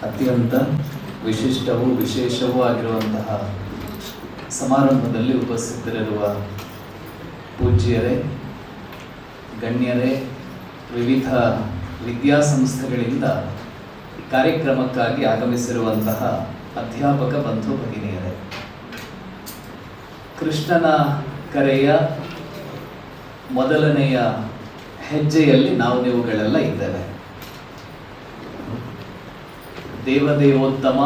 ಅತ್ಯಂತ ವಿಶಿಷ್ಟವೂ ವಿಶೇಷವೂ ಆಗಿರುವಂತಹ ಸಮಾರಂಭದಲ್ಲಿ ಉಪಸ್ಥಿತರಿರುವ ಪೂಜ್ಯರೇ, ಗಣ್ಯರೇ, ವಿವಿಧ ವಿದ್ಯಾಸಂಸ್ಥೆಗಳಿಂದ ಕಾರ್ಯಕ್ರಮಕ್ಕಾಗಿ ಆಗಮಿಸಿರುವಂತಹ ಅಧ್ಯಾಪಕ ಬಂಧು ಭಗಿನಿಯರೇ, ಕೃಷ್ಣನ ಕರೆಯ ಮೊದಲನೆಯ ಹೆಜ್ಜೆಯಲ್ಲಿ ನೀವುಗಳೆಲ್ಲ ಇದ್ದೇವೆ. ದೇವದೇವೋತ್ತಮ,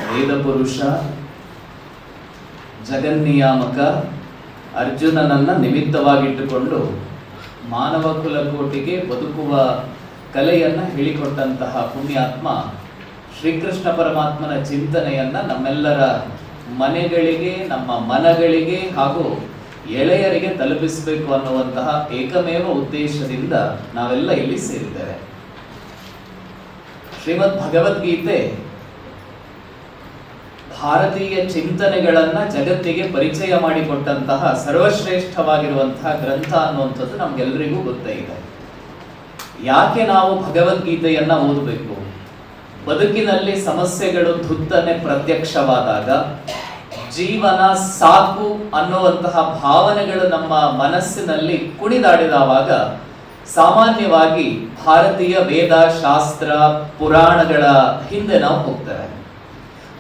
ವೇದಪುರುಷ, ಜಗನ್ನಿಯಾಮಕ ಅರ್ಜುನನನ್ನ ನಿಮಿತ್ತವಾಗಿಟ್ಟುಕೊಂಡು ಮಾನವ ಕುಲಕೋಟಿಗೆ ಬದುಕುವ ಕಲೆಯನ್ನ ಹೇಳಿಕೊಟ್ಟಂತಹ ಪುಣ್ಯಾತ್ಮ ಶ್ರೀಕೃಷ್ಣ ಪರಮಾತ್ಮನ ಚಿಂತನೆಯನ್ನ ನಮ್ಮೆಲ್ಲರ ಮನೆಗಳಿಗೆ, ನಮ್ಮ ಮನಗಳಿಗೆ ಹಾಗೂ ಎಳೆಯರಿಗೆ ತಲುಪಿಸಬೇಕು ಅನ್ನುವಂತಹ ಏಕಮೇವ ಉದ್ದೇಶದಿಂದ ನಾವೆಲ್ಲ ಇಲ್ಲಿ ಸೇರಿದ್ದೇವೆ. ಶ್ರೀಮದ್ ಭಗವದ್ಗೀತೆ ಭಾರತೀಯ ಚಿಂತನೆಗಳನ್ನ ಜಗತ್ತಿಗೆ ಪರಿಚಯ ಮಾಡಿಕೊಟ್ಟಂತಹ ಸರ್ವಶ್ರೇಷ್ಠವಾಗಿರುವಂತಹ ಗ್ರಂಥ ಅನ್ನುವಂಥದ್ದು ನಮ್ಗೆಲ್ಲರಿಗೂ ಗೊತ್ತೇ ಇದೆ. ಯಾಕೆ ನಾವು ಭಗವದ್ಗೀತೆಯನ್ನ ಓದಬೇಕು? ಬದುಕಿನಲ್ಲಿ ಸಮಸ್ಯೆಗಳು ಧುತ್ತನೆ ಪ್ರತ್ಯಕ್ಷವಾದಾಗ, ಜೀವನ ಸಾಕು ಅನ್ನುವಂತಹ ಭಾವನೆಗಳು ನಮ್ಮ ಮನಸ್ಸಿನಲ್ಲಿ ಕುಣಿದಾಡಿದವಾಗ ಸಾಮಾನ್ಯವಾಗಿ ಭಾರತೀಯ ವೇದ, ಶಾಸ್ತ್ರ, ಪುರಾಣಗಳ ಹಿಂದೆ ನಾವು ಹೋಗ್ತೇವೆ.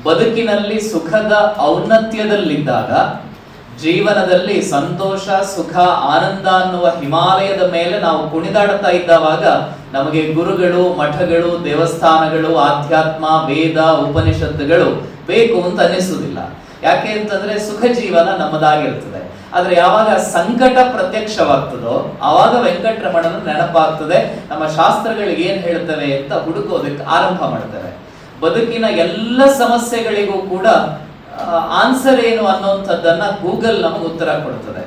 ಬದುಕಿನಲ್ಲಿ ಸುಖದ ಔನ್ನತ್ಯದಲ್ಲಿದ್ದಾಗ, ಜೀವನದಲ್ಲಿ ಸಂತೋಷ, ಸುಖ, ಆನಂದ ಅನ್ನುವ ಹಿಮಾಲಯದ ಮೇಲೆ ನಾವು ಕುಣಿದಾಡುತ್ತಾ ಇದ್ದಾವಾಗ ನಮಗೆ ಗುರುಗಳು, ಮಠಗಳು, ದೇವಸ್ಥಾನಗಳು, ಆಧ್ಯಾತ್ಮ, ವೇದ, ಉಪನಿಷತ್ತುಗಳು ಬೇಕು ಅಂತ ಅನಿಸುವುದಿಲ್ಲ. ಯಾಕೆ ಅಂತಂದ್ರೆ ಸುಖ ಜೀವನ ನಮ್ಮದಾಗಿರ್ತದೆ. ಆದ್ರೆ ಯಾವಾಗ ಸಂಕಟ ಪ್ರತ್ಯಕ್ಷವಾಗ್ತದೋ ಆವಾಗ ವೆಂಕಟರಮಣನ ನೆನಪಾಗ್ತದೆ. ನಮ್ಮ ಶಾಸ್ತ್ರಗಳಿಗೆ ಏನ್ ಹೇಳ್ತವೆ ಅಂತ ಹುಡುಕೋದಕ್ಕೆ ಆರಂಭ ಮಾಡ್ತೇವೆ. ಬದುಕಿನ ಎಲ್ಲ ಸಮಸ್ಯೆಗಳಿಗೂ ಕೂಡ ಆನ್ಸರ್ ಏನು ಅನ್ನುವಂಥದ್ದನ್ನ ಗೂಗಲ್ ನಮಗೆ ಉತ್ತರ ಕೊಡ್ತದೆ.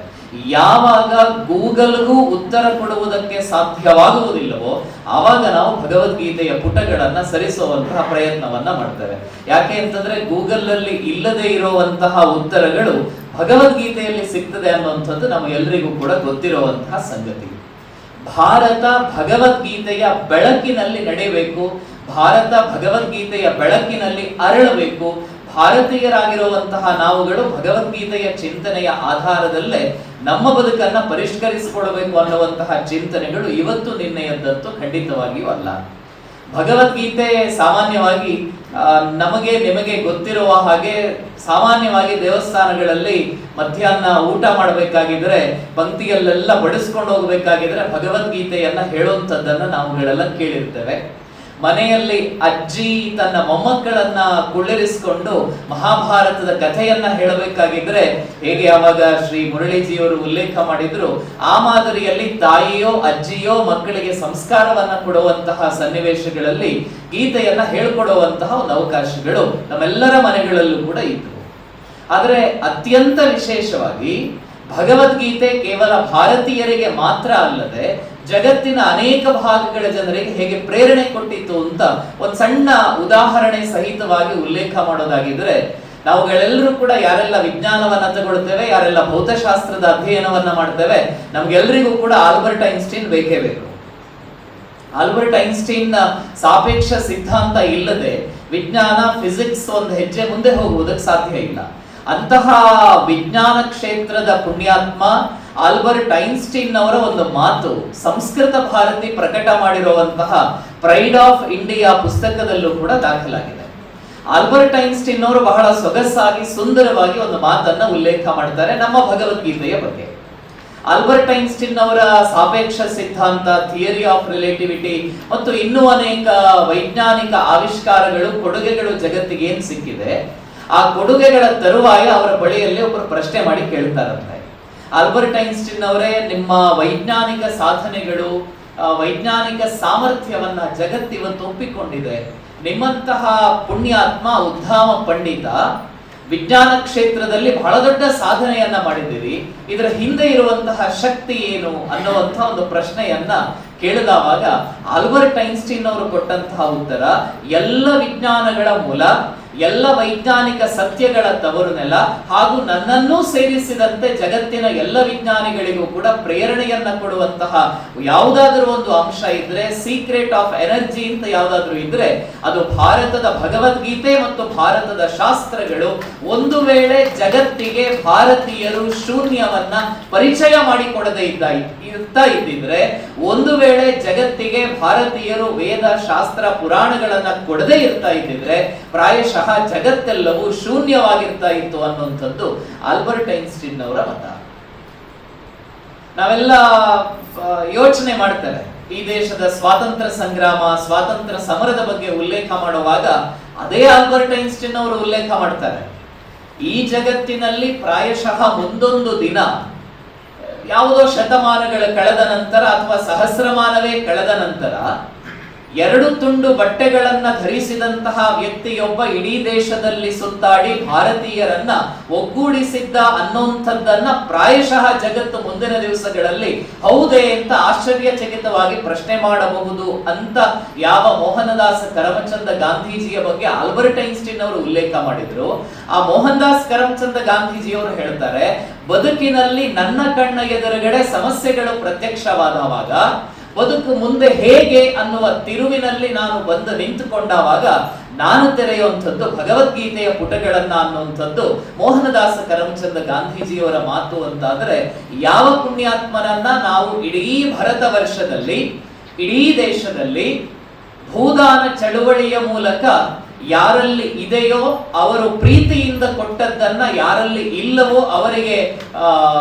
ಯಾವಾಗ ಗೂಗಲ್ಗೂ ಉತ್ತರ ಕೊಡುವುದಕ್ಕೆ ಸಾಧ್ಯವಾಗುವುದಿಲ್ಲವೋ ಆವಾಗ ನಾವು ಭಗವದ್ಗೀತೆಯ ಪುಟಗಳನ್ನ ಸರಿಸುವಂತಹ ಪ್ರಯತ್ನವನ್ನ ಮಾಡ್ತೇವೆ. ಯಾಕೆ ಅಂತಂದ್ರೆ ಗೂಗಲ್ ಅಲ್ಲಿ ಇಲ್ಲದೆ ಇರುವಂತಹ ಉತ್ತರಗಳು ಭಗವದ್ಗೀತೆಯಲ್ಲಿ ಸಿಗ್ತದೆ ಅನ್ನುವಂಥದ್ದು ನಮಗೆಲ್ಲರಿಗೂ ಕೂಡ ಗೊತ್ತಿರುವಂತಹ ಸಂಗತಿ. ಭಾರತ ಭಗವದ್ಗೀತೆಯ ಬೆಳಕಿನಲ್ಲಿ ನಡೆಯಬೇಕು. ಭಾರತ ಭಗವದ್ಗೀತೆಯ ಬೆಳಕಿನಲ್ಲಿ ಅರಳಬೇಕು. ಭಾರತೀಯರಾಗಿರುವಂತಹ ನಾವುಗಳು ಭಗವದ್ಗೀತೆಯ ಚಿಂತನೆಯ ಆಧಾರದಲ್ಲೇ ನಮ್ಮ ಬದುಕನ್ನ ಪರಿಷ್ಕರಿಸಿಕೊಳ್ಳಬೇಕು ಅನ್ನುವಂತಹ ಚಿಂತನೆಗಳು ಇವತ್ತು ನಿನ್ನೆಯದ್ದಂತೂ ಖಂಡಿತವಾಗಿಯೂ ಅಲ್ಲ. ಭಗವದ್ಗೀತೆ ಸಾಮಾನ್ಯವಾಗಿ ನಮಗೆ ನಿಮಗೆ ಗೊತ್ತಿರುವ ಹಾಗೆ ಸಾಮಾನ್ಯವಾಗಿ ದೇವಸ್ಥಾನಗಳಲ್ಲಿ ಮಧ್ಯಾಹ್ನ ಊಟ ಮಾಡಬೇಕಾಗಿದ್ರೆ ಪಂಕ್ತಿಯಲ್ಲೆಲ್ಲ ಬಡಿಸ್ಕೊಂಡು ಹೋಗ್ಬೇಕಾಗಿದ್ರೆ ಭಗವದ್ಗೀತೆಯನ್ನ ಹೇಳುವಂಥದ್ದನ್ನ ನಾವುಗಳೆಲ್ಲ ಕೇಳಿರ್ತೇವೆ. ಮನೆಯಲ್ಲಿ ಅಜ್ಜಿ ತನ್ನ ಮೊಮ್ಮಕ್ಕಳನ್ನ ಕುಳ್ಳಿರಿಸಿಕೊಂಡು ಮಹಾಭಾರತದ ಕಥೆಯನ್ನ ಹೇಳಬೇಕಾಗಿದ್ರೆ ಹೇಗೆ ಆವಾಗ ಶ್ರೀ ಮುರಳೀಜಿಯವರು ಉಲ್ಲೇಖ ಮಾಡಿದ್ರು, ಆ ಮಾದರಿಯಲ್ಲಿ ತಾಯಿಯೋ ಅಜ್ಜಿಯೋ ಮಕ್ಕಳಿಗೆ ಸಂಸ್ಕಾರವನ್ನ ಕೊಡುವಂತಹ ಸನ್ನಿವೇಶಗಳಲ್ಲಿ ಗೀತೆಯನ್ನ ಹೇಳ್ಕೊಡುವಂತಹ ಒಂದು ಅವಕಾಶಗಳು ನಮ್ಮೆಲ್ಲರ ಮನೆಗಳಲ್ಲೂ ಕೂಡ ಇತ್ತು. ಆದರೆ ಅತ್ಯಂತ ವಿಶೇಷವಾಗಿ ಭಗವದ್ಗೀತೆ ಕೇವಲ ಭಾರತೀಯರಿಗೆ ಮಾತ್ರ ಅಲ್ಲದೆ ಜಗತ್ತಿನ ಅನೇಕ ಭಾಗಗಳ ಜನರಿಗೆ ಹೇಗೆ ಪ್ರೇರಣೆ ಕೊಟ್ಟಿತ್ತು ಅಂತ ಒಂದು ಸಣ್ಣ ಉದಾಹರಣೆ ಸಹಿತವಾಗಿ ಉಲ್ಲೇಖ ಮಾಡೋದಾಗಿದ್ರೆ, ನಾವುಗಳೆಲ್ಲರೂ ಕೂಡ ಯಾರೆಲ್ಲ ವಿಜ್ಞಾನವನ್ನ ತಗೊಳ್ತೇವೆ, ಯಾರೆಲ್ಲ ಭೌತಶಾಸ್ತ್ರದ ಅಧ್ಯಯನವನ್ನ ಮಾಡ್ತೇವೆ, ನಮ್ಗೆಲ್ರಿಗೂ ಕೂಡ ಆಲ್ಬರ್ಟ್ ಐನ್ಸ್ಟೀನ್ ಬೇಕೇ ಬೇಕು. ಆಲ್ಬರ್ಟ್ ಐನ್ಸ್ಟೀನ್ ಸಾಪೇಕ್ಷ ಸಿದ್ಧಾಂತ ಇಲ್ಲದೆ ವಿಜ್ಞಾನ, ಫಿಸಿಕ್ಸ್ ಒಂದು ಹೆಜ್ಜೆ ಮುಂದೆ ಹೋಗುವುದಕ್ಕೆ ಸಾಧ್ಯ ಇಲ್ಲ. ಅಂತಹ ವಿಜ್ಞಾನ ಕ್ಷೇತ್ರದ ಪುಣ್ಯಾತ್ಮ ಆಲ್ಬರ್ಟ್ ಐನ್ಸ್ಟೀನ್ ಅವರ ಒಂದು ಮಾತು ಸಂಸ್ಕೃತ ಭಾರತಿ ಪ್ರಕಟ ಮಾಡಿರುವಂತಹ ಪ್ರೈಡ್ ಆಫ್ ಇಂಡಿಯಾ ಪುಸ್ತಕದಲ್ಲೂ ಕೂಡ ದಾಖಲಾಗಿದೆ. ಆಲ್ಬರ್ಟ್ ಐನ್ಸ್ಟೀನ್ ಅವರು ಬಹಳ ಸೊಗಸಾಗಿ ಸುಂದರವಾಗಿ ಒಂದು ಮಾತನ್ನ ಉಲ್ಲೇಖ ಮಾಡ್ತಾರೆ ನಮ್ಮ ಭಗವದ್ಗೀತೆಯ ಬಗ್ಗೆ. ಆಲ್ಬರ್ಟ್ ಐನ್ಸ್ಟೀನ್ ಅವರ ಸಾಪೇಕ್ಷ ಸಿದ್ಧಾಂತ, ಥಿಯರಿ ಆಫ್ ರಿಲೇಟಿವಿಟಿ ಮತ್ತು ಇನ್ನೂ ಅನೇಕ ವೈಜ್ಞಾನಿಕ ಆವಿಷ್ಕಾರಗಳು, ಕೊಡುಗೆಗಳು ಜಗತ್ತಿಗೆ ಏನ್ ಸಿಕ್ಕಿದೆ, ಆ ಕೊಡುಗೆಗಳ ತರುವಾಯ ಅವರ ಬಳಿಯಲ್ಲಿ ಒಬ್ಬರು ಪ್ರಶ್ನೆ ಮಾಡಿ ಕೇಳ್ತಾರಂತೆ, ಆಲ್ಬರ್ಟ್ ಐನ್ಸ್ಟೀನ್ ಅವರೇ, ನಿಮ್ಮ ವೈಜ್ಞಾನಿಕ ಸಾಧನೆಗಳು, ವೈಜ್ಞಾನಿಕ ಸಾಮರ್ಥ್ಯವನ್ನ ಜಗತ್ತಿವತ್ತು ಒಪ್ಪಿಕೊಂಡಿದೆ. ನಿಮ್ಮಂತಹ ಪುಣ್ಯಾತ್ಮ, ಉದ್ಧಾಮ ಪಂಡಿತ ವಿಜ್ಞಾನ ಕ್ಷೇತ್ರದಲ್ಲಿ ಬಹಳ ದೊಡ್ಡ ಸಾಧನೆಯನ್ನ ಮಾಡಿದ್ದೀರಿ. ಇದರ ಹಿಂದೆ ಇರುವಂತಹ ಶಕ್ತಿ ಏನು ಅನ್ನುವಂತಹ ಒಂದು ಪ್ರಶ್ನೆಯನ್ನ ಕೇಳಿದವಾಗ ಆಲ್ಬರ್ಟ್ ಐನ್ಸ್ಟೀನ್ ಅವರು ಕೊಟ್ಟಂತಹ ಉತ್ತರ, ಎಲ್ಲ ವಿಜ್ಞಾನಗಳ ಮೂಲ, ಎಲ್ಲ ವೈಜ್ಞಾನಿಕ ಸತ್ಯಗಳ ತವರು ನೆಲ, ಹಾಗೂ ನನ್ನನ್ನೂ ಸೇರಿಸಿದಂತೆ ಜಗತ್ತಿನ ಎಲ್ಲ ವಿಜ್ಞಾನಿಗಳಿಗೂ ಕೂಡ ಪ್ರೇರಣೆಯನ್ನ ಕೊಡುವಂತಹ ಯಾವುದಾದ್ರೂ ಒಂದು ಅಂಶ ಇದ್ರೆ, ಸೀಕ್ರೆಟ್ ಆಫ್ ಎನರ್ಜಿ ಅಂತ ಯಾವುದಾದ್ರೂ ಇದ್ರೆ ಅದು ಭಾರತದ ಭಗವದ್ಗೀತೆ ಮತ್ತು ಭಾರತದ ಶಾಸ್ತ್ರಗಳು. ಒಂದು ವೇಳೆ ಜಗತ್ತಿಗೆ ಭಾರತೀಯರು ಶೂನ್ಯವನ್ನ ಪರಿಚಯ ಮಾಡಿಕೊಡದೇ ಇದ್ದಿದ್ರೆ, ಒಂದು ವೇಳೆ ಜಗತ್ತಿಗೆ ಭಾರತೀಯರು ವೇದ ಶಾಸ್ತ್ರ ಪುರಾಣಗಳನ್ನ ಕೊಡದೇ ಇರ್ತಾ ಇದ್ದಿದ್ರೆ, ಪ್ರಾಯಶಃ ಜಗತ್ತೆಲ್ಲವೂ ಶೂನ್ಯವಾಗಿರ್ತಾ ಇತ್ತು ಅನ್ನುವಂಥದ್ದು ಆಲ್ಬರ್ಟ್ ಐನ್ಸ್ಟೀನ್ ಅವರ ಮತ. ನಾವೆಲ್ಲ ಯೋಚನೆ ಮಾಡ್ತಾರೆ, ಈ ದೇಶದ ಸ್ವಾತಂತ್ರ್ಯ ಸಂಗ್ರಾಮ, ಸ್ವಾತಂತ್ರ್ಯ ಸಮರದ ಬಗ್ಗೆ ಉಲ್ಲೇಖ ಮಾಡುವಾಗ ಅದೇ ಆಲ್ಬರ್ಟ್ ಐನ್ಸ್ಟೀನ್ ಅವರು ಉಲ್ಲೇಖ ಮಾಡ್ತಾರೆ, ಈ ಜಗತ್ತಿನಲ್ಲಿ ಪ್ರಾಯಶಃ ಮುಂದೊಂದು ದಿನ, ಯಾವುದೋ ಶತಮಾನಗಳ ಕಳೆದ ನಂತರ ಅಥವಾ ಸಹಸ್ರಮಾನವೇ ಕಳೆದ ನಂತರ, 2 ತುಂಡು ಬಟ್ಟೆಗಳನ್ನ ಧರಿಸಿದಂತಹ ವ್ಯಕ್ತಿಯೊಬ್ಬ ಇಡೀ ದೇಶದಲ್ಲಿ ಸುತ್ತಾಡಿ ಭಾರತೀಯರನ್ನ ಒಗ್ಗೂಡಿಸಿದ್ದ ಅನ್ನೋಂಥದ್ದನ್ನ ಪ್ರಾಯಶಃ ಜಗತ್ತು ಮುಂದಿನ ದಿವಸಗಳಲ್ಲಿ ಹೌದೇ ಅಂತ ಆಶ್ಚರ್ಯಚಕಿತವಾಗಿ ಪ್ರಶ್ನೆ ಮಾಡಬಹುದು ಅಂತ ಯಾವ ಮೋಹನದಾಸ್ ಕರಮಚಂದ ಗಾಂಧೀಜಿಯ ಬಗ್ಗೆ ಆಲ್ಬರ್ಟ್ ಐನ್ಸ್ಟೀನ್ ಅವರು ಉಲ್ಲೇಖ ಮಾಡಿದ್ರು, ಆ ಮೋಹನದಾಸ್ ಕರಮಚಂದ ಗಾಂಧೀಜಿಯವರು ಹೇಳ್ತಾರೆ, ಬದುಕಿನಲ್ಲಿ ನನ್ನ ಕಣ್ಣ ಎದುರುಗಡೆ ಸಮಸ್ಯೆಗಳು ಪ್ರತ್ಯಕ್ಷವಾದವಾಗ, ಬದುಕು ಮುಂದೆ ಹೇಗೆ ಅನ್ನುವ ತಿರುವಿನಲ್ಲಿ ನಾನು ಬಂದು ನಿಂತುಕೊಂಡಾಗ ನಾನು ತೆರೆಯುವಂಥದ್ದು ಭಗವದ್ಗೀತೆಯ ಪುಟಗಳನ್ನ ಅನ್ನುವಂಥದ್ದು ಮೋಹನದಾಸ ಕರಮಚಂದ ಗಾಂಧೀಜಿಯವರ ಮಾತು ಅಂತಾದ್ರೆ, ಯಾವ ಪುಣ್ಯಾತ್ಮನನ್ನ ನಾವು ಇಡೀ ಭಾರತ ವರ್ಷದಲ್ಲಿ, ಇಡೀ ದೇಶದಲ್ಲಿ ಭೂದಾನ ಚಳುವಳಿಯ ಮೂಲಕ ಯಾರಲ್ಲಿ ಇದೆಯೋ ಅವರು ಪ್ರೀತಿಯಿಂದ ಕೊಟ್ಟದ್ದನ್ನ, ಯಾರಲ್ಲಿ ಇಲ್ಲವೋ ಅವರಿಗೆ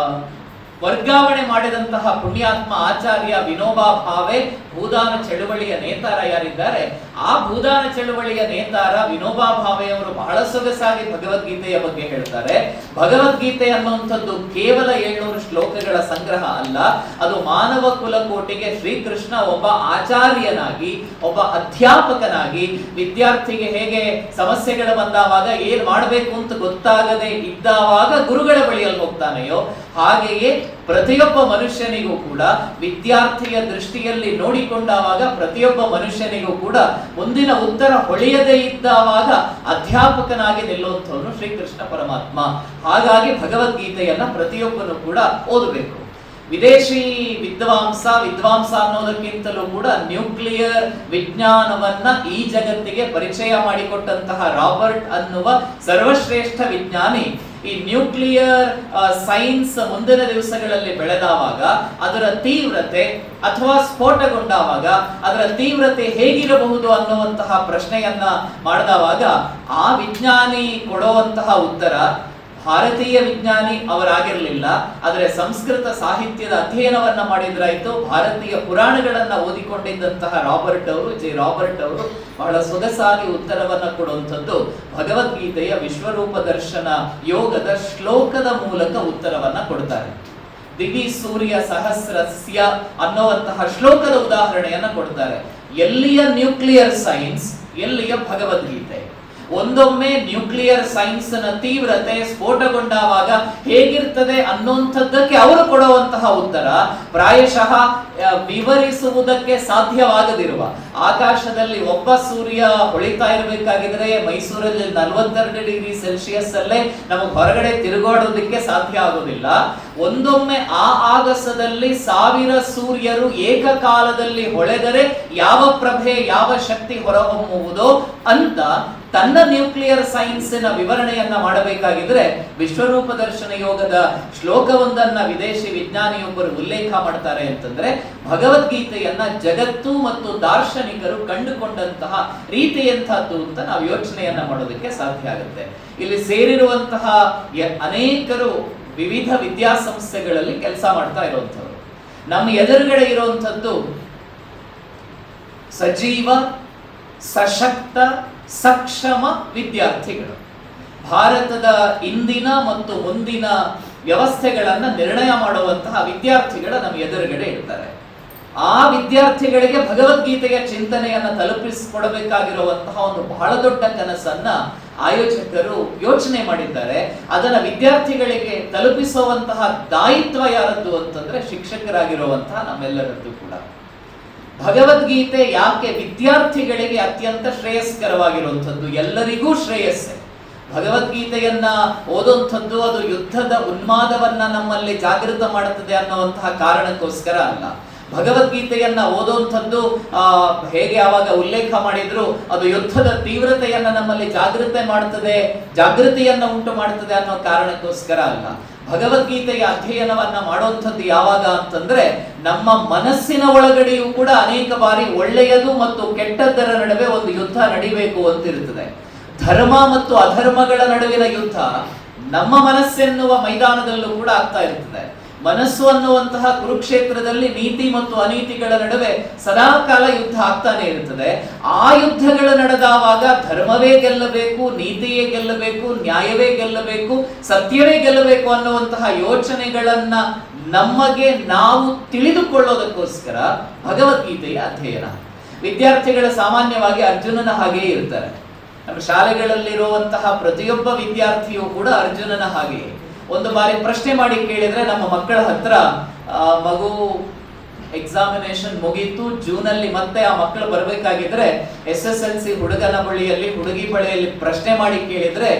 ವರ್ಗಾವಣೆ ಮಾಡಿದಂತಹ ಪುಣ್ಯಾತ್ಮ ಆಚಾರ್ಯ ವಿನೋಬಾ ಭಾವೆ ಭೂದಾನ ಚಳುವಳಿಯ ನೇತಾರ ಯಾರಿದ್ದಾರೆ, ಆ ಭೂದಾನ ಚಳುವಳಿಯ ನೇತಾರ ವಿನೋಬಾ ಭಾವೆಯವರು ಬಹಳ ಸೊಗಸಾಗಿ ಭಗವದ್ಗೀತೆಯ ಬಗ್ಗೆ ಹೇಳ್ತಾರೆ. ಭಗವದ್ಗೀತೆ ಅನ್ನುವಂಥದ್ದು ಕೇವಲ 700 ಶ್ಲೋಕಗಳ ಸಂಗ್ರಹ ಅಲ್ಲ, ಅದು ಮಾನವ ಕುಲಕೋಟಿಗೆ ಶ್ರೀಕೃಷ್ಣ ಒಬ್ಬ ಆಚಾರ್ಯನಾಗಿ, ಒಬ್ಬ ಅಧ್ಯಾಪಕನಾಗಿ, ವಿದ್ಯಾರ್ಥಿಗೆ ಹೇಗೆ ಸಮಸ್ಯೆಗಳು ಬಂದಾವಾಗ ಏನ್ ಮಾಡಬೇಕು ಅಂತ ಗೊತ್ತಾಗದೆ ಇದ್ದಾವಾಗ ಗುರುಗಳ ಬಳಿಯಲ್ಲಿ ಹೋಗ್ತಾನೆಯೋ, ಹಾಗೆಯೇ ಪ್ರತಿಯೊಬ್ಬ ಮನುಷ್ಯನಿಗೂ ಕೂಡ ವಿದ್ಯಾರ್ಥಿಯ ದೃಷ್ಟಿಯಲ್ಲಿ ನೋಡಿಕೊಂಡಾಗ ಪ್ರತಿಯೊಬ್ಬ ಮನುಷ್ಯನಿಗೂ ಕೂಡ ಮುಂದಿನ ಉತ್ತರ ಹೊಳೆಯದೇ ಇದ್ದಾವಾಗ ಅಧ್ಯಾಪಕನಾಗಿ ನಿಲ್ಲುವಂಥವನು ಶ್ರೀಕೃಷ್ಣ ಪರಮಾತ್ಮ. ಹಾಗಾಗಿ ಭಗವದ್ಗೀತೆಯನ್ನ ಪ್ರತಿಯೊಬ್ಬನು ಕೂಡ ಓದಬೇಕು. ವಿದೇಶಿ ವಿದ್ವಾಂಸ ಅನ್ನೋದಕ್ಕಿಂತಲೂ ಕೂಡ ನ್ಯೂಕ್ಲಿಯರ್ ವಿಜ್ಞಾನವನ್ನ ಈ ಜಗತ್ತಿಗೆ ಪರಿಚಯ ಮಾಡಿಕೊಟ್ಟಂತಹ ರಾಬರ್ಟ್ ಅನ್ನುವ ಸರ್ವಶ್ರೇಷ್ಠ ವಿಜ್ಞಾನಿ ಈ ನ್ಯೂಕ್ಲಿಯರ್ ಸೈನ್ಸ್ ಮುಂದಿನ ದಿವಸಗಳಲ್ಲಿ ಬೆಳೆದಾವಾಗ ಅದರ ತೀವ್ರತೆ ಅಥವಾ ಸ್ಫೋಟಗೊಂಡಾಗ ಅದರ ತೀವ್ರತೆ ಹೇಗಿರಬಹುದು ಅನ್ನುವಂತಹ ಪ್ರಶ್ನೆಯನ್ನ ಮಾಡಿದವಾಗ ಆ ವಿಜ್ಞಾನಿ ಕೊಡುವಂತಹ ಉತ್ತರ ಭಾರತೀಯ ವಿಜ್ಞಾನಿ ಅವರಾಗಿರಲಿಲ್ಲ, ಆದರೆ ಸಂಸ್ಕೃತ ಸಾಹಿತ್ಯದ ಅಧ್ಯಯನವನ್ನ ಮಾಡಿದ್ರಾಯ್ತು. ಭಾರತೀಯ ಪುರಾಣಗಳನ್ನ ಓದಿಕೊಂಡಿದ್ದಂತಹ ರಾಬರ್ಟ್ ಅವರು ಬಹಳ ಸೊಗಸಾಗಿ ಉತ್ತರವನ್ನ ಕೊಡುವಂಥದ್ದು ಭಗವದ್ಗೀತೆಯ ವಿಶ್ವರೂಪ ದರ್ಶನ ಯೋಗದ ಶ್ಲೋಕದ ಮೂಲಕ ಉತ್ತರವನ್ನ ಕೊಡ್ತಾರೆ. ದಿವಿ ಸೂರ್ಯ ಸಹಸ್ರಸ್ಯ ಅನ್ನುವಂತಹ ಶ್ಲೋಕದ ಉದಾಹರಣೆಯನ್ನ ಕೊಡ್ತಾರೆ. ಎಲ್ಲಿಯ ನ್ಯೂಕ್ಲಿಯರ್ ಸೈನ್ಸ್, ಎಲ್ಲಿಯ ಭಗವದ್ಗೀತೆ. ಒಂದೊಮ್ಮೆ ನ್ಯೂಕ್ಲಿಯರ್ ಸೈನ್ಸ್ ನ ತೀವ್ರತೆ ಸ್ಫೋಟಗೊಂಡಾಗ ಹೇಗಿರ್ತದೆ ಅನ್ನುವಂಥದ್ದಕ್ಕೆ ಅವರು ಕೊಡುವಂತಹ ಉತ್ತರ ಪ್ರಾಯಶಃ ವಿವರಿಸುವುದಕ್ಕೆ ಸಾಧ್ಯವಾಗದಿರುವ, ಆಕಾಶದಲ್ಲಿ ಒಬ್ಬ ಸೂರ್ಯ ಹೊಳಿತಾ ಇರಬೇಕಾಗಿದ್ರೆ ಮೈಸೂರಲ್ಲಿ 42 ಡಿಗ್ರಿ ಸೆಲ್ಸಿಯಸ್ ಅಲ್ಲೇ ನಮಗೆ ಹೊರಗಡೆ ತಿರುಗಾಡೋದಕ್ಕೆ ಸಾಧ್ಯ ಆಗೋದಿಲ್ಲ. ಒಂದೊಮ್ಮೆ ಆ ಆಗಸದಲ್ಲಿ 1000 ಸೂರ್ಯರು ಏಕಕಾಲದಲ್ಲಿ ಹೊಳೆದರೆ ಯಾವ ಪ್ರಭೆ ಯಾವ ಶಕ್ತಿ ಹೊರಹೊಮ್ಮುವುದೋ ಅಂತ ತನ್ನ ನ್ಯೂಕ್ಲಿಯರ್ ಸೈನ್ಸಿನ ವಿವರಣೆಯನ್ನ ಮಾಡಬೇಕಾಗಿದ್ರೆ ವಿಶ್ವರೂಪ ದರ್ಶನ ಯೋಗದ ಶ್ಲೋಕವೊಂದನ್ನ ವಿದೇಶಿ ವಿಜ್ಞಾನಿಯೊಬ್ಬರು ಉಲ್ಲೇಖ ಮಾಡ್ತಾರೆ ಅಂತಂದ್ರೆ ಭಗವದ್ಗೀತೆಯನ್ನ ಜಗತ್ತು ಮತ್ತು ದಾರ್ಶನಿಕರು ಕಂಡುಕೊಂಡಂತಹ ರೀತಿಯಂತಹದ್ದು ಅಂತ ನಾವು ಯೋಚನೆಯನ್ನ ಮಾಡೋದಕ್ಕೆ ಸಾಧ್ಯ ಆಗುತ್ತೆ. ಇಲ್ಲಿ ಸೇರಿರುವಂತಹ ಅನೇಕರು ವಿವಿಧ ವಿದ್ಯಾಸಂಸ್ಥೆಗಳಲ್ಲಿ ಕೆಲಸ ಮಾಡ್ತಾ ಇರುವಂಥವ್ರು. ನಮ್ಮ ಎದುರುಗಡೆ ಇರುವಂಥದ್ದು ಸಜೀವ ಸಶಕ್ತ ಸಕ್ಷಮ ವಿದ್ಯಾರ್ಥಿಗಳು. ಭಾರತದ ಇಂದಿನ ಮತ್ತು ಮುಂದಿನ ವ್ಯವಸ್ಥೆಗಳನ್ನ ನಿರ್ಣಯ ಮಾಡುವಂತಹ ವಿದ್ಯಾರ್ಥಿಗಳು ನಮ್ಮ ಎದುರುಗಡೆ ಇರ್ತಾರೆ. ಆ ವಿದ್ಯಾರ್ಥಿಗಳಿಗೆ ಭಗವದ್ಗೀತೆಯ ಚಿಂತನೆಯನ್ನ ತಲುಪಿಸಿಕೊಡಬೇಕಾಗಿರುವಂತಹ ಒಂದು ಬಹಳ ದೊಡ್ಡ ಕನಸನ್ನ ಆಯೋಜಕರು ಯೋಚನೆ ಮಾಡಿದ್ದಾರೆ. ಅದನ್ನ ವಿದ್ಯಾರ್ಥಿಗಳಿಗೆ ತಲುಪಿಸುವಂತಹ ದಾಯಿತ್ವ ಯಾರದ್ದು ಅಂತಂದ್ರೆ ಶಿಕ್ಷಕರಾಗಿರುವಂತಹ ನಮ್ಮೆಲ್ಲರದ್ದು ಕೂಡ. ಭಗವದ್ಗೀತೆ ಯಾಕೆ ವಿದ್ಯಾರ್ಥಿಗಳಿಗೆ ಅತ್ಯಂತ ಶ್ರೇಯಸ್ಕರವಾಗಿರುವಂಥದ್ದು, ಎಲ್ಲರಿಗೂ ಶ್ರೇಯಸ್ಸೆ. ಭಗವದ್ಗೀತೆಯನ್ನ ಓದುವಂಥದ್ದು ಅದು ಯುದ್ಧದ ಉನ್ಮಾದವನ್ನ ನಮ್ಮಲ್ಲಿ ಜಾಗೃತ ಮಾಡುತ್ತದೆ ಅನ್ನುವಂತಹ ಕಾರಣಕ್ಕೋಸ್ಕರ ಅಲ್ಲ. ಭಗವದ್ಗೀತೆಯನ್ನ ಓದುವಂಥದ್ದು ಹೇಗೆ ಆವಾಗ ಉಲ್ಲೇಖ ಮಾಡಿದ್ರು, ಅದು ಯುದ್ಧದ ತೀವ್ರತೆಯನ್ನ ನಮ್ಮಲ್ಲಿ ಜಾಗೃತಿಯನ್ನ ಉಂಟು ಮಾಡುತ್ತದೆ ಅನ್ನೋ ಕಾರಣಕ್ಕೋಸ್ಕರ ಅಲ್ಲ. ಭಗವದ್ಗೀತೆಯ ಅಧ್ಯಯನವನ್ನ ಮಾಡುವಂಥದ್ದು ಯಾವಾಗ ಅಂತಂದ್ರೆ, ನಮ್ಮ ಮನಸ್ಸಿನ ಒಳಗಡೆಯೂ ಕೂಡ ಅನೇಕ ಬಾರಿ ಒಳ್ಳೆಯದು ಮತ್ತು ಕೆಟ್ಟದ್ದರ ನಡುವೆ ಒಂದು ಯುದ್ಧ ನಡಿಬೇಕು ಅಂತಿರುತ್ತದೆ. ಧರ್ಮ ಮತ್ತು ಅಧರ್ಮಗಳ ನಡುವಿನ ಯುದ್ಧ ನಮ್ಮ ಮನಸ್ಸೆನ್ನುವ ಮೈದಾನದಲ್ಲೂ ಕೂಡ ಆಗ್ತಾ ಇರ್ತದೆ. ಮನಸ್ಸು ಅನ್ನುವಂತಹ ಕುರುಕ್ಷೇತ್ರದಲ್ಲಿ ನೀತಿ ಮತ್ತು ಅನೀತಿಗಳ ನಡುವೆ ಸದಾ ಕಾಲ ಯುದ್ಧ ಆಗ್ತಾನೆ ಇರ್ತದೆ. ಆ ಯುದ್ಧಗಳು ನಡೆದಾವಾಗ ಧರ್ಮವೇ ಗೆಲ್ಲಬೇಕು, ನೀತಿಯೇ ಗೆಲ್ಲಬೇಕು, ನ್ಯಾಯವೇ ಗೆಲ್ಲಬೇಕು, ಸತ್ಯವೇ ಗೆಲ್ಲಬೇಕು ಅನ್ನುವಂತಹ ಯೋಚನೆಗಳನ್ನ ನಮಗೆ ನಾವು ತಿಳಿದುಕೊಳ್ಳೋದಕ್ಕೋಸ್ಕರ ಭಗವದ್ಗೀತೆಯ ಅಧ್ಯಯನ. ವಿದ್ಯಾರ್ಥಿಗಳ ಸಾಮಾನ್ಯವಾಗಿ ಅರ್ಜುನನ ಹಾಗೆಯೇ ಇರ್ತಾರೆ. ನಮ್ಮ ಶಾಲೆಗಳಲ್ಲಿರುವಂತಹ ಪ್ರತಿಯೊಬ್ಬ ವಿದ್ಯಾರ್ಥಿಯೂ ಕೂಡ ಅರ್ಜುನನ ಹಾಗೆಯೇ. ಒಂದು ಬಾರಿ ಪ್ರಶ್ನೆ ಮಾಡಿ ಕೇಳಿದ್ರೆ, ನಮ್ಮ ಮಕ್ಕಳ ಹತ್ರ ಮಗು ಎಕ್ಸಾಮಿನೇಷನ್ ಮುಗೀತು, ಜೂನಲ್ಲಿ ಮತ್ತೆ ಆ ಮಕ್ಕಳು ಬರಬೇಕಾಗಿದ್ರೆ SSLC ಹುಡುಗನ ಬಳಿಯಲ್ಲಿ ಹುಡುಗಿ ಬಳಿಯಲ್ಲಿ ಪ್ರಶ್ನೆ ಮಾಡಿ ಕೇಳಿದ್ರೆ,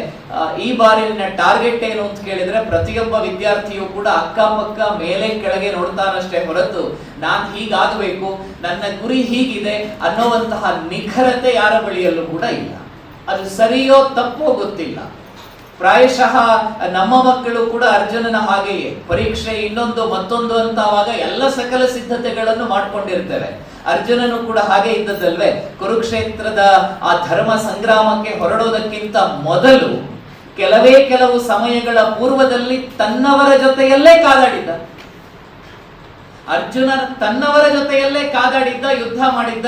ಈ ಬಾರಿನ ಟಾರ್ಗೆಟ್ ಏನು ಅಂತ ಕೇಳಿದ್ರೆ ಪ್ರತಿಯೊಬ್ಬ ವಿದ್ಯಾರ್ಥಿಯು ಕೂಡ ಅಕ್ಕಪಕ್ಕ ಮೇಲೆ ಕೆಳಗೆ ನೋಡ್ತಾನಷ್ಟೇ ಹೊರತು ನಾನ್ ಹೀಗಾಗಬೇಕು, ನನ್ನ ಗುರಿ ಹೀಗಿದೆ ಅನ್ನುವಂತಹ ನಿಖರತೆ ಯಾರ ಬಳಿಯಲ್ಲೂ ಕೂಡ ಇಲ್ಲ. ಅದು ಸರಿಯೋ ತಪ್ಪೋ ಗೊತ್ತಿಲ್ಲ. ಪ್ರಾಯಶಃ ನಮ್ಮ ಮಕ್ಕಳು ಕೂಡ ಅರ್ಜುನನ ಹಾಗೆಯೇ ಪರೀಕ್ಷೆ ಇನ್ನೊಂದು ಮತ್ತೊಂದು ಅಂತಾವಾಗ ಎಲ್ಲ ಸಕಲ ಸಿದ್ಧತೆಗಳನ್ನು ಮಾಡ್ಕೊಂಡಿರ್ತೇವೆ. ಅರ್ಜುನನು ಕೂಡ ಹಾಗೆ ಇದ್ದದ್ದಲ್ವೇ? ಕುರುಕ್ಷೇತ್ರದ ಆ ಧರ್ಮ ಸಂಗ್ರಾಮಕ್ಕೆ ಹೊರಡೋದಕ್ಕಿಂತ ಮೊದಲು ಕೆಲವು ಸಮಯಗಳ ಪೂರ್ವದಲ್ಲಿ ತನ್ನವರ ಜೊತೆಯಲ್ಲೇ ಕಾದಾಡಿದ್ದ ಅರ್ಜುನ. ತನ್ನವರ ಜೊತೆಯಲ್ಲೇ ಕಾದಾಡಿದ್ದ, ಯುದ್ಧ ಮಾಡಿದ್ದ.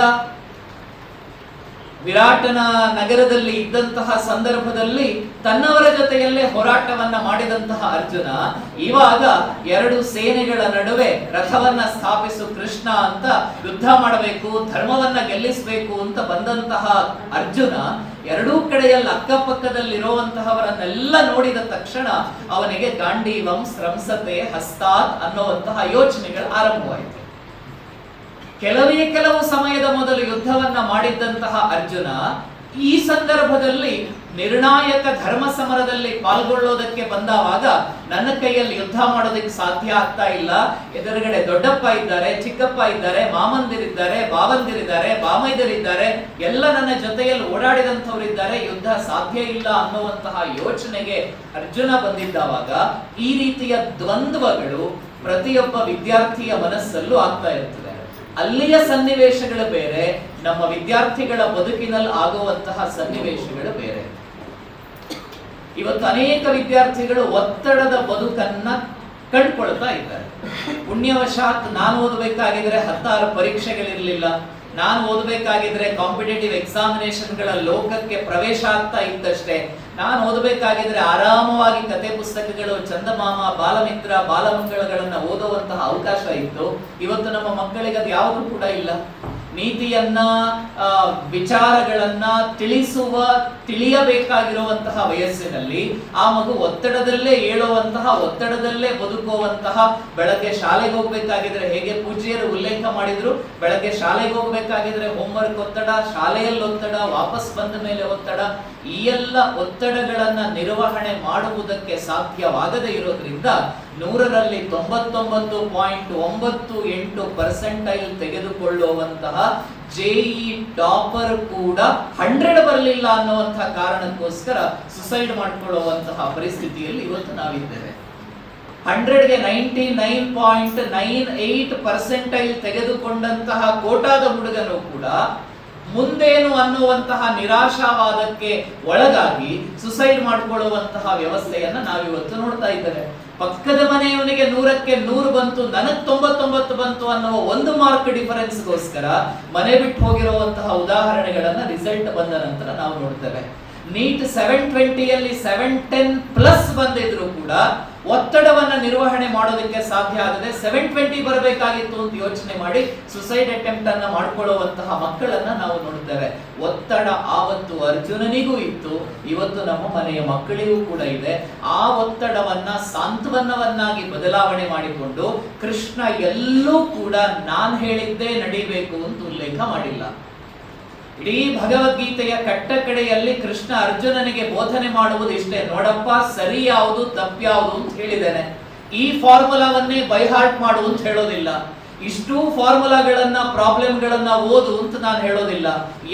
ವಿರಾಟನ ನಗರದಲ್ಲಿ ಇದ್ದಂತಹ ಸಂದರ್ಭದಲ್ಲಿ ತನ್ನವರ ಜೊತೆಯಲ್ಲೇ ಹೋರಾಟವನ್ನ ಮಾಡಿದಂತಹ ಅರ್ಜುನ ಇವಾಗ ಎರಡು ಸೇನೆಗಳ ನಡುವೆ ರಥವನ್ನ ಸ್ಥಾಪಿಸು ಕೃಷ್ಣ ಅಂತ ಯುದ್ಧ ಮಾಡಬೇಕು, ಧರ್ಮವನ್ನ ಗೆಲ್ಲಿಸಬೇಕು ಅಂತ ಬಂದಂತಹ ಅರ್ಜುನ ಎರಡೂ ಕಡೆಯಲ್ಲಿ ಅಕ್ಕಪಕ್ಕದಲ್ಲಿರುವಂತಹವರನ್ನೆಲ್ಲ ನೋಡಿದ ತಕ್ಷಣ ಅವನಿಗೆ ಗಾಂಡೀವಂ ಸ್ರಂಸತೆ ಹಸ್ತಾತ್ ಅನ್ನುವಂತಹ ಯೋಚನೆಗಳು ಆರಂಭವಾಯಿತು. ಕೆಲವು ಸಮಯದ ಮೊದಲು ಯುದ್ಧವನ್ನ ಮಾಡಿದ್ದಂತಹ ಅರ್ಜುನ ಈ ಸಂದರ್ಭದಲ್ಲಿ ನಿರ್ಣಾಯಕ ಧರ್ಮ ಸಮರದಲ್ಲಿ ಪಾಲ್ಗೊಳ್ಳೋದಕ್ಕೆ ಬಂದಾವಾಗ ನನ್ನ ಕೈಯಲ್ಲಿ ಯುದ್ಧ ಮಾಡೋದಕ್ಕೆ ಸಾಧ್ಯ ಆಗ್ತಾ ಇಲ್ಲ, ಎದುರುಗಡೆ ದೊಡ್ಡಪ್ಪ ಇದ್ದಾರೆ, ಚಿಕ್ಕಪ್ಪ ಇದ್ದಾರೆ, ಮಾಮಂದಿರಿದ್ದಾರೆ, ಬಾವಂದಿರಿದ್ದಾರೆ, ಬಾಮೈದರಿದ್ದಾರೆ, ಎಲ್ಲ ನನ್ನ ಜೊತೆಯಲ್ಲಿ ಓಡಾಡಿದಂಥವರಿದ್ದಾರೆ, ಯುದ್ಧ ಸಾಧ್ಯ ಇಲ್ಲ ಅನ್ನುವಂತಹ ಯೋಚನೆಗೆ ಅರ್ಜುನ ಬಂದಿದ್ದಾವಾಗ ಈ ರೀತಿಯ ದ್ವಂದ್ವಗಳು ಪ್ರತಿಯೊಬ್ಬ ವಿದ್ಯಾರ್ಥಿಯ ಮನಸ್ಸಲ್ಲೂ ಆಗ್ತಾ ಇರ್ತದೆ. ಅಲ್ಲಿಯ ಸನ್ನಿವೇಶಗಳು ಬೇರೆ, ನಮ್ಮ ವಿದ್ಯಾರ್ಥಿಗಳ ಬದುಕಿನಲ್ಲಿ ಆಗುವಂತಹ ಸನ್ನಿವೇಶಗಳು ಬೇರೆ. ಇವತ್ತು ಅನೇಕ ವಿದ್ಯಾರ್ಥಿಗಳು ಒತ್ತಡದ ಬದುಕನ್ನ ಕಂಡುಕೊಳ್ತಾ ಇದ್ದಾರೆ. ಪುಣ್ಯವಶಾತ್ ನಾನು ಓದಬೇಕಾಗಿದ್ರೆ 16 ಪರೀಕ್ಷೆಗಳಿರಲಿಲ್ಲ, ನಾನು ಓದಬೇಕಾಗಿದ್ರೆ ಕಾಂಪಿಟೇಟಿವ್ ಎಕ್ಸಾಮಿನೇಷನ್ಗಳ ಲೋಕಕ್ಕೆ ಪ್ರವೇಶ ಆಗ್ತಾ ಇದ್ದಷ್ಟೇ, ನಾನು ಓದಬೇಕಾಗಿದ್ರೆ ಆರಾಮವಾಗಿ ಕತೆ ಪುಸ್ತಕಗಳು, ಚಂದಮಾಮ, ಬಾಲಮಿತ್ರ, ಬಾಲಮಂಗಳಗಳನ್ನ ಓದುವಂತಹ ಅವಕಾಶ ಇತ್ತು. ಇವತ್ತು ನಮ್ಮ ಮಕ್ಕಳಿಗೆ ಅದು ಯಾವುದು ಕೂಡ ಇಲ್ಲ. ನೀತಿಯನ್ನ ವಿಚಾರಗಳನ್ನ ತಿಳಿಯಬೇಕಾಗಿರುವಂತಹ ವಯಸ್ಸಿನಲ್ಲಿ ಆ ಮಗು ಒತ್ತಡದಲ್ಲೇ ಏಳುವಂತಹ, ಒತ್ತಡದಲ್ಲೇ ಬದುಕುವಂತಹ, ಬೆಳಗ್ಗೆ ಶಾಲೆಗೆ ಹೋಗ್ಬೇಕಾಗಿದ್ರೆ ಹೇಗೆ ಪೂಜ್ಯರು ಉಲ್ಲೇಖ ಮಾಡಿದ್ರು, ಬೆಳಗ್ಗೆ ಶಾಲೆಗೆ ಹೋಗ್ಬೇಕಾಗಿದ್ರೆ ಹೋಮ್ವರ್ಕ್ ಒತ್ತಡ, ಶಾಲೆಯಲ್ಲಿ ಒತ್ತಡ, ವಾಪಸ್ ಬಂದ ಮೇಲೆ ಒತ್ತಡ, ಈ ಎಲ್ಲ ಒತ್ತಡಗಳನ್ನ ನಿರ್ವಹಣೆ ಮಾಡುವುದಕ್ಕೆ ಸಾಧ್ಯವಾಗದೇ ಇರೋದ್ರಿಂದ 100ರಲ್ಲಿ 99.98% ತೆಗೆದುಕೊಳ್ಳುವಂತಹ JEE ಟಾಪರ್ ಕೂಡ 100 ಬರಲಿಲ್ಲ ಅನ್ನುವಂತಹ ಕಾರಣಕ್ಕೋಸ್ಕರ ಸುಸೈಡ್ ಮಾಡಿಕೊಳ್ಳುವಂತಹ ಪರಿಸ್ಥಿತಿಯಲ್ಲಿ ಇವತ್ತು ನಾವಿದ್ದೇವೆ. 100ಗೆ 99.98% ತೆಗೆದುಕೊಂಡಂತಹ ಕೋಟಾದ ಹುಡುಗನು ಕೂಡ ಮುಂದೇನು ಅನ್ನುವಂತಹ ನಿರಾಶಾವಾದಕ್ಕೆ ಒಳಗಾಗಿ ಸುಸೈಡ್ ಮಾಡಿಕೊಳ್ಳುವಂತಹ ವ್ಯವಸ್ಥೆಯನ್ನ ನಾವಿವತ್ತು ನೋಡ್ತಾ ಇದ್ದೇವೆ. ಪಕ್ಕದ ಮನೆಯವನಿಗೆ 100ಕ್ಕೆ 100 ಬಂತು, ನನಗ್ 99 ಬಂತು ಅನ್ನುವ 1 ಮಾರ್ಕ್ ಡಿಫರೆನ್ಸ್ಗೋಸ್ಕರ ಮನೆ ಬಿಟ್ಟು ಹೋಗಿರುವಂತಹ ಉದಾಹರಣೆಗಳನ್ನ ರಿಸಲ್ಟ್ ಬಂದ ನಂತರ ನಾವು ನೋಡ್ತೇವೆ. ನೀಟ್ 720ಯಲ್ಲಿ 710+ ಬಂದಿದ್ರು ಕೂಡ ಒತ್ತಡವನ್ನ ನಿರ್ವಹಣೆ ಮಾಡೋದಕ್ಕೆ ಸಾಧ್ಯ ಆಗದೆ 720 ಬರಬೇಕಾಗಿತ್ತು ಅಂತ ಯೋಚನೆ ಮಾಡಿ ಸುಸೈಡ್ ಅಟೆಂಪ್ಟ್ ಅನ್ನ ಮಾಡ್ಕೊಳ್ಳುವಂತಹ ಮಕ್ಕಳನ್ನ ನಾವು ನೋಡ್ತೇವೆ. ಒತ್ತಡ ಆವತ್ತು ಅರ್ಜುನನಿಗೂ ಇತ್ತು, ಇವತ್ತು ನಮ್ಮ ಮನೆಯ ಮಕ್ಕಳಿಗೂ ಕೂಡ ಇದೆ. ಆ ಒತ್ತಡವನ್ನ ಸಾಂತ್ವನವನ್ನಾಗಿ ಬದಲಾವಣೆ ಮಾಡಿಕೊಂಡು ಕೃಷ್ಣ ಎಲ್ಲೂ ಕೂಡ ನಾನ್ ಹೇಳಿದ್ದೇ ನಡಿಬೇಕು ಅಂತ ಉಲ್ಲೇಖ ಮಾಡಿಲ್ಲ. ಇಡೀ ಭಗವದ್ಗೀತೆಯ ಕಟ್ಟ ಕಡೆಯಲ್ಲಿ ಕೃಷ್ಣ ಅರ್ಜುನನಿಗೆ ಬೋಧನೆ ಮಾಡುವುದು ಇಷ್ಟೇ, ನೋಡಪ್ಪ ಸರಿ ಯಾವುದು ತಪ್ಪ್ಯಾವುದು ಅಂತ ಹೇಳಿದ್ದೇನೆ. ಈ ಫಾರ್ಮುಲಾವನ್ನೇ ಬೈಹಾರ್ಟ್ ಮಾಡು ಅಂತ ಹೇಳೋದಿಲ್ಲ, ಇಷ್ಟೂ ಫಾರ್ಮುಲಾಗಳನ್ನ ಪ್ರಾಬ್ಲಮ್ಗಳನ್ನ ಓದು ಅಂತ ನಾನು ಹೇಳೋದಿಲ್ಲ.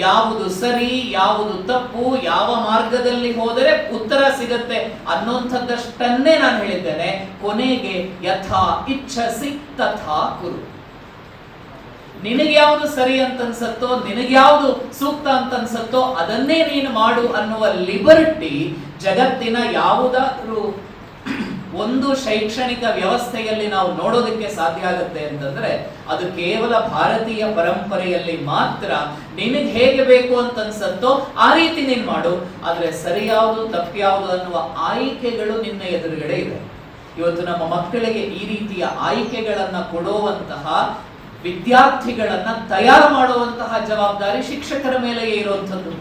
ಯಾವುದು ಸರಿ ಯಾವುದು ತಪ್ಪು, ಯಾವ ಮಾರ್ಗದಲ್ಲಿ ಹೋದರೆ ಉತ್ತರ ಸಿಗತ್ತೆ ಅನ್ನೋಂಥದ್ದಷ್ಟನ್ನೇ ನಾನು ಹೇಳಿದ್ದೇನೆ. ಕೊನೆಗೆ ಯಥಾ ಇಚ್ಛಸಿ ತಥಾ ಕುರು. ನಿನಗೆ ಯಾವುದು ಸರಿ ಅಂತ ಅನ್ಸತ್ತೋ, ನಿನಗೆ ಯಾವುದು ಸೂಕ್ತ ಅಂತ ಅನ್ಸತ್ತೋ ಅದನ್ನೇ ನೀನು ಮಾಡು ಅನ್ನುವ ಲಿಬರ್ಟಿ ಜಗತ್ತಿನ ಯಾವುದಾದ್ರೂ ಒಂದು ಶೈಕ್ಷಣಿಕ ವ್ಯವಸ್ಥೆಯಲ್ಲಿ ನಾವು ನೋಡೋದಕ್ಕೆ ಸಾಧ್ಯ ಆಗುತ್ತೆ ಅಂತಂದ್ರೆ ಅದು ಕೇವಲ ಭಾರತೀಯ ಪರಂಪರೆಯಲ್ಲಿ ಮಾತ್ರ. ನಿನಗೆ ಹೇಗೆ ಬೇಕು ಅಂತ ಅನ್ಸತ್ತೋ ಆ ರೀತಿ ನೀನ್ ಮಾಡು, ಆದ್ರೆ ಸರಿ ಯಾವುದು ತಪ್ಪ್ಯಾವುದು ಅನ್ನುವ ಆಯ್ಕೆಗಳು ನಿನ್ನ ಎದುರುಗಡೆ ಇದೆ. ಇವತ್ತು ನಮ್ಮ ಮಕ್ಕಳಿಗೆ ಈ ರೀತಿಯ ಆಯ್ಕೆಗಳನ್ನ ಕೊಡುವಂತಹ ವಿದ್ಯಾರ್ಥಿಗಳನ್ನ ತಯಾರು ಮಾಡುವಂತಹ ಜವಾಬ್ದಾರಿ ಶಿಕ್ಷಕರ ಮೇಲೆಯೇ ಇರುವಂಥದ್ದು.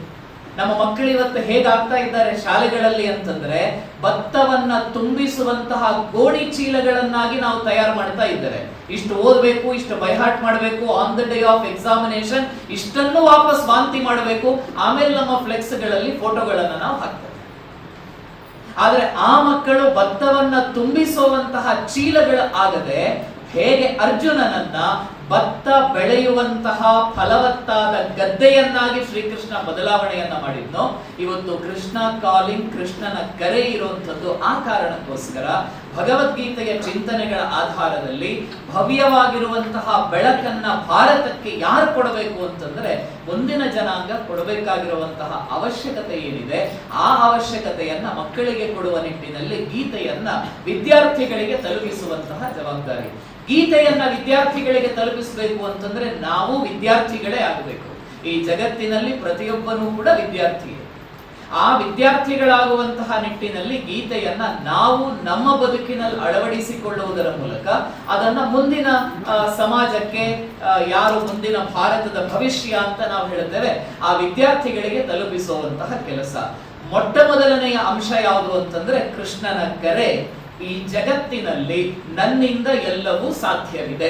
ನಮ್ಮ ಮಕ್ಕಳು ಇವತ್ತು ಹೇಗಾಗ್ತಾ ಇದ್ದಾರೆ ಶಾಲೆಗಳಲ್ಲಿ ಅಂತಂದ್ರೆ ಭತ್ತವನ್ನ ತುಂಬಿಸುವಂತಹ ಗೋಣಿ ಚೀಲಗಳನ್ನಾಗಿ ನಾವು ತಯಾರು ಮಾಡ್ತಾ ಇದ್ದೇವೆ. ಇಷ್ಟು ಓದಬೇಕು, ಇಷ್ಟು ಬೈಹಾರ್ಟ್ ಮಾಡಬೇಕು, on the day of examination ಇಷ್ಟನ್ನು ವಾಪಸ್ ವಾಂತಿ ಮಾಡಬೇಕು, ಆಮೇಲೆ ನಮ್ಮ ಫ್ಲೆಕ್ಸ್ಗಳಲ್ಲಿ ಫೋಟೋಗಳನ್ನ ನಾವು ಹಾಕ್ತೇವೆ. ಆದ್ರೆ ಆ ಮಕ್ಕಳು ಭತ್ತವನ್ನ ತುಂಬಿಸುವಂತಹ ಚೀಲಗಳು ಆಗದೆ ಹೇಗೆ ಅರ್ಜುನನನ್ನ ಭತ್ತ ಬೆಳೆಯುವಂತಹ ಫಲವತ್ತಾದ ಗದ್ದೆಯನ್ನಾಗಿ ಶ್ರೀಕೃಷ್ಣ ಬದಲಾವಣೆಯನ್ನ ಮಾಡಿದ್ನೋ, ಇವತ್ತು ಕೃಷ್ಣ ಕಾಲಿಂಗ್, ಕೃಷ್ಣನ ಕರೆ ಇರುವಂಥದ್ದು ಆ ಕಾರಣಕ್ಕೋಸ್ಕರ ಭಗವದ್ಗೀತೆಯ ಚಿಂತನೆಗಳ ಆಧಾರದಲ್ಲಿ ಭವ್ಯವಾಗಿರುವಂತಹ ಬೆಳಕನ್ನ ಭಾರತಕ್ಕೆ ಯಾರು ಕೊಡಬೇಕು ಅಂತಂದ್ರೆ ಮುಂದಿನ ಜನಾಂಗ ಕೊಡಬೇಕಾಗಿರುವಂತಹ ಅವಶ್ಯಕತೆ ಏನಿದೆ ಆ ಅವಶ್ಯಕತೆಯನ್ನ ಮಕ್ಕಳಿಗೆ ಕೊಡುವ ನಿಟ್ಟಿನಲ್ಲಿ ಗೀತೆಯನ್ನ ವಿದ್ಯಾರ್ಥಿಗಳಿಗೆ ತಲುಪಿಸುವಂತಹ ಜವಾಬ್ದಾರಿ. ಗೀತೆಯನ್ನ ವಿದ್ಯಾರ್ಥಿಗಳಿಗೆ ತಲುಪಿಸಬೇಕು ಅಂತಂದ್ರೆ ನಾವು ವಿದ್ಯಾರ್ಥಿಗಳೇ ಆಗಬೇಕು. ಈ ಜಗತ್ತಿನಲ್ಲಿ ಪ್ರತಿಯೊಬ್ಬನೂ ಕೂಡ ವಿದ್ಯಾರ್ಥಿ. ಆ ವಿದ್ಯಾರ್ಥಿಗಳಾಗುವಂತಹ ನಿಟ್ಟಿನಲ್ಲಿ ಗೀತೆಯನ್ನ ನಾವು ನಮ್ಮ ಬದುಕಿನಲ್ಲಿ ಅಳವಡಿಸಿಕೊಳ್ಳುವುದರ ಮೂಲಕ ಅದನ್ನ ಮುಂದಿನ ಸಮಾಜಕ್ಕೆ, ಯಾರು ಮುಂದಿನ ಭಾರತದ ಭವಿಷ್ಯ ಅಂತ ನಾವು ಹೇಳ್ತೇವೆ, ಆ ವಿದ್ಯಾರ್ಥಿಗಳಿಗೆ ತಲುಪಿಸುವಂತಹ ಕೆಲಸ. ಮೊಟ್ಟ ಮೊದಲನೆಯ ಅಂಶ ಯಾವುದು ಅಂತಂದ್ರೆ ಕೃಷ್ಣನ ಕರೆ. ಈ ಜಗತ್ತಿನಲ್ಲಿ ನನ್ನಿಂದ ಎಲ್ಲವೂ ಸಾಧ್ಯವಿದೆ.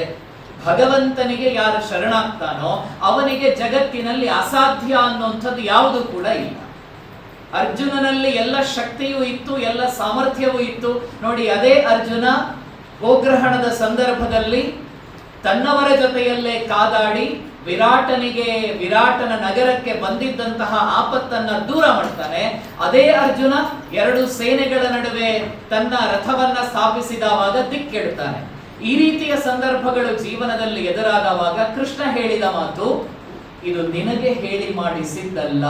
ಭಗವಂತನಿಗೆ ಯಾರು ಶರಣಾಗ್ತಾನೋ ಅವನಿಗೆ ಜಗತ್ತಿನಲ್ಲಿ ಅಸಾಧ್ಯ ಅನ್ನುವಂಥದ್ದು ಯಾವುದು ಕೂಡ ಇಲ್ಲ. ಅರ್ಜುನನಲ್ಲಿ ಎಲ್ಲ ಶಕ್ತಿಯೂ ಇತ್ತು, ಎಲ್ಲ ಸಾಮರ್ಥ್ಯವೂ ಇತ್ತು. ನೋಡಿ, ಅದೇ ಅರ್ಜುನ ಗೋಗ್ರಹಣದ ಸಂದರ್ಭದಲ್ಲಿ ತನ್ನವರ ಜೊತೆಯಲ್ಲೇ ಕಾದಾಡಿ ವಿರಾಟನ ನಗರಕ್ಕೆ ಬಂದಿದ್ದಂತಹ ಆಪತ್ತನ್ನ ದೂರ ಮಾಡ್ತಾನೆ. ಅದೇ ಅರ್ಜುನ ಎರಡು ಸೇನೆಗಳ ನಡುವೆ ತನ್ನ ರಥವನ್ನ ಸ್ಥಾಪಿಸಿದವಾಗ ದಿಕ್ಕೆಡುತ್ತಾನೆ. ಈ ರೀತಿಯ ಸಂದರ್ಭಗಳು ಜೀವನದಲ್ಲಿ ಎದುರಾದವಾಗ ಕೃಷ್ಣ ಹೇಳಿದ ಮಾತು, ಇದು ನಿನಗೆ ಹೇಳಿ ಮಾಡಿಸಿದ್ದಲ್ಲ.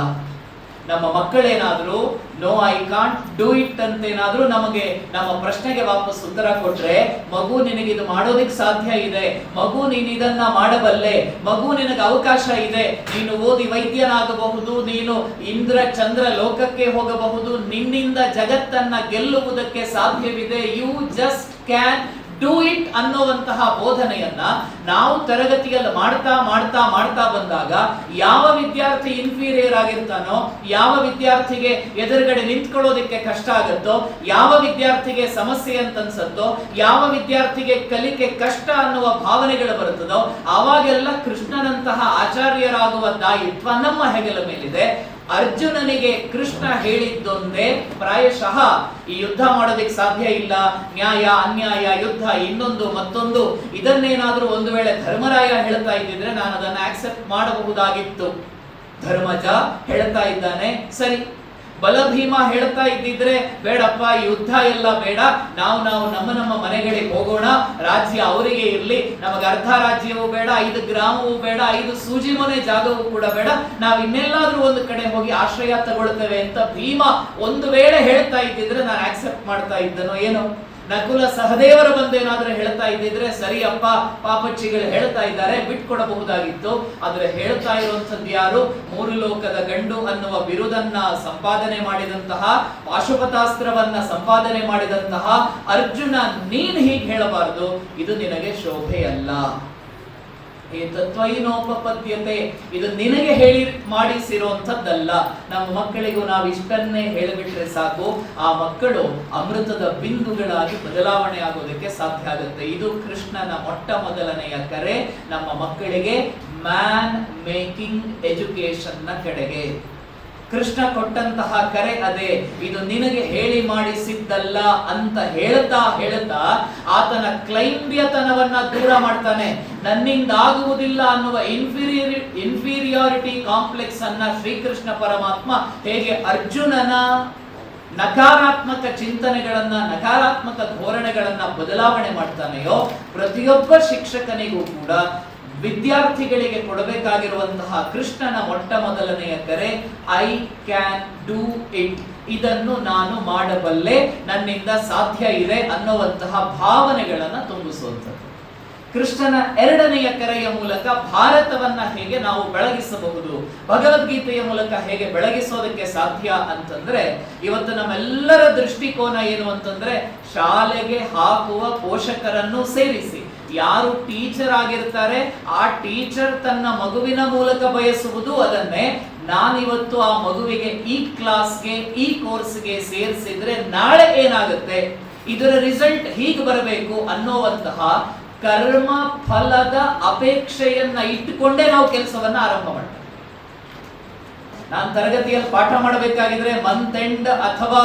ನಮ್ಮ ಮಕ್ಕಳೇನಾದ್ರೂ no I can't do it ಅಂತೇನಾದ್ರೂ ನಮಗೆ ನಮ್ಮ ಪ್ರಶ್ನೆಗೆ ವಾಪಸ್ ಉತ್ತರ ಕೊಟ್ರೆ, ಮಗು ನಿನಗಿದು ಮಾಡೋದಿಕ್ ಸಾಧ್ಯ ಇದೆ, ಮಗು ನೀನು ಇದನ್ನ ಮಾಡಬಲ್ಲೆ, ಮಗು ನಿನಗೆ ಅವಕಾಶ ಇದೆ, ನೀನು ಓದಿ ವೈದ್ಯನಾಗಬಹುದು, ನೀನು ಇಂದ್ರ ಚಂದ್ರ ಲೋಕಕ್ಕೆ ಹೋಗಬಹುದು, ನಿನ್ನಿಂದ ಜಗತ್ತನ್ನ ಗೆಲ್ಲುವುದಕ್ಕೆ ಸಾಧ್ಯವಿದೆ, you just can do it ಅನ್ನುವಂತಹ ಬೋಧನೆಯನ್ನ ನಾವು ತರಗತಿಯಲ್ಲಿ ಮಾಡ್ತಾ ಬಂದಾಗ ಯಾವ ವಿದ್ಯಾರ್ಥಿ ಇನ್ಫೀರಿಯರ್ ಆಗಿರ್ತಾನೋ, ಯಾವ ವಿದ್ಯಾರ್ಥಿಗೆ ಎದುರುಗಡೆ ನಿಂತ್ಕೊಳ್ಳೋದಕ್ಕೆ ಕಷ್ಟ ಆಗುತ್ತೋ, ಯಾವ ವಿದ್ಯಾರ್ಥಿಗೆ ಸಮಸ್ಯೆ ಅಂತ ಅನ್ಸತ್ತೋ, ಯಾವ ವಿದ್ಯಾರ್ಥಿಗೆ ಕಲಿಕೆ ಕಷ್ಟ ಅನ್ನುವ ಭಾವನೆಗಳು ಬರುತ್ತದೋ ಆವಾಗೆಲ್ಲ ಕೃಷ್ಣನಂತಹ ಆಚಾರ್ಯರಾಗುವ ದಾಯಿತ್ವ ನಮ್ಮ ಹೆಗಲ ಮೇಲಿದೆ. ಅರ್ಜುನನಿಗೆ ಕೃಷ್ಣ ಹೇಳಿದ್ದೊಂದೇ, ಪ್ರಾಯಶಃ ಈ ಯುದ್ಧ ಮಾಡೋದಕ್ಕೆ ಸಾಧ್ಯ ಇಲ್ಲ, ನ್ಯಾಯ ಅನ್ಯಾಯ ಯುದ್ಧ ಇನ್ನೊಂದು ಮತ್ತೊಂದು, ಇದನ್ನೇನಾದ್ರೂ ಒಂದು ವೇಳೆ ಧರ್ಮರಾಯ ಹೇಳ್ತಾ ಇದ್ದಿದ್ರೆ ನಾನು ಅದನ್ನು ಆಕ್ಸೆಪ್ಟ್ ಮಾಡಬಹುದಾಗಿತ್ತು. ಧರ್ಮಜ ಹೇಳ್ತಾ ಇದ್ದಾನೆ ಸರಿ, ಬಲಭೀಮ ಹೇಳ್ತಾ ಇದ್ದಿದ್ರೆ ಬೇಡಪ್ಪ ಯುದ್ಧ ಎಲ್ಲ ಬೇಡ, ನಾವು ನಮ್ಮ ಮನೆಗಳಿಗೆ ಹೋಗೋಣ, ರಾಜ್ಯ ಅವರಿಗೆ ಇರ್ಲಿ, ನಮಗೆ ಅರ್ಧ ರಾಜ್ಯವೂ ಬೇಡ, 5 ಗ್ರಾಮವೂ ಬೇಡ, 5 ಸೂಜಿ ಮನೆ ಜಾಗವೂ ಕೂಡ ಬೇಡ, ನಾವು ಇನ್ನೆಲ್ಲಾದ್ರೂ ಒಂದು ಕಡೆ ಹೋಗಿ ಆಶ್ರಯ ತಗೊಳ್ತೇವೆ ಅಂತ ಭೀಮ ಒಂದು ವೇಳೆ ಹೇಳ್ತಾ ಇದ್ದಿದ್ರೆ ನಾನು ಆಕ್ಸೆಪ್ಟ್ ಮಾಡ್ತಾ ಇದ್ದನೋ ಏನೋ. ನಕುಲ ಸಹದೇವರು ಬಂದೇನಾದ್ರೂ ಹೇಳ್ತಾ ಇದ್ದಿದ್ರೆ ಸರಿ ಅಪ್ಪ ಪಾಪಚ್ಚಿಗಳು ಹೇಳ್ತಾ ಇದ್ದಾರೆ ಬಿಟ್ಕೊಡಬಹುದಾಗಿತ್ತು. ಆದ್ರೆ ಹೇಳ್ತಾ ಇರುವಂತದ್ದು ಯಾರು? ಮೂರು ಲೋಕದ ಗಂಡು ಅನ್ನುವ ಬಿರುದನ್ನ ಸಂಪಾದನೆ ಮಾಡಿದಂತಹ, ಪಾಶುಪತಾಸ್ತ್ರವನ್ನ ಸಂಪಾದನೆ ಮಾಡಿದಂತಹ ಅರ್ಜುನ, ನೀನ್ ಹೀಗೆ ಹೇಳಬಾರದು, ಇದು ನಿನಗೆ ಶೋಭೆಯಲ್ಲ. ಈ ತತ್ವೈನೋಪಪದ್ಯತೆ, ಇದು ನಿನಗೆ ಹೇಳಿ ಮಾಡಿಸಿರುವಂತದ್ದಲ್ಲ. ನಮ್ಮ ಮಕ್ಕಳಿಗೂ ನಾವು ಇಷ್ಟನ್ನೇ ಹೇಳಿಬಿಟ್ರೆ ಸಾಕು, ಆ ಮಕ್ಕಳು ಅಮೃತದ ಬಿಂದುಗಳಾಗಿ ಬದಲಾವಣೆ ಆಗೋದಕ್ಕೆ ಸಾಧ್ಯ ಆಗುತ್ತೆ. ಇದು ಕೃಷ್ಣನ ಮೊಟ್ಟ ಮೊದಲನೆಯ ಕರೆ ನಮ್ಮ ಮಕ್ಕಳಿಗೆ ಮ್ಯಾನ್ ಮೇಕಿಂಗ್ ಎಜುಕೇಶನ್ ನ ಕಡೆಗೆ. ಕೃಷ್ಣ ಕೊಟ್ಟಂತಹ ಕರೆ ಅದೇ, ಇದು ನಿನಗೆ ಹೇಳಿ ಮಾಡಿಸಿದ್ದಲ್ಲ ಅಂತ ಹೇಳ್ತಾ ಆತನ ಕ್ಲೈಂಬ್ಯತನವನ್ನ ದೂರ ಮಾಡ್ತಾನೆ. ನನ್ನಿಂದ ಆಗುವುದಿಲ್ಲ ಅನ್ನುವ ಇನ್ಫೀರಿಯಾರಿಟಿ ಕಾಂಪ್ಲೆಕ್ಸ್ ಅನ್ನ ಶ್ರೀಕೃಷ್ಣ ಪರಮಾತ್ಮ ಹೇಗೆ ಅರ್ಜುನನ ನಕಾರಾತ್ಮಕ ಚಿಂತನೆಗಳನ್ನ, ನಕಾರಾತ್ಮಕ ಧೋರಣೆಗಳನ್ನ ಬದಲಾವಣೆ ಮಾಡ್ತಾನೆಯೋ, ಪ್ರತಿಯೊಬ್ಬ ಶಿಕ್ಷಕನಿಗೂ ಕೂಡ ವಿದ್ಯಾರ್ಥಿಗಳಿಗೆ ಕೊಡಬೇಕಾಗಿರುವಂತಹ ಕೃಷ್ಣನ ಮೊಟ್ಟ ಮೊದಲನೆಯ ಕರೆ ಐ ಕ್ಯಾನ್ ಡೂ ಇಟ್, ಇದನ್ನು ನಾನು ಮಾಡಬಲ್ಲೆ, ನನ್ನಿಂದ ಸಾಧ್ಯ ಇದೆ ಅನ್ನುವಂತಹ ಭಾವನೆಗಳನ್ನ ತುಂಬಿಸುವಂಥದ್ದು. ಕೃಷ್ಣನ ಎರಡನೆಯ ಕರೆಯ ಮೂಲಕ ಭಾರತವನ್ನ ಹೇಗೆ ನಾವು ಬೆಳಗಿಸಬಹುದು, ಭಗವದ್ಗೀತೆಯ ಮೂಲಕ ಹೇಗೆ ಬೆಳಗಿಸೋದಕ್ಕೆ ಸಾಧ್ಯ ಅಂತಂದ್ರೆ, ಇವತ್ತು ನಮ್ಮೆಲ್ಲರ ದೃಷ್ಟಿಕೋನ ಏನು ಅಂತಂದ್ರೆ, ಶಾಲೆಗೆ ಹಾಕುವ ಪೋಷಕರನ್ನು ಸೇರಿಸಿ ಯಾರು ಟೀಚರ್ ಆಗಿರ್ತಾರೆ ಆ ಟೀಚರ್ ತನ್ನ ಮಗುವಿನ ಮೂಲಕ ಬಯಸುವುದು ಅದನ್ನೇ, ನಾನಿವತ್ತು ಆ ಮಗುವಿಗೆ ಈ ಕ್ಲಾಸ್ಗೆ ಈ ಕೋರ್ಸ್ಗೆ ಸೇರಿಸಿದ್ರೆ ನಾಳೆ ಏನಾಗುತ್ತೆ, ಇದರ ರಿಸಲ್ಟ್ ಹೀಗೆ ಬರಬೇಕು ಅನ್ನುವಂತಹ ಕರ್ಮ ಫಲದ ಅಪೇಕ್ಷೆಯನ್ನ ಇಟ್ಟುಕೊಂಡೇ ನಾವು ಕೆಲಸವನ್ನ ಆರಂಭ ಮಾಡ್ತೇವೆ. ನಾನು ತರಗತಿಯಲ್ಲಿ ಪಾಠ ಮಾಡಬೇಕಾಗಿದ್ರೆ ಮಂತ್ ಎಂಡ್ ಅಥವಾ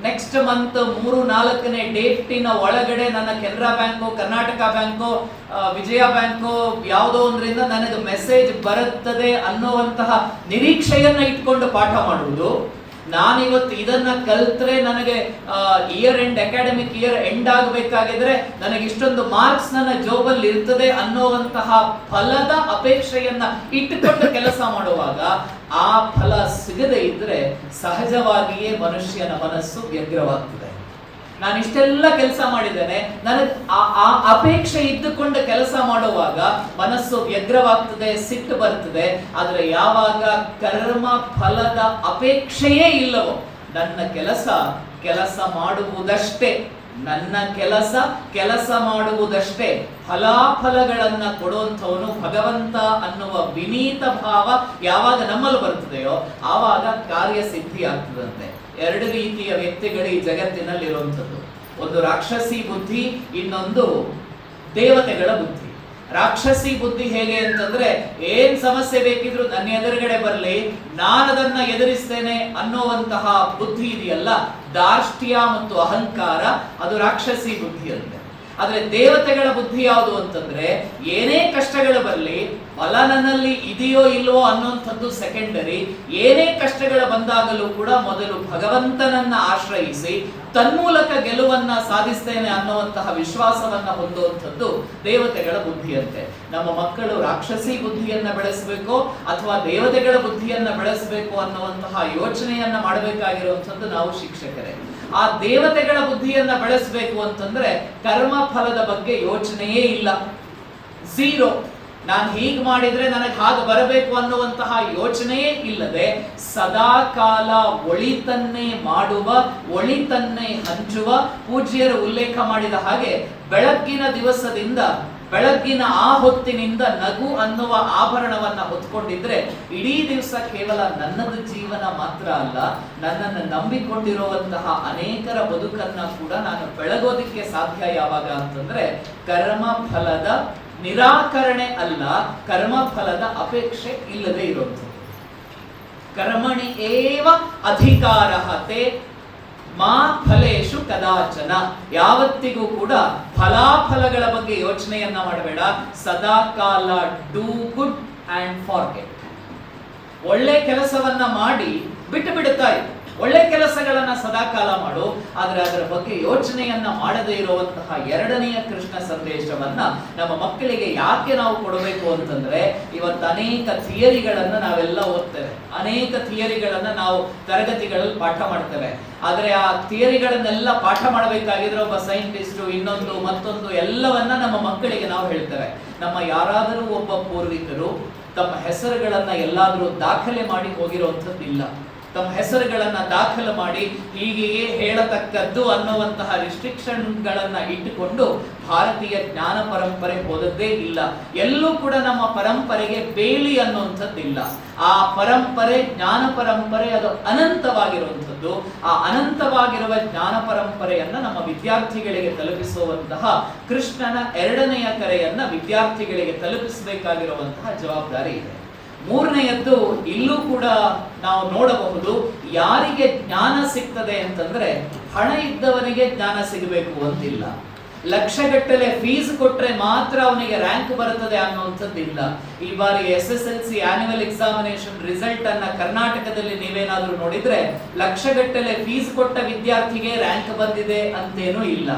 ನೆಕ್ಸ್ಟ್ ಮಂತ್ 3-4ನೇ ಡೇಟಿನ ಒಳಗಡೆ ನನ್ನ ಕೆನರಾ ಬ್ಯಾಂಕು, ಕರ್ನಾಟಕ ಬ್ಯಾಂಕು, ವಿಜಯ ಬ್ಯಾಂಕು ಯಾವುದೋ ಒಂದರಿಂದ ನನಗೆ ಮೆಸೇಜ್ ಬರುತ್ತದೆ ಅನ್ನುವಂತಹ ನಿರೀಕ್ಷೆಯನ್ನ ಇಟ್ಕೊಂಡು ಪಾಠ ಮಾಡುವುದು. ನಾನಿವತ್ತು ಇದನ್ನ ಕಲ್ತ್ರೆ ನನಗೆ year end, academic year end ಆಗಬೇಕಾಗಿದ್ರೆ ನನಗೆ ಇಷ್ಟೊಂದು ಮಾರ್ಕ್ಸ್ ನನ್ನ ಜೋಬಲ್ಲಿ ಇರ್ತದೆ ಅನ್ನುವಂತಹ ಫಲದ ಅಪೇಕ್ಷೆಯನ್ನ ಇಟ್ಟುಕೊಂಡು ಕೆಲಸ ಮಾಡುವಾಗ ಆ ಫಲ ಸಿಗದೆ ಇದ್ರೆ ಸಹಜವಾಗಿಯೇ ಮನುಷ್ಯನ ಮನಸ್ಸು ವ್ಯಗ್ರವಾಗ್ತದೆ. ನಾನು ಇಷ್ಟೆಲ್ಲ ಕೆಲಸ ಮಾಡಿದ್ದೇನೆ, ನನಗೆ ಆ ಅಪೇಕ್ಷೆ ಇದ್ದುಕೊಂಡು ಕೆಲಸ ಮಾಡುವಾಗ ಮನಸ್ಸು ವ್ಯಗ್ರವಾಗ್ತದೆ, ಸಿಟ್ಟು ಬರ್ತದೆ. ಆದ್ರೆ ಯಾವಾಗ ಕರ್ಮ ಫಲದ ಅಪೇಕ್ಷೆಯೇ ಇಲ್ಲವೋ, ನನ್ನ ಕೆಲಸ ಮಾಡುವುದಷ್ಟೇ, ನನ್ನ ಕೆಲಸ ಮಾಡುವುದಷ್ಟೇ, ಫಲಾಫಲಗಳನ್ನ ಕೊಡುವಂಥವನು ಭಗವಂತ ಅನ್ನುವ ವಿನೀತ ಭಾವ ಯಾವಾಗ ನಮ್ಮಲ್ಲಿ ಬರ್ತದೆಯೋ ಆವಾಗ ಕಾರ್ಯಸಿದ್ಧಿ ಆಗ್ತದಂತೆ. ಎರಡು ರೀತಿಯ ವ್ಯಕ್ತಿಗಳು ಈ ಜಗತ್ತಿನಲ್ಲಿ ಇರುವಂಥದ್ದು. ಒಂದು ರಾಕ್ಷಸಿ ಬುದ್ಧಿ, ಇನ್ನೊಂದು ದೇವತೆಗಳ ಬುದ್ಧಿ. ರಾಕ್ಷಸಿ ಬುದ್ಧಿ ಹೇಗೆ ಅಂತಂದ್ರೆ, ಏನ್ ಸಮಸ್ಯೆ ಬೇಕಿದ್ರು ನನ್ನ ಎದುರುಗಡೆ ಬರಲಿ, ನಾನದನ್ನ ಎದುರಿಸ್ತೇನೆ ಅನ್ನುವಂತಹ ಬುದ್ಧಿ ಇದೆಯಲ್ಲ, ದಾರ್ಷ್ಟ್ಯ ಮತ್ತು ಅಹಂಕಾರ, ಅದು ರಾಕ್ಷಸಿ ಬುದ್ಧಿ ಅಂತೆ. ಆದ್ರೆ ದೇವತೆಗಳ ಬುದ್ಧಿ ಯಾವುದು ಅಂತಂದ್ರೆ, ಏನೇ ಕಷ್ಟಗಳು ಬರಲಿ, ಫಲ ನನ್ನಲ್ಲಿ ಇದೆಯೋ ಇಲ್ವೋ ಅನ್ನುವಂಥದ್ದು ಸೆಕೆಂಡರಿ. ಏನೇ ಕಷ್ಟಗಳು ಬಂದಾಗಲೂ ಕೂಡ ಮೊದಲು ಭಗವಂತನನ್ನ ಆಶ್ರಯಿಸಿ ತನ್ಮೂಲಕ ಗೆಲುವನ್ನ ಸಾಧಿಸ್ತೇನೆ ಅನ್ನುವಂತಹ ವಿಶ್ವಾಸವನ್ನ ಹೊಂದುವಂಥದ್ದು ದೇವತೆಗಳ ಬುದ್ಧಿಯಂತೆ. ನಮ್ಮ ಮಕ್ಕಳು ರಾಕ್ಷಸಿ ಬುದ್ಧಿಯನ್ನ ಬೆಳೆಸಬೇಕು ಅಥವಾ ದೇವತೆಗಳ ಬುದ್ಧಿಯನ್ನ ಬೆಳೆಸಬೇಕು ಅನ್ನುವಂತಹ ಯೋಚನೆಯನ್ನ ಮಾಡಬೇಕಾಗಿರುವಂಥದ್ದು ನಾವು ಶಿಕ್ಷಕರೇ. ಆ ದೇವತೆಗಳ ಬುದ್ಧಿಯನ್ನ ಬೆಳೆಸಬೇಕು ಅಂತಂದ್ರೆ ಕರ್ಮ ಫಲದ ಬಗ್ಗೆ ಯೋಚನೆಯೇ ಇಲ್ಲ, ಝೀರೋ. ನಾನು ಹೀಗೆ ಮಾಡಿದ್ರೆ ನನಗೆ ಹಾಗೆ ಬರಬೇಕು ಅನ್ನುವಂತಹ ಯೋಚನೆಯೇ ಇಲ್ಲದೆ ಸದಾ ಕಾಲ ಒಳಿತನ್ನೇ ಮಾಡುವ, ಒಳಿತನ್ನೇ ಹಂಚುವ, ಪೂಜ್ಯರು ಉಲ್ಲೇಖ ಮಾಡಿದ ಹಾಗೆ ಬೆಳಗ್ಗಿನ ದಿವಸದಿಂದ, ಬೆಳಗ್ಗಿನ ಆ ಹೊತ್ತಿನಿಂದ ನಗು ಅನ್ನುವ ಆಭರಣವನ್ನ ಹೊತ್ಕೊಂಡಿದ್ರೆ ಇಡೀ ದಿವಸ ಕೇವಲ ನನ್ನದು ಜೀವನ ಮಾತ್ರ ಅಲ್ಲ, ನನ್ನನ್ನು ನಂಬಿಕೊಂಡಿರುವಂತಹ ಅನೇಕರ ಬದುಕನ್ನ ಕೂಡ ನಾನು ಬೆಳಗೋದಿಕ್ಕೆ ಸಾಧ್ಯ. ಯಾವಾಗ ಅಂತಂದ್ರೆ ಕರ್ಮ ಫಲದ ನಿರಾಕರಣೆ ಅಲ್ಲ, ಕರ್ಮ ಫಲದ ಅಪೇಕ್ಷೆ ಇಲ್ಲದೆ ಇರುವಂಥದ್ದು. ಕರ್ಮಣಿ ಏವ ಅಧಿಕಾರಃ ತೇ ಮಾ ಫಲೇಶು ಕದಾಚನ. ಯಾವತ್ತಿಗೂ ಕೂಡ ಫಲಾಫಲಗಳ ಬಗ್ಗೆ ಯೋಚನೆಯನ್ನ ಮಾಡಬೇಡ, ಸದಾ ಕಾಲ ಡೂ ಗುಡ್ ಅಂಡ್ ಫಾರ್ಗೆಟ್. ಒಳ್ಳೆ ಕೆಲಸವನ್ನ ಮಾಡಿ ಬಿಟ್ಟು ಬಿಡುತ್ತಾ ಇರು. ಒಳ್ಳೆ ಕೆಲಸಗಳನ್ನ ಸದಾಕಾಲ ಮಾಡು, ಆದ್ರೆ ಅದರ ಬಗ್ಗೆ ಯೋಚನೆಯನ್ನ ಮಾಡದೇ ಇರುವಂತಹ ಎರಡನೆಯ ಕೃಷ್ಣ ಸಂದೇಶವನ್ನ ನಮ್ಮ ಮಕ್ಕಳಿಗೆ ಯಾಕೆ ನಾವು ಕೊಡಬೇಕು ಅಂತಂದ್ರೆ, ಇವತ್ತು ಅನೇಕ ಥಿಯರಿಗಳನ್ನ ನಾವೆಲ್ಲ ಓದ್ತೇವೆ, ಅನೇಕ ಥಿಯರಿಗಳನ್ನ ನಾವು ತರಗತಿಗಳಲ್ಲಿ ಪಾಠ ಮಾಡ್ತೇವೆ. ಆದ್ರೆ ಆ ಥಿಯರಿಗಳನ್ನೆಲ್ಲ ಪಾಠ ಮಾಡಬೇಕಾಗಿದ್ರೆ ಒಬ್ಬ ಸೈಂಟಿಸ್ಟ್ ಇನ್ನೊಂದು ಮತ್ತೊಂದು ಎಲ್ಲವನ್ನ ನಮ್ಮ ಮಕ್ಕಳಿಗೆ ನಾವು ಹೇಳ್ತೇವೆ. ನಮ್ಮ ಯಾರಾದರೂ ಒಬ್ಬ ಪೂರ್ವಿಕರು ತಮ್ಮ ಹೆಸರುಗಳನ್ನ ಎಲ್ಲಾದ್ರೂ ದಾಖಲೆ ಮಾಡಿ ಹೋಗಿರುವಂತದ್ದಿಲ್ಲ. ತಮ್ಮ ಹೆಸರುಗಳನ್ನ ದಾಖಲು ಮಾಡಿ ಹೀಗೆಯೇ ಹೇಳತಕ್ಕದ್ದು ಅನ್ನುವಂತಹ ರಿಸ್ಟ್ರಿಕ್ಷನ್ ಗಳನ್ನ ಇಟ್ಟುಕೊಂಡು ಭಾರತೀಯ ಜ್ಞಾನ ಪರಂಪರೆ ಹೋದದ್ದೇ ಇಲ್ಲ. ಎಲ್ಲೂ ಕೂಡ ನಮ್ಮ ಪರಂಪರೆಗೆ ಬೇಲಿ ಅನ್ನುವಂಥದ್ದಿಲ್ಲ. ಆ ಪರಂಪರೆ ಜ್ಞಾನ ಪರಂಪರೆ ಅದು ಅನಂತವಾಗಿರುವಂಥದ್ದು. ಆ ಅನಂತವಾಗಿರುವ ಜ್ಞಾನ ಪರಂಪರೆಯನ್ನ ನಮ್ಮ ವಿದ್ಯಾರ್ಥಿಗಳಿಗೆ ತಲುಪಿಸುವಂತಹ ಕೃಷ್ಣನ ಎರಡನೆಯ ಕರೆಯನ್ನ ವಿದ್ಯಾರ್ಥಿಗಳಿಗೆ ತಲುಪಿಸಬೇಕಾಗಿರುವಂತಹ ಜವಾಬ್ದಾರಿ ಇದೆ. ಮೂರನೆಯದ್ದು ಇಲ್ಲೂ ಕೂಡ ನಾವು ನೋಡಬಹುದು, ಯಾರಿಗೆ ಜ್ಞಾನ ಸಿಗ್ತದೆ ಅಂತಂದ್ರೆ ಹಣ ಇದ್ದವನಿಗೆ ಜ್ಞಾನ ಸಿಗಬೇಕು ಅಂತಿಲ್ಲ. ಲಕ್ಷಗಟ್ಟಲೆ ಫೀಸ್ ಕೊಟ್ರೆ ಮಾತ್ರ ಅವನಿಗೆ ರ್ಯಾಂಕ್ ಬರುತ್ತದೆ ಅನ್ನುವಂಥದ್ದಿಲ್ಲ. ಈ ಬಾರಿ SSLC ಆನ್ಯುವಲ್ ಎಕ್ಸಾಮಿನೇಷನ್ ರಿಸಲ್ಟ್ ಅನ್ನ ಕರ್ನಾಟಕದಲ್ಲಿ ನೀವೇನಾದ್ರೂ ನೋಡಿದ್ರೆ ಲಕ್ಷಗಟ್ಟಲೆ ಫೀಸ್ ಕೊಟ್ಟ ವಿದ್ಯಾರ್ಥಿಗೆ ರ್ಯಾಂಕ್ ಬಂದಿದೆ ಅಂತೇನೂ ಇಲ್ಲ.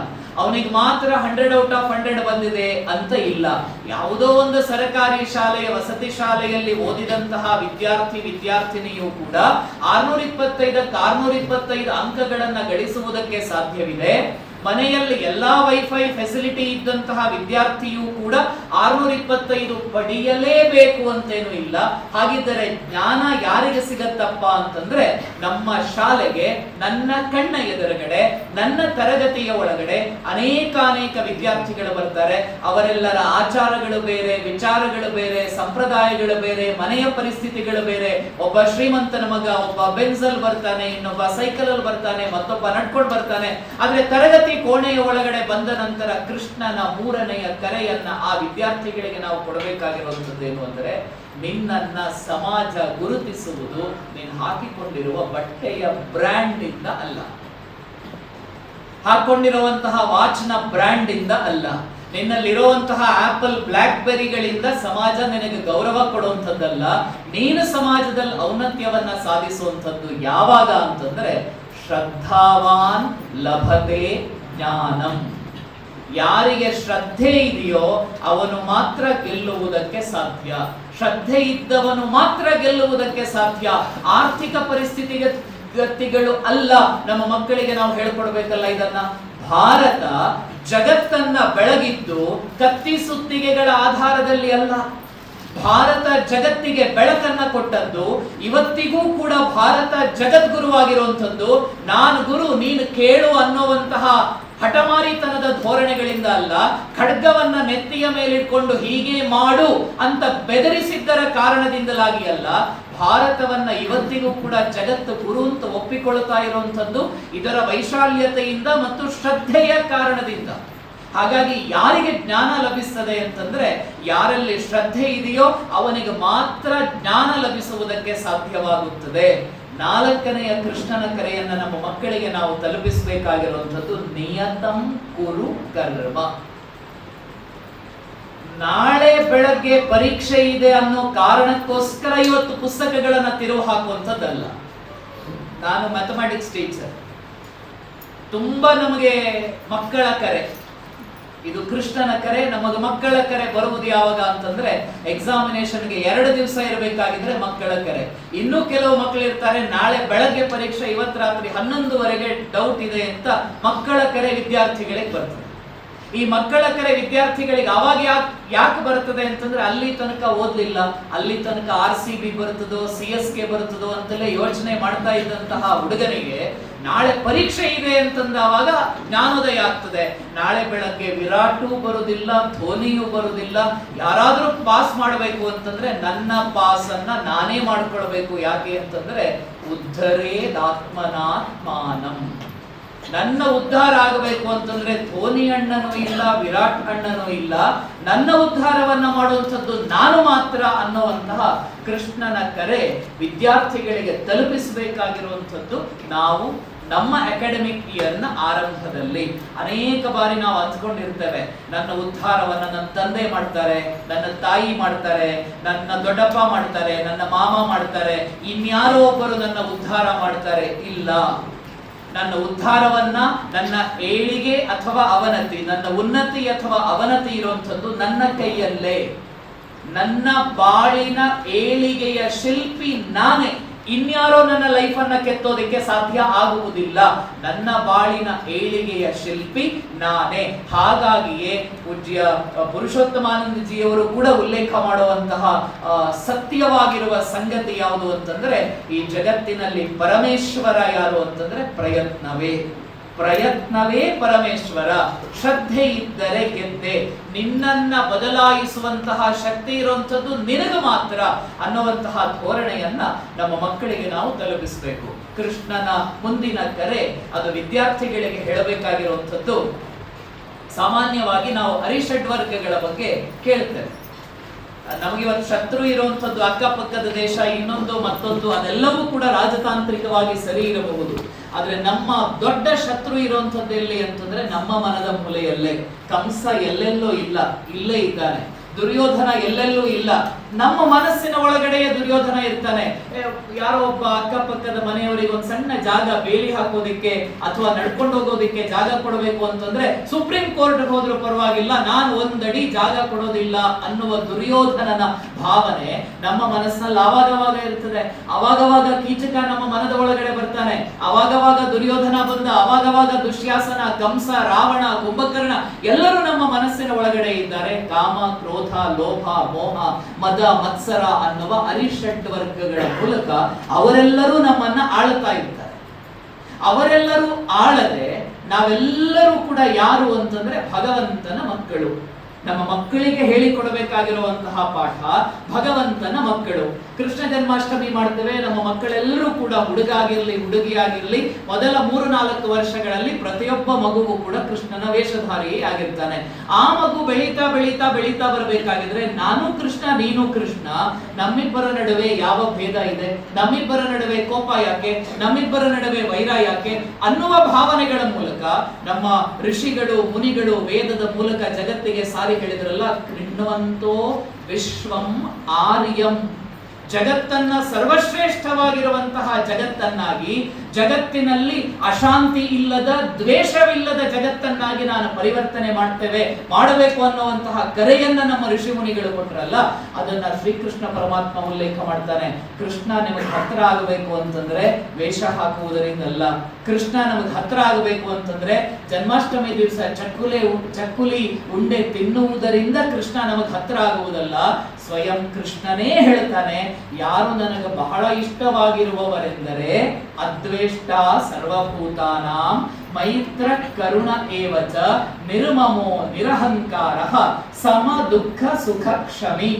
ಅವನಿಗೆ ಮಾತ್ರ 100 ಔಟ್ ಆಫ್ 100 ಬಂದಿದೆ ಅಂತ ಇಲ್ಲ. ಯಾವುದೋ ಒಂದು ಸರ್ಕಾರಿ ಶಾಲೆಯ ವಸತಿ ಶಾಲೆಯಲ್ಲಿ ಓದಿದಂತಹ ವಿದ್ಯಾರ್ಥಿನಿಯೂ ಕೂಡ 625ಕ್ಕೆ 625 ಅಂಕಗಳನ್ನ ಗಳಿಸುವುದಕ್ಕೆ ಸಾಧ್ಯವಿದೆ. ಮನೆಯಲ್ಲಿ ಎಲ್ಲಾ ವೈಫೈ ಫೆಸಿಲಿಟಿ ಇದ್ದಂತಹ ವಿದ್ಯಾರ್ಥಿಯೂ ಕೂಡ 625 ಪಡೆಯಲೇಬೇಕು ಅಂತೇನು ಇಲ್ಲ. ಹಾಗಿದ್ದರೆ ಜ್ಞಾನ ಯಾರಿಗೆ ಸಿಗತ್ತಪ್ಪ ಅಂತಂದ್ರೆ, ನಮ್ಮ ಶಾಲೆಗೆ ನನ್ನ ಕಣ್ಣ ಎದುರುಗಡೆ ನನ್ನ ತರಗತಿಯ ಒಳಗಡೆ ಅನೇಕ ವಿದ್ಯಾರ್ಥಿಗಳು ಬರ್ತಾರೆ. ಅವರೆಲ್ಲರ ಆಚಾರಗಳು ಬೇರೆ, ವಿಚಾರಗಳು ಬೇರೆ, ಸಂಪ್ರದಾಯಗಳು ಬೇರೆ, ಮನೆಯ ಪರಿಸ್ಥಿತಿಗಳು ಬೇರೆ. ಒಬ್ಬ ಶ್ರೀಮಂತನ ಮಗ ಒಬ್ಬ ಬೆನ್ಸಲ್ ಬರ್ತಾನೆ, ಇನ್ನೊಬ್ಬ ಸೈಕಲ್ ಅಲ್ಲಿ ಬರ್ತಾನೆ, ಮತ್ತೊಬ್ಬ ನಡ್ಕೊಂಡು ಬರ್ತಾನೆ. ಆದ್ರೆ ತರಗತಿ ಕೋಣೆಯ ಒಳಗಡೆ ಬಂದ ನಂತರ ಕೃಷ್ಣನ ಮೂರನೆಯ ಕರೆಯನ್ನ ಆ ವಿದ್ಯಾರ್ಥಿಗಳಿಗೆ ನಾವು ಕೊಡಬೇಕಾಗಿರುವಂತದ್ದೇನು ಅಂದ್ರೆ, ನಿನ್ನನ್ನ ಸಮಾಜ ಗುರುತಿಸುವುದು ನೀನು ಹಾಕಿಕೊಂಡಿರುವ ಬಟ್ಟೆಯ ಬ್ರ್ಯಾಂಡ್ ಇಂದ ಅಲ್ಲ, ಹಾಕೊಂಡಿರುವಂತಹ ವಾಚ್ನ ಬ್ರ್ಯಾಂಡ್ ಇಂದ ಅಲ್ಲ, ನಿನ್ನಲ್ಲಿರುವಂತಹ ಆಪಲ್ ಬ್ಲಾಕ್ ಬೆರಿಗಳಿಂದ ಸಮಾಜ ನಿನಗೆ ಗೌರವ ಕೊಡುವಂಥದ್ದಲ್ಲ. ನೀನು ಸಮಾಜದಲ್ಲಿ ಔನ್ನತ್ಯವನ್ನ ಸಾಧಿಸುವಂಥದ್ದು ಯಾವಾಗ ಅಂತಂದ್ರೆ, ಶ್ರದ್ಧಾವಾನ್ ಲಭತೆ ಜ್ಞಾನಂ. ಯಾರಿಗೆ ಶ್ರದ್ಧೆ ಇದೆಯೋ ಅವನು ಮಾತ್ರ ಗೆಲ್ಲುವುದಕ್ಕೆ ಸಾಧ್ಯ. ಶ್ರದ್ಧೆ ಇದ್ದವನು ಮಾತ್ರ ಗೆಲ್ಲುವುದಕ್ಕೆ ಸಾಧ್ಯ. ಆರ್ಥಿಕ ಪರಿಸ್ಥಿತಿಗಳು ಅಲ್ಲ ನಮ್ಮ ಮಕ್ಕಳಿಗೆ ನಾವು ಹೇಳ್ಕೊಡ್ಬೇಕಲ್ಲ ಇದನ್ನ. ಭಾರತ ಜಗತ್ತನ್ನ ಬೆಳಗಿದ್ದು ಕತ್ತಿ ಸುತ್ತಿಗೆಗಳ ಆಧಾರದಲ್ಲಿ ಅಲ್ಲ. ಭಾರತ ಜಗತ್ತಿಗೆ ಬೆಳಕನ್ನ ಕೊಟ್ಟದ್ದು. ಇವತ್ತಿಗೂ ಕೂಡ ಭಾರತ ಜಗದ್ಗುರುವಾಗಿರುವಂಥದ್ದು ನಾನು ಗುರು ನೀನು ಕೇಳು ಅನ್ನುವಂತಹ ಹಠಮಾರಿತನದ ಧೋರಣೆಗಳಿಂದ ಅಲ್ಲ, ಖಡ್ಗವನ್ನ ನೆತ್ತಿಯ ಮೇಲಿಟ್ಕೊಂಡು ಹೀಗೆ ಮಾಡು ಅಂತ ಬೆದರಿಸಿದ್ದರ ಕಾರಣದಿಂದಲಾಗಿ ಅಲ್ಲ. ಭಾರತವನ್ನ ಇವತ್ತಿಗೂ ಕೂಡ ಜಗತ್ತು ಗುರು ಅಂತ ಒಪ್ಪಿಕೊಳ್ತಾ ಇರುವಂಥದ್ದು ಇದರ ವೈಶಾಲ್ಯತೆಯಿಂದ ಮತ್ತು ಶ್ರದ್ಧೆಯ ಕಾರಣದಿಂದ. ಹಾಗಾಗಿ ಯಾರಿಗೆ ಜ್ಞಾನ ಲಭಿಸ್ತದೆ ಅಂತಂದ್ರೆ, ಯಾರಲ್ಲಿ ಶ್ರದ್ಧೆ ಇದೆಯೋ ಅವನಿಗೆ ಮಾತ್ರ ಜ್ಞಾನ ಲಭಿಸುವುದಕ್ಕೆ ಸಾಧ್ಯವಾಗುತ್ತದೆ. ನಾಲ್ಕನೆಯ ಕೃಷ್ಣನ ಕರೆಯನ್ನ ನಮ್ಮ ಮಕ್ಕಳಿಗೆ ನಾವು ತಲುಪಿಸಬೇಕಾಗಿರುವಂಥದ್ದು ನಿಯತಂ ಕುರು ಕರ್ಮ. ನಾಳೆ ಬೆಳಗ್ಗೆ ಪರೀಕ್ಷೆ ಇದೆ ಅನ್ನೋ ಕಾರಣಕ್ಕೋಸ್ಕರ ಇವತ್ತು ಪುಸ್ತಕಗಳನ್ನ ತಿರುವು ಹಾಕುವಂಥದ್ದಲ್ಲ. ನಾನು ಮ್ಯಾಥಮೆಟಿಕ್ಸ್ ಟೀಚರ್, ತುಂಬಾ ನಮಗೆ ಮಕ್ಕಳ ಕರೆ, ಇದು ಕೃಷ್ಣನ ಕರೆ. ನಮಗೆ ಮಕ್ಕಳ ಕರೆ ಬರುವುದು ಯಾವಾಗ ಅಂತಂದ್ರೆ, ಎಕ್ಸಾಮಿನೇಷನ್ಗೆ 2 ದಿವಸ ಇರಬೇಕಾಗಿದ್ರೆ ಮಕ್ಕಳ ಕರೆ. ಇನ್ನೂ ಕೆಲವು ಮಕ್ಕಳು ಇರ್ತಾರೆ, ನಾಳೆ ಬೆಳಗ್ಗೆ ಪರೀಕ್ಷೆ, ಇವತ್ತು ರಾತ್ರಿ 11:00ವರೆಗೆ ಡೌಟ್ ಇದೆ ಅಂತ ಮಕ್ಕಳ ಕರೆ ವಿದ್ಯಾರ್ಥಿಗಳಿಗೆ ಬರ್ತದೆ. ಈ ಮಕ್ಕಳ ಕರೆ ವಿದ್ಯಾರ್ಥಿಗಳಿಗೆ ಅವಾಗ ಯಾಕೆ ಬರ್ತದೆ ಅಂತಂದ್ರೆ, ಅಲ್ಲಿ ತನಕ ಓದ್ಲಿಲ್ಲ, ಅಲ್ಲಿ ತನಕ RCB ಬರ್ತದೋ CSK ಬರ್ತದೋ ಅಂತೆಲ್ಲ ಯೋಚನೆ ಮಾಡ್ತಾ ಇದ್ದಂತಹ ಹುಡುಗನಿಗೆ ನಾಳೆ ಪರೀಕ್ಷೆ ಇದೆ ಅಂತಂದವಾಗ ಜ್ಞಾನೋದಯ ಆಗ್ತದೆ. ನಾಳೆ ಬೆಳಗ್ಗೆ ವಿರಾಟು ಬರುದಿಲ್ಲ, ಧೋನಿಯೂ ಬರುದಿಲ್ಲ. ಯಾರಾದ್ರೂ ಪಾಸ್ ಮಾಡಬೇಕು ಅಂತಂದ್ರೆ ನನ್ನ ಪಾಸ್ ಅನ್ನ ನಾನೇ ಮಾಡ್ಕೊಳ್ಬೇಕು. ಯಾಕೆ ಅಂತಂದ್ರೆ ಉದ್ಧರೇದಾತ್ಮನಾತ್ಮಾನಂ. ನನ್ನ ಉದ್ಧಾರ ಆಗಬೇಕು ಅಂತಂದ್ರೆ ಧೋನಿ ಅಣ್ಣನೂ ಇಲ್ಲ, ವಿರಾಟ್ ಅಣ್ಣನೂ ಇಲ್ಲ, ನನ್ನ ಉದ್ಧಾರವನ್ನ ಮಾಡುವಂಥದ್ದು ನಾನು ಮಾತ್ರ ಅನ್ನುವಂತಹ ಕೃಷ್ಣನ ಕರೆ ವಿದ್ಯಾರ್ಥಿಗಳಿಗೆ ತಲುಪಿಸಬೇಕಾಗಿರುವಂಥದ್ದು ನಾವು ನಮ್ಮ ಅಕಾಡೆಮಿಕ್ ಇಯರ್ ನ ಆರಂಭದಲ್ಲಿ ಅನೇಕ ಬಾರಿ ನಾವು ಅಂದ್ಕೊಂಡಿರ್ತೇವೆ, ನನ್ನ ಉದ್ಧಾರವನ್ನ ನನ್ನ ತಂದೆ ಮಾಡ್ತಾರೆ, ನನ್ನ ತಾಯಿ ಮಾಡ್ತಾರೆ, ನನ್ನ ದೊಡ್ಡಪ್ಪ ಮಾಡ್ತಾರೆ, ನನ್ನ ಮಾಮ ಮಾಡ್ತಾರೆ, ಇನ್ಯಾರೋ ಒಬ್ಬರು ನನ್ನ ಉದ್ಧಾರ ಮಾಡ್ತಾರೆ. ಇಲ್ಲ, ನನ್ನ ಉದ್ಧಾರವನ್ನ, ನನ್ನ ಏಳಿಗೆ ಅಥವಾ ಅವನತಿ, ನನ್ನ ಉನ್ನತಿ ಅಥವಾ ಅವನತಿ ಇರುವಂಥದ್ದು ನನ್ನ ಕೈಯಲ್ಲೇ. ನನ್ನ ಬಾಳಿನ ಏಳಿಗೆಯ ಶಿಲ್ಪಿ ನಾನೇ. ಇನ್ಯಾರೋ ನನ್ನ ಲೈಫ್ ಅನ್ನ ಕೆತ್ತೋದಕ್ಕೆ ಸಾಧ್ಯ ಆಗುವುದಿಲ್ಲ. ನನ್ನ ಬಾಳಿನ ಏಳಿಗೆಯ ಶಿಲ್ಪಿ ನಾನೇ. ಹಾಗಾಗಿಯೇ ಪೂಜ್ಯ ಪುರುಷೋತ್ತಮಾನಂದಜಿಯವರು ಕೂಡ ಉಲ್ಲೇಖ ಮಾಡುವಂತಹ ಸತ್ಯವಾಗಿರುವ ಸಂಗತಿ ಯಾವುದು ಅಂತಂದ್ರೆ, ಈ ಜಗತ್ತಿನಲ್ಲಿ ಪರಮೇಶ್ವರ ಯಾರು ಅಂತಂದ್ರೆ ಪ್ರಯತ್ನವೇ ಪರಮೇಶ್ವರ. ಶ್ರದ್ಧೆ ಇದ್ದರೆ ಗೆದ್ದೆ. ನಿನ್ನನ್ನ ಬದಲಾಯಿಸುವಂತಹ ಶಕ್ತಿ ಇರುವಂತದ್ದು ನಿನಗೆ ಮಾತ್ರ ಅನ್ನುವಂತಹ ಧೋರಣೆಯನ್ನ ನಮ್ಮ ಮಕ್ಕಳಿಗೆ ನಾವು ತಲುಪಿಸಬೇಕು. ಕೃಷ್ಣನ ಮುಂದಿನ ಕರೆ ಅದು ವಿದ್ಯಾರ್ಥಿಗಳಿಗೆ ಹೇಳಬೇಕಾಗಿರುವಂಥದ್ದು, ಸಾಮಾನ್ಯವಾಗಿ ನಾವು ಅರಿಷಡ್ವರ್ಗಗಳ ಬಗ್ಗೆ ಕೇಳ್ತೇವೆ. ನಮಗಿವತ್ತು ಶತ್ರು ಇರುವಂತದ್ದು ಅಕ್ಕಪಕ್ಕದ ದೇಶ, ಇನ್ನೊಂದು ಮತ್ತೊಂದು, ಅದೆಲ್ಲವೂ ಕೂಡ ರಾಜತಾಂತ್ರಿಕವಾಗಿ ಸರಿ ಇರಬಹುದು. ಆದ್ರೆ ನಮ್ಮ ದೊಡ್ಡ ಶತ್ರು ಇರುವಂತದ್ದು ಎಲ್ಲಿ ಅಂತಂದ್ರೆ ನಮ್ಮ ಮನದ ಮೂಲೆಯಲ್ಲೇ. ಕಂಸ ಎಲ್ಲೆಲ್ಲೋ ಇಲ್ಲ, ಇಲ್ಲೇ ಇದ್ದಾನೆ. ದುರ್ಯೋಧನ ಎಲ್ಲೆಲ್ಲೂ ಇಲ್ಲ, ನಮ್ಮ ಮನಸ್ಸಿನ ಒಳಗಡೆಯೇ ದುರ್ಯೋಧನ ಇರ್ತಾನೆ. ಯಾರೋ ಒಬ್ಬ ಅಕ್ಕಪಕ್ಕದ ಮನೆಯವರಿಗೆ ಒಂದು ಸಣ್ಣ ಜಾಗ ಬೇಲಿ ಹಾಕೋದಿಕ್ಕೆ ಅಥವಾ ನಡ್ಕೊಂಡು ಹೋಗೋದಿಕ್ಕೆ ಜಾಗ ಕೊಡಬೇಕು ಅಂತಂದ್ರೆ ಸುಪ್ರೀಂ ಕೋರ್ಟ್ ಹೋದ್ರೂ ಪರವಾಗಿಲ್ಲ, ನಾನು ಒಂದಡಿ ಜಾಗ ಕೊಡೋದಿಲ್ಲ ಅನ್ನುವ ದುರ್ಯೋಧನನ ಭಾವನೆ ನಮ್ಮ ಮನಸ್ಸಿನಲ್ಲಿ ಆವಾಗವಾಗ ಇರ್ತದೆ. ಅವಾಗವಾಗ ಕೀಚಕ ನಮ್ಮ ಮನದ ಒಳಗಡೆ ಬರ್ತಾನೆ, ಅವಾಗವಾಗ ದುರ್ಯೋಧನ ಬಂದ, ಅವಾಗವಾಗ ದುಶ್ಯಾಸನ, ಕಂಸ, ರಾವಣ, ಕುಂಭಕರ್ಣ ಎಲ್ಲರೂ ನಮ್ಮ ಮನಸ್ಸಿನ ಒಳಗಡೆ ಇದ್ದಾರೆ. ಕಾಮ, ಕ್ರೋಧ, ಲೋಭ, ಮೋಹ, ಮದ, ಮತ್ಸರ ಅನ್ನುವ ಅರಿಷಡ್ ವರ್ಗಗಳ ಮೂಲಕ ಅವರೆಲ್ಲರೂ ನಮ್ಮನ್ನ ಆಳ್ತಾ ಇರ್ತಾರೆ. ಅವರೆಲ್ಲರೂ ಆಳದೆ ನಾವೆಲ್ಲರೂ ಕೂಡ ಯಾರು ಅಂತಂದ್ರೆ ಭಗವಂತನ ಮಕ್ಕಳು. ನಮ್ಮ ಮಕ್ಕಳಿಗೆ ಹೇಳಿಕೊಡಬೇಕಾಗಿರುವಂತಹ ಪಾಠ ಭಗವಂತನ ಮಕ್ಕಳು. ಕೃಷ್ಣ ಜನ್ಮಾಷ್ಟಮಿ ಮಾಡ್ತೇವೆ, ನಮ್ಮ ಮಕ್ಕಳೆಲ್ಲರೂ ಕೂಡ ಹುಡುಗಾಗಿರ್ಲಿ ಹುಡುಗಿಯಾಗಿರ್ಲಿ ಮೊದಲ 3-4 ವರ್ಷಗಳಲ್ಲಿ ಪ್ರತಿಯೊಬ್ಬ ಮಗುವು ಕೂಡ ಕೃಷ್ಣನ ವೇಷಧಾರಿಯೇ ಆಗಿರ್ತಾನೆ. ಆ ಮಗು ಬೆಳೀತಾ ಬೆಳೀತಾ ಬೆಳೀತಾ ಬರಬೇಕಾಗಿದ್ರೆ ನಾನು ಕೃಷ್ಣ ನೀನು ಕೃಷ್ಣ, ನಮ್ಮಿಬ್ಬರ ನಡುವೆ ಯಾವ ಭೇದ ಇದೆ, ನಮ್ಮಿಬ್ಬರ ನಡುವೆ ಕೋಪ ಯಾಕೆ, ನಮ್ಮಿಬ್ಬರ ನಡುವೆ ವೈರ ಯಾಕೆ ಅನ್ನುವ ಭಾವನೆಗಳ ಮೂಲಕ ನಮ್ಮ ಋಷಿಗಳು ಮುನಿಗಳು ವೇದದ ಮೂಲಕ ಜಗತ್ತಿಗೆ ಸಾರಿ ಹೇಳಿದ್ರಲ್ಲ, ಕೃಣ್ವಂತೋ ವಿಶ್ವಂ ಆರ್ಯಂ, ಜಗತ್ತನ್ನ ಸರ್ವಶ್ರೇಷ್ಠವಾಗಿರುವಂತಹ ಜಗತ್ತನ್ನಾಗಿ, ಜಗತ್ತಿನಲ್ಲಿ ಅಶಾಂತಿ ಇಲ್ಲದ ದ್ವೇಷವಿಲ್ಲದ ಜಗತ್ತನ್ನಾಗಿ ನಾನು ಪರಿವರ್ತನೆ ಮಾಡಬೇಕು ಅನ್ನುವಂತಹ ಕರೆಯನ್ನ ನಮ್ಮ ಋಷಿ ಮುನಿಗಳು ಕೊಟ್ರಲ್ಲ, ಅದನ್ನ ಶ್ರೀಕೃಷ್ಣ ಪರಮಾತ್ಮ ಉಲ್ಲೇಖ ಮಾಡ್ತಾನೆ. ಕೃಷ್ಣ ನಿಮಗೆ ಹತ್ರ ಆಗಬೇಕು ಅಂತಂದ್ರೆ ವೇಷ ಹಾಕುವುದರಿಂದಲ್ಲ, ಕೃಷ್ಣ ನಮಗೆ ಹತ್ರ ಆಗಬೇಕು ಅಂತಂದ್ರೆ ಜನ್ಮಾಷ್ಟಮಿ ದಿವಸ ಚಕ್ಕುಲಿ ಉಂಡೆ ತಿನ್ನುವುದರಿಂದ ಕೃಷ್ಣ ನಮಗೆ ಹತ್ರ ಆಗುವುದಲ್ಲ. ಸ್ವಯಂ ಕೃಷ್ಣನೇ ಹೇಳ್ತಾನೆ, ಯಾರು ನನಗೆ ಬಹಳ ಇಷ್ಟವಾಗಿರುವವರೆಂದರೆ ಅದ್ವೇಷ್ಟ ಸರ್ವಭೂತಾನಾಂ ಮೈತ್ರ ಕರುಣ ಏವಚ ನಿರ್ಮಮೋ ನಿರಹಂಕಾರ ಸಮ ದುಃಖ ಸುಖ ಕ್ಷಮಿ.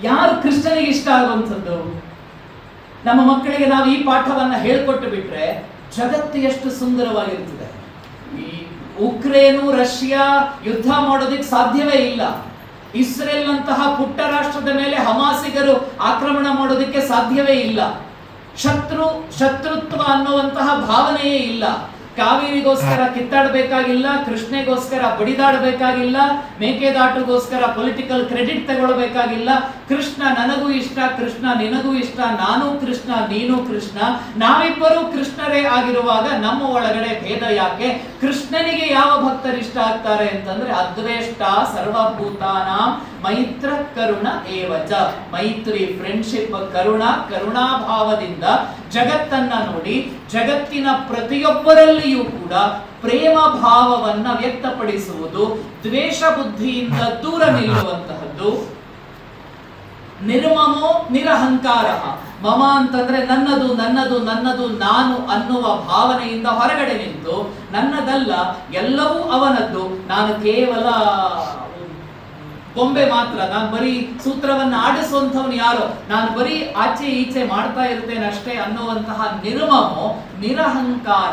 ಯಾರು ಕೃಷ್ಣನಿಗೆ ಇಷ್ಟ ಆಗುವಂಥದ್ದು? ನಮ್ಮ ಮಕ್ಕಳಿಗೆ ನಾವು ಈ ಪಾಠವನ್ನ ಹೇಳ್ಕೊಟ್ಟು ಬಿಟ್ರೆ ಜಗತ್ತು ಎಷ್ಟು ಸುಂದರವಾಗಿರ್ತದೆ. ಈ ಉಕ್ರೇನು ರಷ್ಯಾ ಯುದ್ಧ ಮಾಡೋದಕ್ಕೆ ಸಾಧ್ಯವೇ ಇಲ್ಲ. ಇಸ್ರೇಲ್ ನಂತಹ ಪುಟ್ಟ ರಾಷ್ಟ್ರದ ಮೇಲೆ ಹಮಾಸಿಗರು ಆಕ್ರಮಣ ಮಾಡೋದಕ್ಕೆ ಸಾಧ್ಯವೇ ಇಲ್ಲ. ಶತ್ರುತ್ವ ಅನ್ನುವಂತಹ ಭಾವನೆಯೇ ಇಲ್ಲ. ಕಾವೇರಿಗೋಸ್ಕರ ಕಿತ್ತಾಡಬೇಕಾಗಿಲ್ಲ, ಕೃಷ್ಣೆಗೋಸ್ಕರ ಬಡಿದಾಡಬೇಕಾಗಿಲ್ಲ, ಮೇಕೆದಾಟುಗೋಸ್ಕರ ಪೊಲಿಟಿಕಲ್ ಕ್ರೆಡಿಟ್ ತಗೊಳ್ಬೇಕಾಗಿಲ್ಲ. ಕೃಷ್ಣ ನನಗೂ ಇಷ್ಟ, ಕೃಷ್ಣ ನಿನಗೂ ಇಷ್ಟ, ನಾನು ಕೃಷ್ಣ ನೀನು ಕೃಷ್ಣ, ನಾವಿಬ್ಬರು ಕೃಷ್ಣರೇ ಆಗಿರುವಾಗ ನಮ್ಮ ಒಳಗಡೆ ಭೇದ ಯಾಕೆ? ಕೃಷ್ಣನಿಗೆ ಯಾವ ಭಕ್ತರು ಇಷ್ಟ ಆಗ್ತಾರೆ ಅಂತಂದ್ರೆ ಅದ್ವೇಷ್ಟ ಸರ್ವಭೂತಾನಾಂ ಮೈತ್ರ ಕರುಣ ಏವಚ. ಮೈತ್ರಿ, ಫ್ರೆಂಡ್ಶಿಪ್, ಕರುಣಾಭಾವದಿಂದ ಜಗತ್ತನ್ನ ನೋಡಿ ಜಗತ್ತಿನ ಪ್ರತಿಯೊಬ್ಬರಲ್ಲಿಯೂ ಕೂಡ ಪ್ರೇಮ ಭಾವವನ್ನ ವ್ಯಕ್ತಪಡಿಸುವುದು, ದ್ವೇಷ ಬುದ್ಧಿಯಿಂದ ದೂರ ನಿಲ್ಲುವಂತಹದ್ದು. ನಿರ್ಮಮೋ ನಿರಹಂಕಾರ. ಮಮ ಅಂತಂದ್ರೆ ನನ್ನದು ನನ್ನದು ನನ್ನದು ನಾನು ಅನ್ನುವ ಭಾವನೆಯಿಂದ ಹೊರಗಡೆ ನಿಂತು ನನ್ನದಲ್ಲ ಎಲ್ಲವೂ ಅವನದ್ದು, ನಾನು ಕೇವಲ ಗೊಂಬೆ ಮಾತ್ರ, ನಾನು ಬರೀ ಸೂತ್ರವನ್ನ ಆಡಿಸುವಂಥವನು ಯಾರೋ, ನಾನು ಬರೀ ಆಚೆ ಈಚೆ ಮಾಡ್ತಾ ಇರ್ತೇನೆ ಅಷ್ಟೇ ಅನ್ನುವಂತಹ ನಿರ್ಮಮೋ ನಿರಹಂಕಾರ,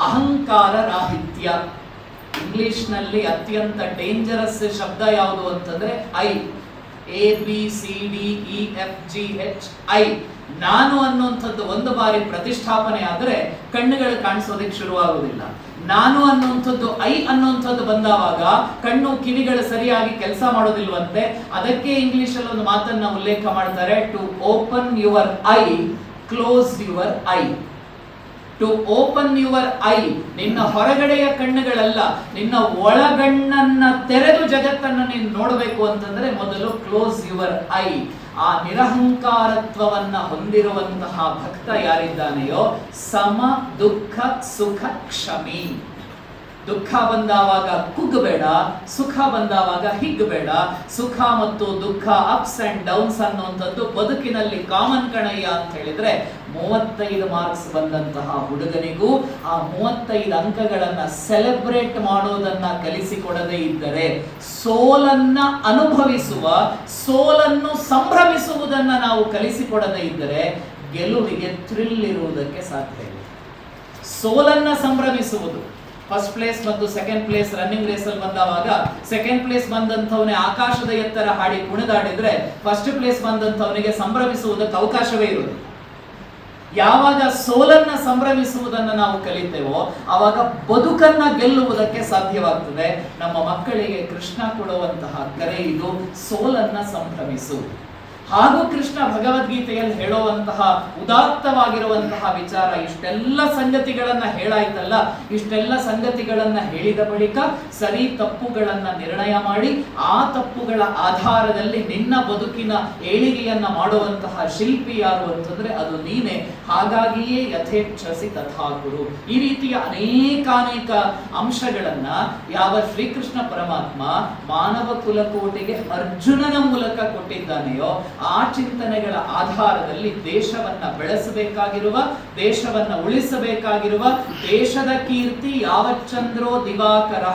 ಅಹಂಕಾರ ರಾಹಿತ್ಯ. ಇಂಗ್ಲಿಷ್ ನಲ್ಲಿ ಅತ್ಯಂತ ಡೇಂಜರಸ್ ಶಬ್ದ ಯಾವುದು ಅಂತಂದ್ರೆ ಐ. ABCDEFGHI. ನಾನು ಅನ್ನುವಂಥದ್ದು ಒಂದು ಬಾರಿ ಪ್ರತಿಷ್ಠಾಪನೆ ಆದರೆ ಕಣ್ಣುಗಳು ಕಾಣಿಸೋದಕ್ಕೆ ಶುರುವಾಗುವುದಿಲ್ಲ. ನಾನು ಅನ್ನುವಂಥದ್ದು ಐ ಅನ್ನುವಂಥದ್ದು ಬಂದಾವಾಗ ಕಣ್ಣು ಕಿವಿಗಳು ಸರಿಯಾಗಿ ಕೆಲಸ ಮಾಡೋದಿಲ್ವಂತೆ. ಅದಕ್ಕೆ ಇಂಗ್ಲಿಷ್ ಅಲ್ಲಿ ಒಂದು ಮಾತನ್ನ ಉಲ್ಲೇಖ ಮಾಡ್ತಾರೆ, to open your eye close your eye. To open your eye, ನಿನ್ನ ಹೊರಗಡೆಯ ಕಣ್ಣುಗಳಲ್ಲ, ನಿನ್ನ ಒಳಗಣ್ಣನ್ನ ತೆರೆದು ಜಗತ್ತನ್ನು ನೀನು ನೋಡಬೇಕು ಅಂತಂದ್ರೆ ಮೊದಲು ಕ್ಲೋಸ್ ಯುವರ್ ಐ. ಆ ನಿರಹಂಕಾರತ್ವವನ್ನ ಹೊಂದಿರುವಂತಹ ಭಕ್ತ ಯಾರಿದ್ದಾನೆಯೋ ಸಮ ದುಃಖ ಸುಖ ಕ್ಷಮಿ. ದುಃಖ ಬಂದಾವಾಗ ಕುಗ್ಗಬೇಡ, ಸುಖ ಬಂದಾವಾಗ ಹಿಗ್ಗಬೇಡ. ಸುಖ ಮತ್ತು ದುಃಖ, ಅಪ್ಸ್ ಅಂಡ್ ಡೌನ್ಸ್ ಅನ್ನುವಂಥದ್ದು ಬದುಕಿನಲ್ಲಿ ಕಾಮನ್ ಕಣಯ್ಯ ಅಂತ ಹೇಳಿದ್ರೆ 35 ಮಾರ್ಕ್ಸ್ ಬಂದಂತಹ ಹುಡುಗನಿಗೂ ಆ 35 ಅಂಕಗಳನ್ನ ಸೆಲೆಬ್ರೇಟ್ ಮಾಡೋದನ್ನ ಕಲಿಸಿಕೊಡದೇ ಇದ್ದರೆ, ಸೋಲನ್ನ ಅನುಭವಿಸುವ, ಸೋಲನ್ನು ಸಂಭ್ರಮಿಸುವುದನ್ನ ನಾವು ಕಲಿಸಿಕೊಡದೇ ಇದ್ದರೆ ಗೆಲುವಿಗೆ ಥ್ರಿಲ್ ಇರುವುದಕ್ಕೆ ಸಾಧ್ಯ ಇಲ್ಲ. ಸೋಲನ್ನ ಸಂಭ್ರಮಿಸುವುದು, ಫಸ್ಟ್ ಪ್ಲೇಸ್ ಮತ್ತು ಸೆಕೆಂಡ್ ಪ್ಲೇಸ್ ರನ್ನಿಂಗ್ ರೇಸ್ ಅಲ್ಲಿ ಬಂದವಾಗ ಸೆಕೆಂಡ್ ಪ್ಲೇಸ್ ಬಂದಂತವನೇ ಆಕಾಶದ ಎತ್ತರ ಹಾಡಿ ಕುಣಿದಾಡಿದ್ರೆ ಫಸ್ಟ್ ಪ್ಲೇಸ್ ಬಂದಂತವನಿಗೆ ಸಂಭ್ರಮಿಸುವುದಕ್ಕೆ ಅವಕಾಶವೇ ಇರುವುದು. ಯಾವಾಗ ಸೋಲನ್ನ ಸಂಭ್ರಮಿಸುವುದನ್ನು ನಾವು ಕಲಿತೇವೋ ಆವಾಗ ಬದುಕನ್ನ ಗೆಲ್ಲುವುದಕ್ಕೆ ಸಾಧ್ಯವಾಗ್ತದೆ. ನಮ್ಮ ಮಕ್ಕಳಿಗೆ ಕೃಷ್ಣ ಕೊಡುವಂತಹ ಕರೆ ಇದು, ಸೋಲನ್ನ ಸಂಭ್ರಮಿಸು. ಹಾಗೂ ಕೃಷ್ಣ ಭಗವದ್ಗೀತೆಯಲ್ಲಿ ಹೇಳುವಂತಹ ಉದಾತ್ತವಾಗಿರುವಂತಹ ವಿಚಾರ, ಇಷ್ಟೆಲ್ಲ ಸಂಗತಿಗಳನ್ನ ಹೇಳಾಯ್ತಲ್ಲ, ಇಷ್ಟೆಲ್ಲ ಸಂಗತಿಗಳನ್ನ ಹೇಳಿದ ಬಳಿಕ ಸರಿ ತಪ್ಪುಗಳನ್ನ ನಿರ್ಣಯ ಮಾಡಿ ಆ ತಪ್ಪುಗಳ ಆಧಾರದಲ್ಲಿ ನಿನ್ನ ಬದುಕಿನ ಏಳಿಗೆಯನ್ನ ಮಾಡುವಂತಹ ಶಿಲ್ಪಿ ಯಾರು ಅಂತಂದ್ರೆ ಅದು ನೀನೆ. ಹಾಗಾಗಿಯೇ ಯಥೇಚ್ಛಸಿ ತಥಾಕುರು. ಈ ರೀತಿಯ ಅನೇಕಾನೇಕ ಅಂಶಗಳನ್ನ ಯಾವ ಶ್ರೀಕೃಷ್ಣ ಪರಮಾತ್ಮ ಮಾನವ ಕುಲಕೋಟಿಗೆ ಅರ್ಜುನನ ಮೂಲಕ ಕೊಟ್ಟಿದ್ದಾನೆಯೋ ಆ ಚಿಂತನೆಗಳ ಆಧಾರದಲ್ಲಿ ದೇಶವನ್ನ ಬೆಳೆಸಬೇಕಾಗಿರುವ, ದೇಶವನ್ನ ಉಳಿಸಬೇಕಾಗಿರುವ, ದೇಶದ ಕೀರ್ತಿ ಯಾವಚ್ಚಂದ್ರೋ ದಿವಾಕರ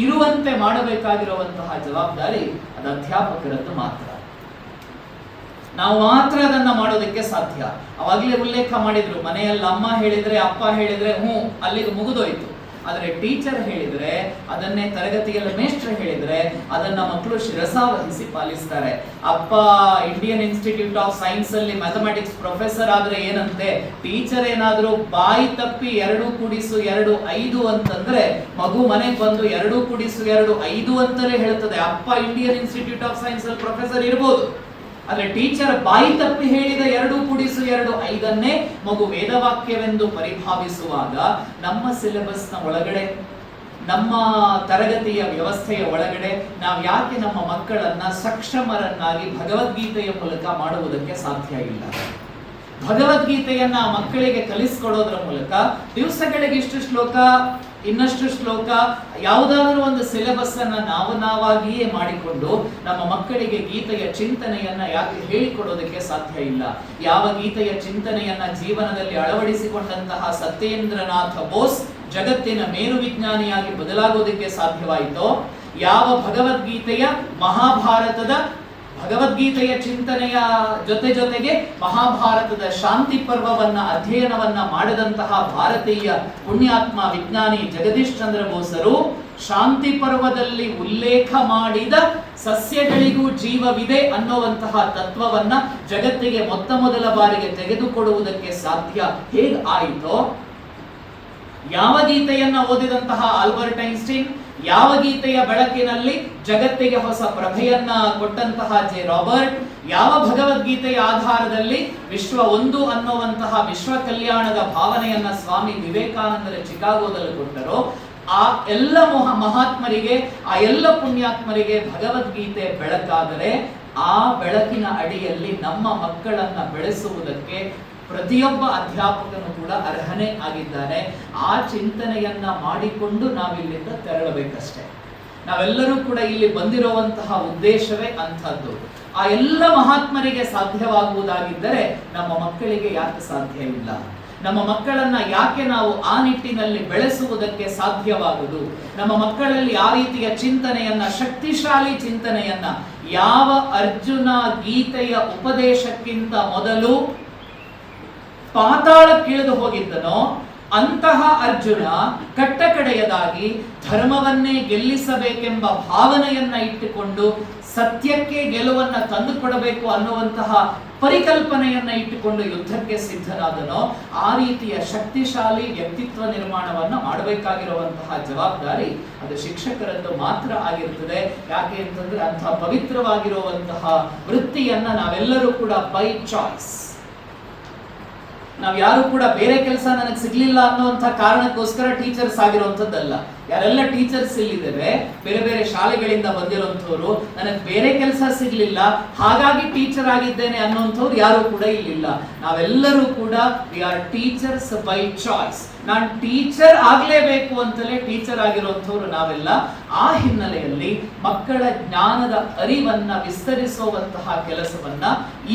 ಇರುವಂತೆ ಮಾಡಬೇಕಾಗಿರುವಂತಹ ಜವಾಬ್ದಾರಿ ಅದು ಅಧ್ಯಾಪಕರದ್ದು ಮಾತ್ರ. ನಾವು ಮಾತ್ರ ಅದನ್ನ ಮಾಡೋದಕ್ಕೆ ಸಾಧ್ಯ. ಅವಾಗಲೇ ಉಲ್ಲೇಖ ಮಾಡಿದ್ರು, ಮನೆಯಲ್ಲಿ ಅಮ್ಮ ಹೇಳಿದ್ರೆ ಅಪ್ಪ ಹೇಳಿದ್ರೆ ಅಲ್ಲಿಗೆ ಮುಗಿದೋಯ್ತು. ಆದರೆ ಟೀಚರ್ ಹೇಳಿದ್ರೆ, ಅದನ್ನೇ ತರಗತಿಯಲ್ಲಿ ಮೇಷ್ಟ್ರು ಹೇಳಿದ್ರೆ ಅದನ್ನ ಮಕ್ಕಳು ಶಿರಸಾವಹಿಸಿ ಪಾಲಿಸ್ತಾರೆ. ಅಪ್ಪ ಇಂಡಿಯನ್ ಇನ್ಸ್ಟಿಟ್ಯೂಟ್ ಆಫ್ ಸೈನ್ಸ್ ಅಲ್ಲಿ ಮ್ಯಾಥಮೆಟಿಕ್ಸ್ ಪ್ರೊಫೆಸರ್ ಆದ್ರೆ ಏನಂತೆ, ಟೀಚರ್ ಏನಾದ್ರೂ ಬಾಯಿ ತಪ್ಪಿ 2 + 2 5 ಅಂತಂದ್ರೆ ಮಗು ಮನೆಗೆ ಬಂದು 2 + 2 5 ಅಂತಲೇ ಹೇಳ್ತದೆ. ಅಪ್ಪ ಇಂಡಿಯನ್ ಇನ್ಸ್ಟಿಟ್ಯೂಟ್ ಆಫ್ ಸೈನ್ಸ್ ಅಲ್ಲಿ ಪ್ರೊಫೆಸರ್ ಇರ್ಬೋದು, ಆದ್ರೆ ಟೀಚರ್ ಬಾಯಿ ತಪ್ಪಿ ಹೇಳಿದ 2 + 2 5ಅನ್ನೇ ಮಗು ವೇದವಾಕ್ಯವೆಂದು ಪರಿಭಾವಿಸುವಾಗ ನಮ್ಮ ಸಿಲೆಬಸ್ ನ ಒಳಗಡೆ, ನಮ್ಮ ತರಗತಿಯ ವ್ಯವಸ್ಥೆಯ ಒಳಗಡೆ ನಾವು ಯಾಕೆ ನಮ್ಮ ಮಕ್ಕಳನ್ನ ಸಕ್ಷಮರನ್ನಾಗಿ ಭಗವದ್ಗೀತೆಯ ಮೂಲಕ ಮಾಡುವುದಕ್ಕೆ ಸಾಧ್ಯ ಇಲ್ಲ? ಭಗವದ್ಗೀತೆಯನ್ನ ಮಕ್ಕಳಿಗೆ ಕಲಿಸಿಕೊಡೋದ್ರ ಮೂಲಕ ದಿವಸಗಳಿಗೆ ಇಷ್ಟು ಶ್ಲೋಕ, ಇನ್ನಷ್ಟು ಶ್ಲೋಕ, ಯಾವುದಾದ್ರೂ ಒಂದು ಸಿಲೆಬಸ್ ಅನ್ನ ನಾವಾಗಿಯೇ ಮಾಡಿಕೊಂಡು ನಮ್ಮ ಮಕ್ಕಳಿಗೆ ಗೀತೆಯ ಚಿಂತನೆಯನ್ನ ಯಾಕೆ ಹೇಳಿಕೊಡೋದಕ್ಕೆ ಸಾಧ್ಯ ಇಲ್ಲ? ಯಾವ ಗೀತೆಯ ಚಿಂತನೆಯನ್ನ ಜೀವನದಲ್ಲಿ ಅಳವಡಿಸಿಕೊಂಡಂತಹ ಸತ್ಯೇಂದ್ರನಾಥ ಬೋಸ್ ಜಗತ್ತಿನ ಮೇರು ವಿಜ್ಞಾನಿಯಾಗಿ ಬದಲಾಗೋದಕ್ಕೆ ಸಾಧ್ಯವಾಯಿತೋ, ಯಾವ ಭಗವದ್ಗೀತೆಯ ಭಗವದ್ಗೀತೆಯ ಚಿಂತನೆಯ ಜೊತೆಗೆ ಮಹಾಭಾರತದ ಶಾಂತಿ ಪರ್ವವನ್ನ ಅಧ್ಯಯನವನ್ನ ಮಾಡಿದಂತಹ ಭಾರತೀಯ ಪುಣ್ಯಾತ್ಮ ವಿಜ್ಞಾನಿ ಜಗದೀಶ್ ಚಂದ್ರ ಬೋಸರು ಶಾಂತಿ ಪರ್ವದಲ್ಲಿ ಉಲ್ಲೇಖ ಮಾಡಿದ ಸಸ್ಯಗಳಿಗೂ ಜೀವವಿದೆ ಅನ್ನುವಂತಹ ತತ್ವವನ್ನ ಜಗತ್ತಿಗೆ ಮೊದಲ ಬಾರಿಗೆ ತೆಗೆದುಕೊಡುವುದಕ್ಕೆ ಸಾಧ್ಯ ಹೇಗೆ ಆಯಿತೋ, ಯಾವ ಗೀತೆಯನ್ನ ಓದಿದಂತಹ ಆಲ್ಬರ್ಟ್ ಐನ್ಸ್ಟೀನ್, ಯಾವ ಗೀತೆಯ ಬೆಳಕಿನಲ್ಲಿ ಜಗತ್ತಿಗೆ ಹೊಸ ಪ್ರಭೆಯನ್ನ ಕೊಟ್ಟಂತಹ ಜೆ ರಾಬರ್ಟ್, ಯಾವ ಭಗವದ್ಗೀತೆಯ ಆಧಾರದಲ್ಲಿ ವಿಶ್ವ ಒಂದು ಅನ್ನುವಂತಹ ವಿಶ್ವ ಕಲ್ಯಾಣದ ಭಾವನೆಯನ್ನ ಸ್ವಾಮಿ ವಿವೇಕಾನಂದರ ಚಿಕಾಗೋದಲ್ಲಿ ಕೊಟ್ಟರೋ, ಆ ಎಲ್ಲ ಮಹಾತ್ಮರಿಗೆ, ಆ ಎಲ್ಲ ಪುಣ್ಯಾತ್ಮರಿಗೆ ಭಗವದ್ಗೀತೆ ಬೆಳಕಾದರೆ ಆ ಬೆಳಕಿನ ಅಡಿಯಲ್ಲಿ ನಮ್ಮ ಮಕ್ಕಳನ್ನ ಬೆಳೆಸುವುದಕ್ಕೆ ಪ್ರತಿಯೊಬ್ಬ ಅಧ್ಯಾಪಕನು ಕೂಡ ಅರ್ಹನೇ ಆಗಿದ್ದಾನೆ. ಆ ಚಿಂತನೆಯನ್ನ ಮಾಡಿಕೊಂಡು ನಾವಿಲ್ಲಿಂದ ತೆರಳಬೇಕಷ್ಟೇ. ನಾವೆಲ್ಲರೂ ಕೂಡ ಇಲ್ಲಿ ಬಂದಿರುವಂತಹ ಉದ್ದೇಶವೇ ಅಂಥದ್ದು. ಆ ಎಲ್ಲ ಮಹಾತ್ಮರಿಗೆ ಸಾಧ್ಯವಾಗುವುದಾಗಿದ್ದರೆ ನಮ್ಮ ಮಕ್ಕಳಿಗೆ ಯಾಕೆ ಸಾಧ್ಯ ಇಲ್ಲ? ನಮ್ಮ ಮಕ್ಕಳನ್ನ ಯಾಕೆ ನಾವು ಆ ನಿಟ್ಟಿನಲ್ಲಿ ಬೆಳೆಸುವುದಕ್ಕೆ ಸಾಧ್ಯವಾಗುವುದು? ನಮ್ಮ ಮಕ್ಕಳಲ್ಲಿ ಆ ರೀತಿಯ ಚಿಂತನೆಯನ್ನ, ಶಕ್ತಿಶಾಲಿ ಚಿಂತನೆಯನ್ನ, ಯಾವ ಅರ್ಜುನ ಗೀತೆಯ ಉಪದೇಶಕ್ಕಿಂತ ಮೊದಲು ಪಾತಾಳಕ್ಕಿಳಿದು ಹೋಗಿದ್ದನೋ ಅಂತಹ ಅರ್ಜುನ ಕಟ್ಟಕಡೆಯದಾಗಿ ಧರ್ಮವನ್ನೇ ಗೆಲ್ಲಿಸಬೇಕೆಂಬ ಭಾವನೆಯನ್ನ ಇಟ್ಟುಕೊಂಡು ಸತ್ಯಕ್ಕೆ ಗೆಲುವನ್ನ ತಂದುಕೊಡಬೇಕು ಅನ್ನುವಂತಹ ಪರಿಕಲ್ಪನೆಯನ್ನ ಇಟ್ಟುಕೊಂಡು ಯುದ್ಧಕ್ಕೆ ಸಿದ್ಧನಾದನೋ ಆ ರೀತಿಯ ಶಕ್ತಿಶಾಲಿ ವ್ಯಕ್ತಿತ್ವ ನಿರ್ಮಾಣವನ್ನ ಮಾಡಬೇಕಾಗಿರುವಂತಹ ಜವಾಬ್ದಾರಿ ಅದು ಶಿಕ್ಷಕರದ್ದು ಮಾತ್ರ ಆಗಿರುತ್ತದೆ. ಯಾಕೆ ಅಂತಂದ್ರೆ ಅಂತಹ ಪವಿತ್ರವಾಗಿರುವಂತಹ ವೃತ್ತಿಯನ್ನ ನಾವೆಲ್ಲರೂ ಕೂಡ ಬೈ ಚಾಯ್ಸ್, ನಾವ್ ಯಾರು ಕೂಡ ಬೇರೆ ಕೆಲಸ ನನಗೆ ಸಿಗ್ಲಿಲ್ಲ ಅನ್ನುವಂಥ ಕಾರಣಕ್ಕೋಸ್ಕರ ಟೀಚರ್ಸ್ ಆಗಿರುವಂತದ್ದಲ್ಲ. ಯಾರೆಲ್ಲ ಟೀಚರ್ಸ್ ಇಲ್ಲಿದ್ದೇವೆ, ಬೇರೆ ಬೇರೆ ಶಾಲೆಗಳಿಂದ ಬಂದಿರುವಂತವ್ರು, ನನಗೆ ಬೇರೆ ಕೆಲಸ ಸಿಗ್ಲಿಲ್ಲ ಹಾಗಾಗಿ ಟೀಚರ್ ಆಗಿದ್ದೇನೆ ಅನ್ನುವಂಥವ್ರು ಯಾರು ಕೂಡ ಇಲ್ಲಿಲ್ಲ. ನಾವೆಲ್ಲರೂ ಕೂಡ we are teachers by choice. ನಾನು ಟೀಚರ್ ಆಗ್ಲೇಬೇಕು ಅಂತಲೇ ಟೀಚರ್ ಆಗಿರುವಂತವ್ರು ನಾವೆಲ್ಲ. ಆ ಹಿನ್ನೆಲೆಯಲ್ಲಿ ಮಕ್ಕಳ ಜ್ಞಾನದ ಅರಿವನ್ನ ವಿಸ್ತರಿಸುವಂತಹ ಕೆಲಸವನ್ನ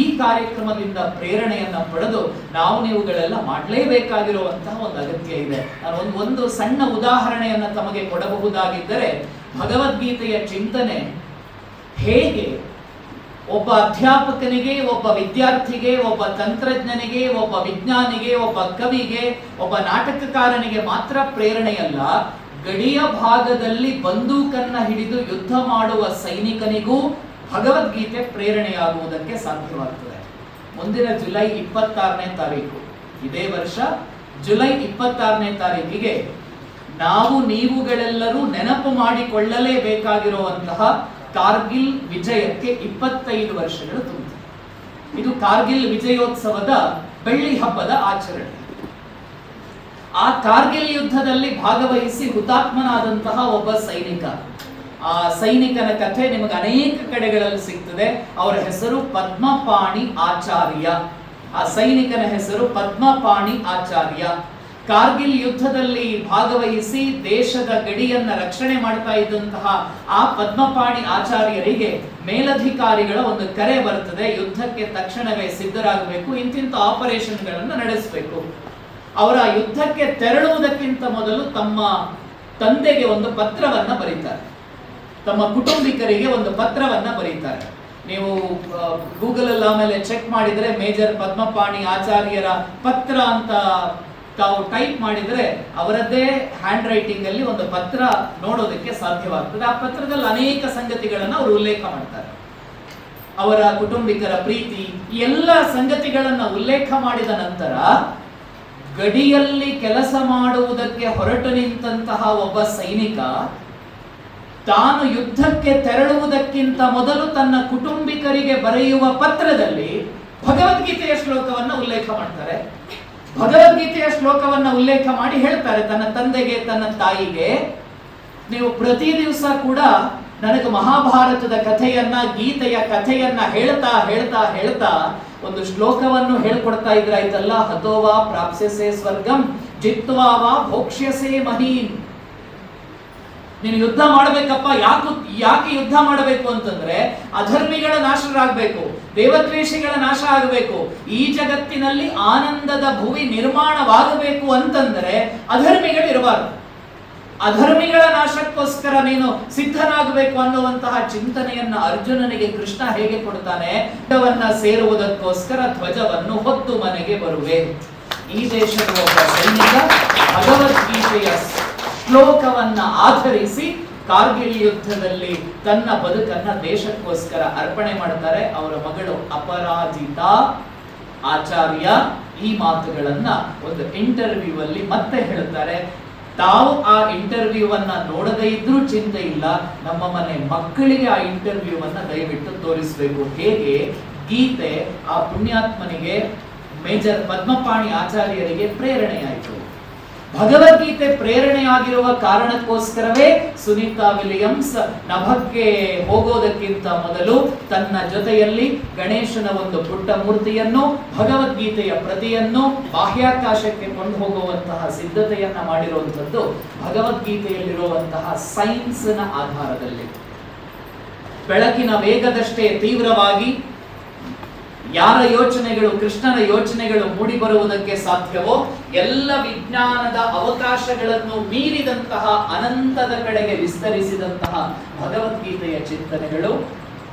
ಈ ಕಾರ್ಯಕ್ರಮದಿಂದ ಪ್ರೇರಣೆಯನ್ನ ಪಡೆದು ನಾವು ನೀವುಗಳೆಲ್ಲ ಮಾಡಲೇಬೇಕಾಗಿರುವಂತಹ ಒಂದು ಅಗತ್ಯ ಇದೆ. ನಾನು ಒಂದು ಸಣ್ಣ ಉದಾಹರಣೆಯನ್ನ ತಮಗೆ ಕೊಡಬಹುದಾಗಿದ್ದರೆ, ಭಗವದ್ಗೀತೆಯ ಚಿಂತನೆ ಹೇಗೆ ಒಬ್ಬ ಅಧ್ಯಾಪಕನಿಗೆ, ಒಬ್ಬ ವಿದ್ಯಾರ್ಥಿಗೆ, ಒಬ್ಬ ತಂತ್ರಜ್ಞನಿಗೆ, ಒಬ್ಬ ವಿಜ್ಞಾನಿಗೆ, ಒಬ್ಬ ಕವಿಗೆ, ಒಬ್ಬ ನಾಟಕಕಾರನಿಗೆ ಮಾತ್ರ ಪ್ರೇರಣೆಯಲ್ಲ, ಗಡಿಯ ಭಾಗದಲ್ಲಿ ಬಂದೂಕನ್ನ ಹಿಡಿದು ಯುದ್ಧ ಮಾಡುವ ಸೈನಿಕನಿಗೂ ಭಗವದ್ಗೀತೆ ಪ್ರೇರಣೆಯಾಗುವುದಕ್ಕೆ ಸಾಧ್ಯವಾಗುತ್ತದೆ. ಮುಂದಿನ ಜುಲೈ 26ನೇ ತಾರೀಕು, ಇದೇ ವರ್ಷ ಜುಲೈ 26ನೇ ತಾರೀಕಿಗೆ ನಾವು ನೀವುಗಳೆಲ್ಲರೂ ನೆನಪು ಮಾಡಿಕೊಳ್ಳಲೇಬೇಕಾಗಿರುವಂತಹ ಕಾರ್ಗಿಲ್ ವಿಜಯಕ್ಕೆ 25 ವರ್ಷಗಳು ತುಂಬಿದೆ. ಇದು ಕಾರ್ಗಿಲ್ ವಿಜಯೋತ್ಸವದ ಬೆಳ್ಳಿ ಹಬ್ಬದ ಆಚರಣೆ. ಆ ಕಾರ್ಗಿಲ್ ಯುದ್ಧದಲ್ಲಿ ಭಾಗವಹಿಸಿ ಹುತಾತ್ಮನಾದಂತಹ ಒಬ್ಬ ಸೈನಿಕ, ಆ ಸೈನಿಕನ ಕಥೆ ನಿಮಗೆ ಅನೇಕ ಕಡೆಗಳಲ್ಲಿ ಸಿಗ್ತದೆ. ಅವರ ಹೆಸರು ಪದ್ಮಪಾಣಿ ಆಚಾರ್ಯ. ಆ ಸೈನಿಕನ ಹೆಸರು ಪದ್ಮಪಾಣಿ ಆಚಾರ್ಯ. ಕಾರ್ಗಿಲ್ ಯುದ್ಧದಲ್ಲಿ ಭಾಗವಹಿಸಿ ದೇಶದ ಗಡಿಯನ್ನ ರಕ್ಷಣೆ ಮಾಡ್ತಾ ಇದ್ದಂತಹ ಆ ಪದ್ಮಪಾಣಿ ಆಚಾರ್ಯರಿಗೆ ಮೇಲಧಿಕಾರಿಗಳ ಒಂದು ಕರೆ ಬರುತ್ತದೆ, ಯುದ್ಧಕ್ಕೆ ತಕ್ಷಣವೇ ಸಿದ್ಧರಾಗಬೇಕು, ಇಂತಿಂತ ಆಪರೇಷನ್ಗಳನ್ನು ನಡೆಸಬೇಕು. ಅವರ ಯುದ್ಧಕ್ಕೆ ತೆರಳುವುದಕ್ಕಿಂತ ಮೊದಲು ತಮ್ಮ ತಂದೆಗೆ ಒಂದು ಪತ್ರವನ್ನ ಬರೀತಾರೆ, ತಮ್ಮ ಕುಟುಂಬಿಕರಿಗೆ ಒಂದು ಪತ್ರವನ್ನ ಬರೀತಾರೆ. ನೀವು ಗೂಗಲ್ ಅಲ್ಲಿ ಆಮೇಲೆ ಚೆಕ್ ಮಾಡಿದ್ರೆ ಮೇಜರ್ ಪದ್ಮಪಾಣಿ ಆಚಾರ್ಯರ ಪತ್ರ ಅಂತ ತಾವು ಟೈಪ್ ಮಾಡಿದ್ರೆ ಅವರದ್ದೇ ಹ್ಯಾಂಡ್ ರೈಟಿಂಗ್ ಅಲ್ಲಿ ಒಂದು ಪತ್ರ ನೋಡೋದಕ್ಕೆ ಸಾಧ್ಯವಾಗ್ತದೆ. ಆ ಪತ್ರದಲ್ಲಿ ಅನೇಕ ಸಂಗತಿಗಳನ್ನು ಅವರು ಉಲ್ಲೇಖ ಮಾಡ್ತಾರೆ. ಅವರ ಕುಟುಂಬಿಕರ ಪ್ರೀತಿ, ಎಲ್ಲ ಸಂಗತಿಗಳನ್ನ ಉಲ್ಲೇಖ ಮಾಡಿದ ನಂತರ ಗಡಿಯಲ್ಲಿ ಕೆಲಸ ಮಾಡುವುದಕ್ಕೆ ಹೊರಟು ನಿಂತಹ ಒಬ್ಬ ಸೈನಿಕ ತಾನು ಯುದ್ಧಕ್ಕೆ ತೆರಳುವುದಕ್ಕಿಂತ ಮೊದಲು ತನ್ನ ಕುಟುಂಬಿಕರಿಗೆ ಬರೆಯುವ ಪತ್ರದಲ್ಲಿ ಭಗವದ್ಗೀತೆಯ ಶ್ಲೋಕವನ್ನ ಉಲ್ಲೇಖ ಮಾಡ್ತಾರೆ. ಭಗವದ್ಗೀತೆಯ ಶ್ಲೋಕವನ್ನ ಉಲ್ಲೇಖ ಮಾಡಿ ಹೇಳ್ತಾರೆ ತನ್ನ ತಂದೆಗೆ, ತನ್ನ ತಾಯಿಗೆ, ನೀವು ಪ್ರತಿ ದಿವಸ ಕೂಡ ನನಗೆ ಮಹಾಭಾರತದ ಕಥೆಯನ್ನ, ಗೀತೆಯ ಕಥೆಯನ್ನ ಹೇಳ್ತಾ ಹೇಳ್ತಾ ಹೇಳ್ತಾ ಒಂದು ಶ್ಲೋಕವನ್ನು ಹೇಳ್ಕೊಡ್ತಾ ಇದ್ರಾಯ್ತಲ್ಲ, ಹತೋವಾ ಪ್ರಾಪ್ಸ್ಯಸೆ ಸ್ವರ್ಗಂ ಜಿತ್ವಾ ವಾ ಭೋಕ್ಷ್ಯಸೆ ಮಹೀನ್. ನೀನು ಯುದ್ಧ ಮಾಡಬೇಕಪ್ಪ. ಯಾಕೆ ಯುದ್ಧ ಮಾಡಬೇಕು ಅಂತಂದ್ರೆ ಅಧರ್ಮಿಗಳ ನಾಶರಾಗಬೇಕು, ದೇವದ್ವೇಷಿಗಳ ನಾಶ ಆಗಬೇಕು, ಈ ಜಗತ್ತಿನಲ್ಲಿ ಆನಂದದ ಭುವಿ ನಿರ್ಮಾಣವಾಗಬೇಕು ಅಂತಂದ್ರೆ ಅಧರ್ಮಿಗಳು ಇರಬಾರದು. ಅಧರ್ಮಿಗಳ ನಾಶಕ್ಕೋಸ್ಕರ ನೀನು ಸಿದ್ಧನಾಗಬೇಕು ಅನ್ನುವಂತಹ ಚಿಂತನೆಯನ್ನ ಅರ್ಜುನನಿಗೆ ಕೃಷ್ಣ ಹೇಗೆ ಕೊಡ್ತಾನೆ, ಯುದ್ಧವನ್ನ ಸೇರುವುದಕ್ಕೋಸ್ಕರ ಧ್ವಜವನ್ನು ಹೊತ್ತು ಮನೆಗೆ ಬರುವೆ. ಈ ದೇಶದ ಒಬ್ಬ ಸೈನಿಕ ಭಗವದ್ಗೀತೆಯ ಶ್ಲೋಕವನ್ನ ಆಧರಿಸಿ ಕಾರ್ಗಿಲ್ ಯುದ್ಧದಲ್ಲಿ ತನ್ನ ಬದುಕನ್ನ ದೇಶಕ್ಕೋಸ್ಕರ ಅರ್ಪಣೆ ಮಾಡ್ತಾರೆ. ಅವರ ಮಗಳು ಅಪರಾಜಿತಾ ಆಚಾರ್ಯ ಈ ಮಾತುಗಳನ್ನ ಒಂದು ಇಂಟರ್ವ್ಯೂ ಅಲ್ಲಿ ಮತ್ತೆ ಹೇಳ್ತಾರೆ. ತಾವು ಆ ಇಂಟರ್ವ್ಯೂವನ್ನ ನೋಡದೇ ಇದ್ರೂ ಚಿಂತೆ ಇಲ್ಲ, ನಮ್ಮ ಮನೆ ಮಕ್ಕಳಿಗೆ ಆ ಇಂಟರ್ವ್ಯೂವನ್ನ ದಯವಿಟ್ಟು ತೋರಿಸಬೇಕು. ಹೇಗೆ ಗೀತೆ ಆ ಪುಣ್ಯಾತ್ಮನಿಗೆ ಮೇಜರ್ ಪದ್ಮಪಾಣಿ ಆಚಾರ್ಯರಿಗೆ ಪ್ರೇರಣೆಯಾಯಿತು. ಭಗವದ್ಗೀತೆ ಪ್ರೇರಣೆಯಾಗಿರುವ ಕಾರಣಕ್ಕೋಸ್ಕರವೇ ಸುನೀತಾ ವಿಲಿಯಮ್ಸ್ ನಭಕ್ಕೆ ಹೋಗೋದಕ್ಕಿಂತ ಮೊದಲು ತನ್ನ ಜೊತೆಯಲ್ಲಿ ಗಣೇಶನ ಒಂದು ಪುಟ್ಟ ಮೂರ್ತಿಯನ್ನು, ಭಗವದ್ಗೀತೆಯ ಪ್ರತಿಯನ್ನು ಬಾಹ್ಯಾಕಾಶಕ್ಕೆ ಕೊಂಡು ಹೋಗುವಂತಹ ಸಿದ್ಧತೆಯನ್ನ ಮಾಡಿರುವಂಥದ್ದು ಭಗವದ್ಗೀತೆಯಲ್ಲಿರುವಂತಹ ಸೈನ್ಸ್ನ ಆಧಾರದಲ್ಲಿ. ಬೆಳಕಿನ ವೇಗದಷ್ಟೇ ತೀವ್ರವಾಗಿ ಯಾರ ಯೋಚನೆಗಳು, ಕೃಷ್ಣನ ಯೋಚನೆಗಳು ಮೂಡಿ ಬರುವುದಕ್ಕೆ ಸಾಧ್ಯವೋ ಎಲ್ಲ ವಿಜ್ಞಾನದ ಅವಕಾಶಗಳನ್ನು ಮೀರಿದಂತಹ ಅನಂತದ ಕಡೆಗೆ ವಿಸ್ತರಿಸಿದಂತಹ ಭಗವದ್ಗೀತೆಯ ಚಿಂತನೆಗಳು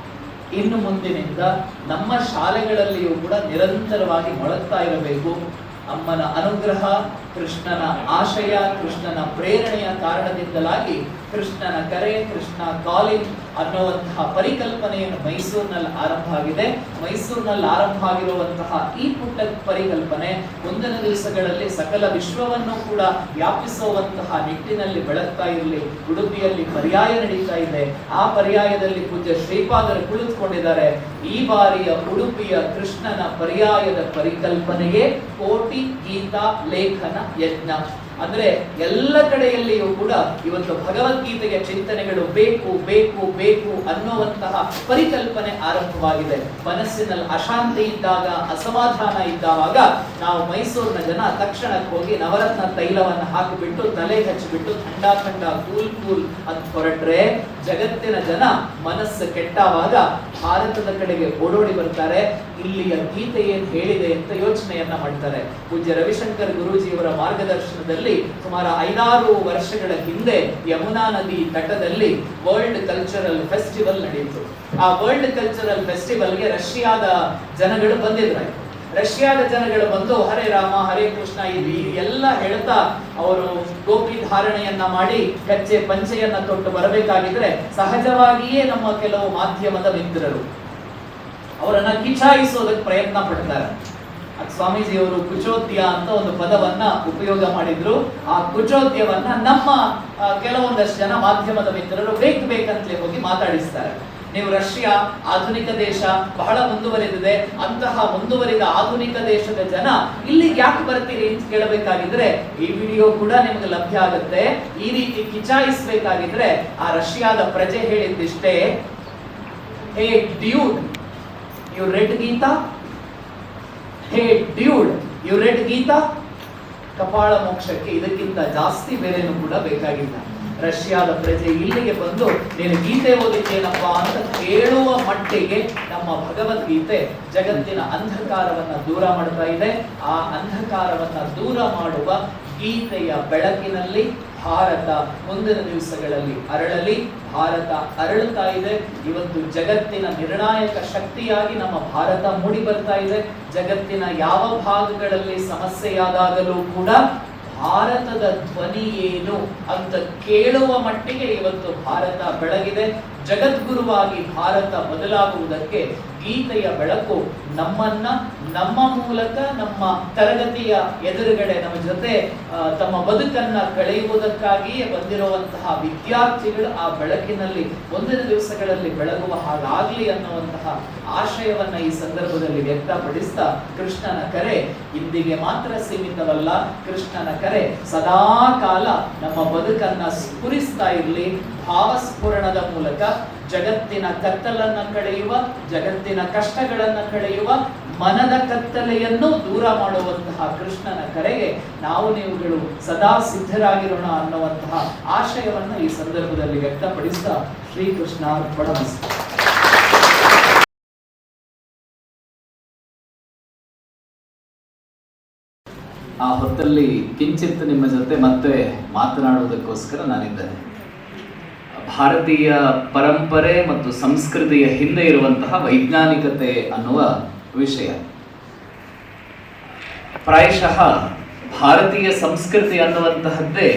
ಇನ್ನು ಮುಂದಿನಿಂದ ನಮ್ಮ ಶಾಲೆಗಳಲ್ಲಿಯೂ ಕೂಡ ನಿರಂತರವಾಗಿ ಮೊಳಗ್ತಾ ಇರಬೇಕು. ಅಮ್ಮನ ಅನುಗ್ರಹ, ಕೃಷ್ಣನ ಆಶಯ, ಕೃಷ್ಣನ ಪ್ರೇರಣೆಯ ಕಾರಣದಿಂದಲಾಗಿ ಕೃಷ್ಣನ ಕರೆ, ಕೃಷ್ಣ ಕಾಲಿಂಗ್ ಅನ್ನುವಂತಹ ಪರಿಕಲ್ಪನೆಯನ್ನು ಮೈಸೂರಿನಲ್ಲಿ ಆರಂಭ ಆಗಿದೆ. ಮೈಸೂರಿನಲ್ಲಿ ಆರಂಭ ಆಗಿರುವಂತಹ ಈ ಪುಟ್ಟ ಪರಿಕಲ್ಪನೆ ಮುಂದಿನ ದಿವಸಗಳಲ್ಲಿ ಸಕಲ ವಿಶ್ವವನ್ನು ಕೂಡ ವ್ಯಾಪಿಸುವಂತಹ ನಿಟ್ಟಿನಲ್ಲಿ ಬೆಳಗ್ತಾ ಇರಲಿ. ಉಡುಪಿಯಲ್ಲಿ ಪರ್ಯಾಯ ನಡೀತಾ ಇದೆ. ಆ ಪರ್ಯಾಯದಲ್ಲಿ ಪೂಜ್ಯ ಶ್ರೀಪಾದರು ಕುಳಿತುಕೊಂಡಿದ್ದಾರೆ. ಈ ಬಾರಿಯ ಉಡುಪಿಯ ಕೃಷ್ಣನ ಪರ್ಯಾಯದ ಪರಿಕಲ್ಪನೆಗೆ ಕೋಟಿ ಗೀತಾ ಲೇಖನ ಯಜ್ಞ. ಅಂದ್ರೆ ಎಲ್ಲ ಕಡೆಯಲ್ಲಿಯೂ ಕೂಡ ಇವತ್ತು ಭಗವದ್ಗೀತೆಯ ಚಿಂತನೆಗಳು ಬೇಕು ಬೇಕು ಬೇಕು ಅನ್ನುವಂತಹ ಪರಿಕಲ್ಪನೆ ಆರಂಭವಾಗಿದೆ. ಮನಸ್ಸಿನಲ್ಲಿ ಅಶಾಂತಿ ಇದ್ದಾಗ, ಅಸಮಾಧಾನ ಇದ್ದಾಗ ನಾವು ಮೈಸೂರಿನ ಜನ ತಕ್ಷಣಕ್ಕೆ ಹೋಗಿ ನವರತ್ನ ತೈಲವನ್ನು ಹಾಕಿಬಿಟ್ಟು ತಲೆ ಹಚ್ಚಿಬಿಟ್ಟು ಥಂಡ ಕೂಲ್ ಅಂತ ಹೊರಟ್ರೆ, ಜಗತ್ತಿನ ಜನ ಮನಸ್ಸು ಕೆಟ್ಟಾವಾಗ ಭಾರತದ ಕಡೆಗೆ ಓಡೋಡಿ ಬರ್ತಾರೆ. ಇಲ್ಲಿಯ ಗೀತೆ ಏನ್ ಹೇಳಿದೆ ಅಂತ ಯೋಚನೆಯನ್ನ ಮಾಡ್ತಾರೆ. ಪೂಜ್ಯ ರವಿಶಂಕರ್ ಗುರೂಜಿಯವರ ಮಾರ್ಗದರ್ಶನದಲ್ಲಿ ಸುಮಾರು 5-6 ವರ್ಷಗಳ ಹಿಂದೆ ಯಮುನಾ ನದಿ ತಟದಲ್ಲಿ ವರ್ಲ್ಡ್ ಕಲ್ಚರಲ್ ಫೆಸ್ಟಿವಲ್ ನಡೆಯಿತು. ಆ ವರ್ಲ್ಡ್ ಕಲ್ಚರಲ್ ಫೆಸ್ಟಿವಲ್ಗೆ ರಷ್ಯಾದ ಜನಗಳು ಬಂದಿದ್ರು. ರಷ್ಯಾದ ಜನಗಳು ಬಂದು ಹರೇ ರಾಮ ಹರೇ ಕೃಷ್ಣ ಎಲ್ಲ ಹೇಳ್ತಾ ಅವರು ಗೋಪಿ ಧಾರಣೆಯನ್ನ ಮಾಡಿ ಕಚ್ಚೆ ಪಂಚೆಯನ್ನ ತೊಟ್ಟು ಬರಬೇಕಾಗಿದ್ರೆ ಸಹಜವಾಗಿಯೇ ನಮ್ಮ ಕೆಲವು ಮಾಧ್ಯಮದ ಮಿತ್ರರು ಅವರನ್ನ ಕಿಚಾಯಿಸೋದಕ್ಕೆ ಪ್ರಯತ್ನ ಪಡ್ತಾರೆ. ಸ್ವಾಮೀಜಿಯವರು ಕುಚೋದ್ಯ ಅಂತ ಒಂದು ಪದವನ್ನ ಉಪಯೋಗ ಮಾಡಿದ್ರು. ಆ ಕುಚೋದ್ಯವನ್ನ ನಮ್ಮ ಕೆಲವೊಂದಷ್ಟು ಜನ ಮಾಧ್ಯಮದ ಮಿತ್ರರು ಬೇಕಂತಲೇ ಹೋಗಿ ಮಾತಾಡಿಸ್ತಾರೆ. ನೀವು ರಷ್ಯಾ ಆಧುನಿಕ ದೇಶ, ಬಹಳ ಮುಂದುವರೆದಿದೆ, ಅಂತಹ ಮುಂದುವರಿದ ಆಧುನಿಕ ದೇಶದ ಜನ ಇಲ್ಲಿ ಯಾಕೆ ಬರ್ತೀರಿ ಅಂತ ಕೇಳಬೇಕಾಗಿದ್ರೆ ಈ ವಿಡಿಯೋ ಕೂಡ ನಿಮಗೆ ಲಭ್ಯ ಆಗುತ್ತೆ. ಈ ರೀತಿ ಕಿಚಾಯಿಸಬೇಕಾಗಿದ್ರೆ ಆ ರಷ್ಯಾದ ಪ್ರಜೆ ಹೇಳಿದ್ದಿಷ್ಟೇ, hey dude, you read Gita, hey dude you read Gita. ಕಪಾಳ ಮೋಕ್ಷಕ್ಕೆ ಇದಕ್ಕಿಂತ ಜಾಸ್ತಿ ಬೇರೆನೂ ಕೂಡ ಬೇಕಾಗಿಲ್ಲ. ರಷ್ಯಾದ ಪ್ರಜೆ ಇಲ್ಲಿಗೆ ಬಂದು ನೀನು ಗೀತೆ ಓದಿದ್ದೇನಪ್ಪ ಅಂತ ಕೇಳುವ ಮಟ್ಟಿಗೆ ನಮ್ಮ ಭಗವದ್ಗೀತೆ ಜಗತ್ತಿನ ಅಂಧಕಾರವನ್ನ ದೂರ ಮಾಡ್ತಾ ಇದೆ. ಆ ಅಂಧಕಾರವನ್ನ ದೂರ ಮಾಡುವ ಗೀತೆಯ ಬೆಳಕಿನಲ್ಲಿ ಭಾರತ ಮುಂದಿನ ದಿವಸಗಳಲ್ಲಿ ಅರಳಲಿ. ಭಾರತ ಅರಳುತ್ತಾ ಇದೆ. ಇವತ್ತು ಜಗತ್ತಿನ ನಿರ್ಣಾಯಕ ಶಕ್ತಿಯಾಗಿ ನಮ್ಮ ಭಾರತ ಮೂಡಿ ಬರ್ತಾ ಇದೆ. ಜಗತ್ತಿನ ಯಾವ ಭಾಗಗಳಲ್ಲಿ ಸಮಸ್ಯೆಯಾದಾಗಲೂ ಕೂಡ ಭಾರತದ ಧ್ವನಿ ಏನು ಅಂತ ಕೇಳುವ ಮಟ್ಟಿಗೆ ಇವತ್ತು ಭಾರತ ಬೆಳಗಿದೆ. ಜಗದ್ಗುರುವಾಗಿ ಭಾರತ ಬದಲಾಗುವುದಕ್ಕೆ ಗೀತೆಯ ಬೆಳಕು ನಮ್ಮನ್ನ ನಮ್ಮ ಮೂಲಕ ನಮ್ಮ ತರಗತಿಯ ಎದುರುಗಡೆ ನಮ್ಮ ಜೊತೆ ತಮ್ಮ ಬದುಕನ್ನ ಕಳೆಯುವುದಕ್ಕಾಗಿಯೇ ಬಂದಿರುವಂತಹ ವಿದ್ಯಾರ್ಥಿಗಳು ಆ ಬೆಳಕಿನಲ್ಲಿ ಮುಂದಿನ ದಿವಸಗಳಲ್ಲಿ ಬೆಳಗುವ ಹಾಗಾಗ್ಲಿ ಅನ್ನುವಂತಹ ಆಶಯವನ್ನ ಈ ಸಂದರ್ಭದಲ್ಲಿ ವ್ಯಕ್ತಪಡಿಸ್ತಾ, ಕೃಷ್ಣನ ಕರೆ ಇಂದಿಗೆ ಮಾತ್ರ ಸೀಮಿತವಲ್ಲ. ಕೃಷ್ಣನ ಕರೆ ಸದಾ ಕಾಲ ನಮ್ಮ ಬದುಕನ್ನ ಸ್ಫುರಿಸ್ತಾ ಇರಲಿ. ಭಾವಸ್ಫುರಣದ ಮೂಲಕ ಜಗತ್ತಿನ ಕತ್ತಲನ್ನ ಕಳೆಯುವ, ಜಗತ್ತಿನ ಕಷ್ಟಗಳನ್ನ ಕಳೆಯುವ, ಮನದ ಕತ್ತಲೆಯನ್ನು ದೂರ ಮಾಡುವಂತಹ ಕೃಷ್ಣನ ಕರೆಗೆ ನಾವು ನೀವುಗಳು ಸದಾ ಸಿದ್ಧರಾಗಿರೋಣ ಅನ್ನುವಂತಹ ಆಶಯವನ್ನ ಈ ಸಂದರ್ಭದಲ್ಲಿ ವ್ಯಕ್ತಪಡಿಸ್ತಾ ಶ್ರೀಕೃಷ್ಣ ಅರ್ಪಣಮಸ್ತು. ಆ ಹೊತ್ತಲ್ಲಿ ಕಿಂಚಿತ್ ನಿಮ್ಮ ಜೊತೆ ಮತ್ತೆ ಮಾತನಾಡುವುದಕ್ಕೋಸ್ಕರ ನಾನಿದ್ದೇನೆ. ಭಾರತೀಯ ಪರಂಪರೆ ಮತ್ತು ಸಂಸ್ಕೃತಿಯ ಹಿಂದೆ ಇರುವಂತಹ ವೈಜ್ಞಾನಿಕತೆ ಅನ್ನುವ ವಿಷಯ. ಪ್ರಾಯಶಃ ಭಾರತೀಯ ಸಂಸ್ಕೃತಿ ಅನ್ನುವಂತಹದ್ದೇ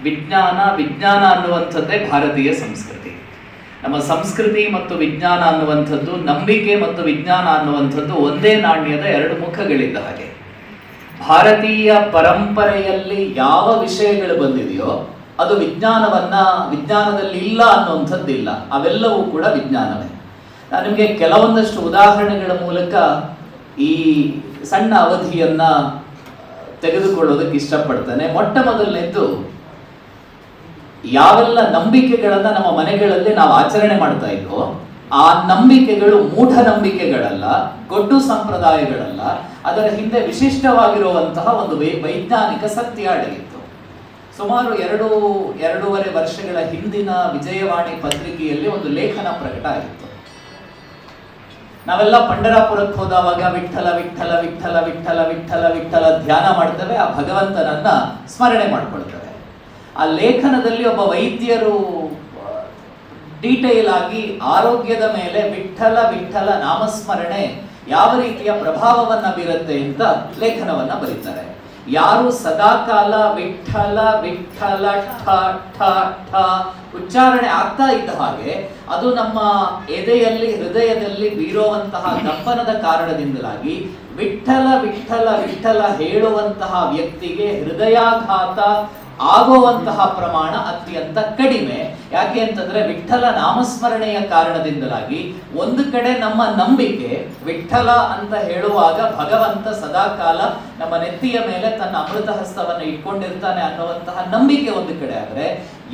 ವಿಜ್ಞಾನ ಅನ್ನುವಂಥದ್ದೇ ಭಾರತೀಯ ಸಂಸ್ಕೃತಿ. ನಮ್ಮ ಸಂಸ್ಕೃತಿ ಮತ್ತು ವಿಜ್ಞಾನ ಅನ್ನುವಂಥದ್ದು, ನಂಬಿಕೆ ಮತ್ತು ವಿಜ್ಞಾನ ಅನ್ನುವಂಥದ್ದು ಒಂದೇ ನಾಣ್ಯದ 2 ಮುಖಗಳಿದ್ದ ಹಾಗೆ. ಭಾರತೀಯ ಪರಂಪರೆಯಲ್ಲಿ ಯಾವ ವಿಷಯಗಳು ಬಂದಿದೆಯೋ ಅದು ವಿಜ್ಞಾನದಲ್ಲಿ ಇಲ್ಲ ಅನ್ನುವಂಥದ್ದಿಲ್ಲ. ಅವೆಲ್ಲವೂ ಕೂಡ ವಿಜ್ಞಾನವೇ. ನಾನು ನಿಮಗೆ ಕೆಲವೊಂದಷ್ಟು ಉದಾಹರಣೆಗಳ ಮೂಲಕ ಈ ಸಣ್ಣ ಅವಧಿಯನ್ನ ತೆಗೆದುಕೊಳ್ಳೋದಕ್ಕೆ ಇಷ್ಟಪಡ್ತೇನೆ. ಮೊಟ್ಟ ಮೊದಲನೇದ್ದು, ಯಾವೆಲ್ಲ ನಂಬಿಕೆಗಳನ್ನ ನಮ್ಮ ಮನೆಗಳಲ್ಲಿ ನಾವು ಆಚರಣೆ ಮಾಡ್ತಾ ಇದ್ವೋ ಆ ನಂಬಿಕೆಗಳು ಮೂಢನಂಬಿಕೆಗಳಲ್ಲ, ಗೊಡ್ಡು ಸಂಪ್ರದಾಯಗಳಲ್ಲ. ಅದರ ಹಿಂದೆ ವಿಶಿಷ್ಟವಾಗಿರುವಂತಹ ಒಂದು ವೈಜ್ಞಾನಿಕ ಸತ್ಯ ಅಡಗಿತ್ತು. ಸುಮಾರು 2-2.5 ವರ್ಷಗಳ ಹಿಂದಿನ ವಿಜಯವಾಣಿ ಪತ್ರಿಕೆಯಲ್ಲಿ ಒಂದು ಲೇಖನ ಪ್ರಕಟ ಆಗಿತ್ತು. ನಾವೆಲ್ಲ ಪಂಢರಾಪುರಕ್ಕೆ ಹೋದವಾಗ ವಿಠ್ಠಲ ವಿಠ್ಠಲ ವಿಠ್ಠಲ ವಿಠ್ಠಲ ವಿಠ್ಠಲ ವಿಠ್ಠಲ ಧ್ಯಾನ ಮಾಡ್ತೇವೆ, ಆ ಭಗವಂತನನ್ನ ಸ್ಮರಣೆ ಮಾಡ್ಕೊಳ್ತೇವೆ. ಆ ಲೇಖನದಲ್ಲಿ ಒಬ್ಬ ವೈದ್ಯರು ಡೀಟೇಲ್ ಆಗಿ ಆರೋಗ್ಯದ ಮೇಲೆ ವಿಠ್ಠಲ ವಿಠ್ಠಲ ನಾಮಸ್ಮರಣೆ ಯಾವ ರೀತಿಯ ಪ್ರಭಾವವನ್ನ ಬೀರುತ್ತೆ ಅಂತ ಲೇಖನವನ್ನ ಬರೀತಾರೆ. ಯಾರು ಸದಾಕಾಲ ವಿಠಲ ವಿಠಲ ಠ ಠ ಠ ಉಚ್ಚಾರಣೆ ಆಗ್ತಾ ಇದ್ದ ಹಾಗೆ ಅದು ನಮ್ಮ ಎದೆಯಲ್ಲಿ ಹೃದಯದಲ್ಲಿ ಬೀರುವಂತಹ ಕಂಪನದ ಕಾರಣದಿಂದಲಾಗಿ ವಿಠಲ ವಿಠಲ ವಿಠಲ ಹೇಳುವಂತಹ ವ್ಯಕ್ತಿಗೆ ಹೃದಯಾಘಾತ ಆಗುವಂತಹ ಪ್ರಮಾಣ ಅತ್ಯಂತ ಕಡಿಮೆ. ಯಾಕೆ ಅಂತಂದ್ರೆ ವಿಠಲ ನಾಮಸ್ಮರಣೆಯ ಕಾರಣದಿಂದಲಾಗಿ ಒಂದು ಕಡೆ ನಮ್ಮ ನಂಬಿಕೆ ವಿಠಲ ಅಂತ ಹೇಳುವಾಗ ಭಗವಂತ ಸದಾಕಾಲ ನಮ್ಮ ನೆತ್ತಿಯ ಮೇಲೆ ತನ್ನ ಅಮೃತ ಹಸ್ತವನ್ನು ಇಟ್ಕೊಂಡಿರ್ತಾನೆ ಅನ್ನುವಂತಹ ನಂಬಿಕೆ ಒಂದು ಕಡೆ ಆದ್ರೆ,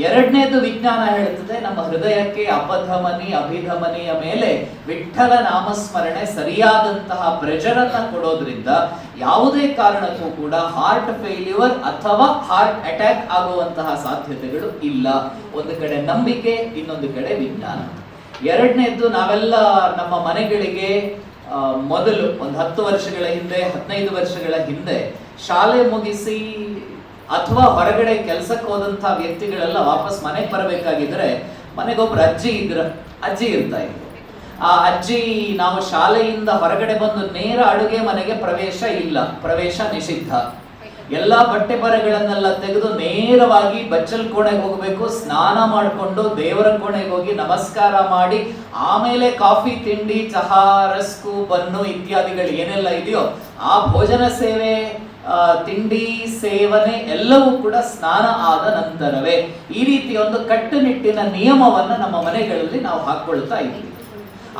ಎರಡನೇದು ವಿಜ್ಞಾನ ಹೇಳುತ್ತದೆ ನಮ್ಮ ಹೃದಯಕ್ಕೆ ಅಪಧಮನಿ ಅಭಿಧಮನಿಯ ಮೇಲೆ ವಿಠಲ ನಾಮಸ್ಮರಣೆ ಸರಿಯಾದಂತಹ ಪ್ರೆಷರನ್ನ ಕೊಡೋದ್ರಿಂದ ಯಾವುದೇ ಕಾರಣಕ್ಕೂ ಕೂಡ ಹಾರ್ಟ್ ಫೇಲ್ಯೂರ್ ಅಥವಾ ಹಾರ್ಟ್ ಅಟ್ಯಾಕ್ ಆಗುವಂತಹ ಸಾಧ್ಯತೆಗಳು ಇಲ್ಲ. ಒಂದು ಕಡೆ ನಂಬಿಕೆ, ಇನ್ನೊಂದು ಕಡೆ ವಿಜ್ಞಾನ. ಎರಡನೇದ್ದು, ನಾವೆಲ್ಲ ನಮ್ಮ ಮನೆಗಳಿಗೆ ಮೊದಲು ಒಂದು 10 ವರ್ಷಗಳ ಹಿಂದೆ 15 ವರ್ಷಗಳ ಹಿಂದೆ ಶಾಲೆ ಮುಗಿಸಿ ಅಥವಾ ಹೊರಗಡೆ ಕೆಲಸಕ್ಕೆ ಹೋದಂತಹ ವ್ಯಕ್ತಿಗಳೆಲ್ಲ ವಾಪಸ್ ಮನೆಗೆ ಬರಬೇಕಾಗಿದ್ರೆ ಮನೆಗೊಬ್ರು ಅಜ್ಜಿ ಇರ್ತಾ ಇದ್ರು. ಆ ಅಜ್ಜಿ ನಾವು ಶಾಲೆಯಿಂದ ಹೊರಗಡೆ ಬಂದು ನೇರ ಅಡುಗೆ ಮನೆಗೆ ಪ್ರವೇಶ ನಿಷಿದ್ಧ. ಎಲ್ಲಾ ಬಟ್ಟೆ ಬರೆಗಳನ್ನೆಲ್ಲ ತೆಗೆದು ನೇರವಾಗಿ ಬಚ್ಚಲ್ ಕೋಣೆಗೆ ಹೋಗಬೇಕು, ಸ್ನಾನ ಮಾಡಿಕೊಂಡು ದೇವರ ಕೋಣೆಗೆ ಹೋಗಿ ನಮಸ್ಕಾರ ಮಾಡಿ ಆಮೇಲೆ ಕಾಫಿ ತಿಂಡಿ ಚಹಾ ರಸ್ಕು ಬನ್ನು ಇತ್ಯಾದಿಗಳು ಏನೆಲ್ಲ ಇದೆಯೋ ಆ ಭೋಜನ ಸೇವೆ ತಿಂಡಿ ಸೇವನೆ ಎಲ್ಲವೂ ಕೂಡ ಸ್ನಾನ ಆದ ನಂತರವೇ. ಈ ರೀತಿ ಒಂದು ಕಟ್ಟುನಿಟ್ಟಿನ ನಿಯಮವನ್ನ ನಮ್ಮ ಮನೆಗಳಲ್ಲಿ ನಾವು ಹಾಕೊಳ್ತಾ ಇದ್ವಿ.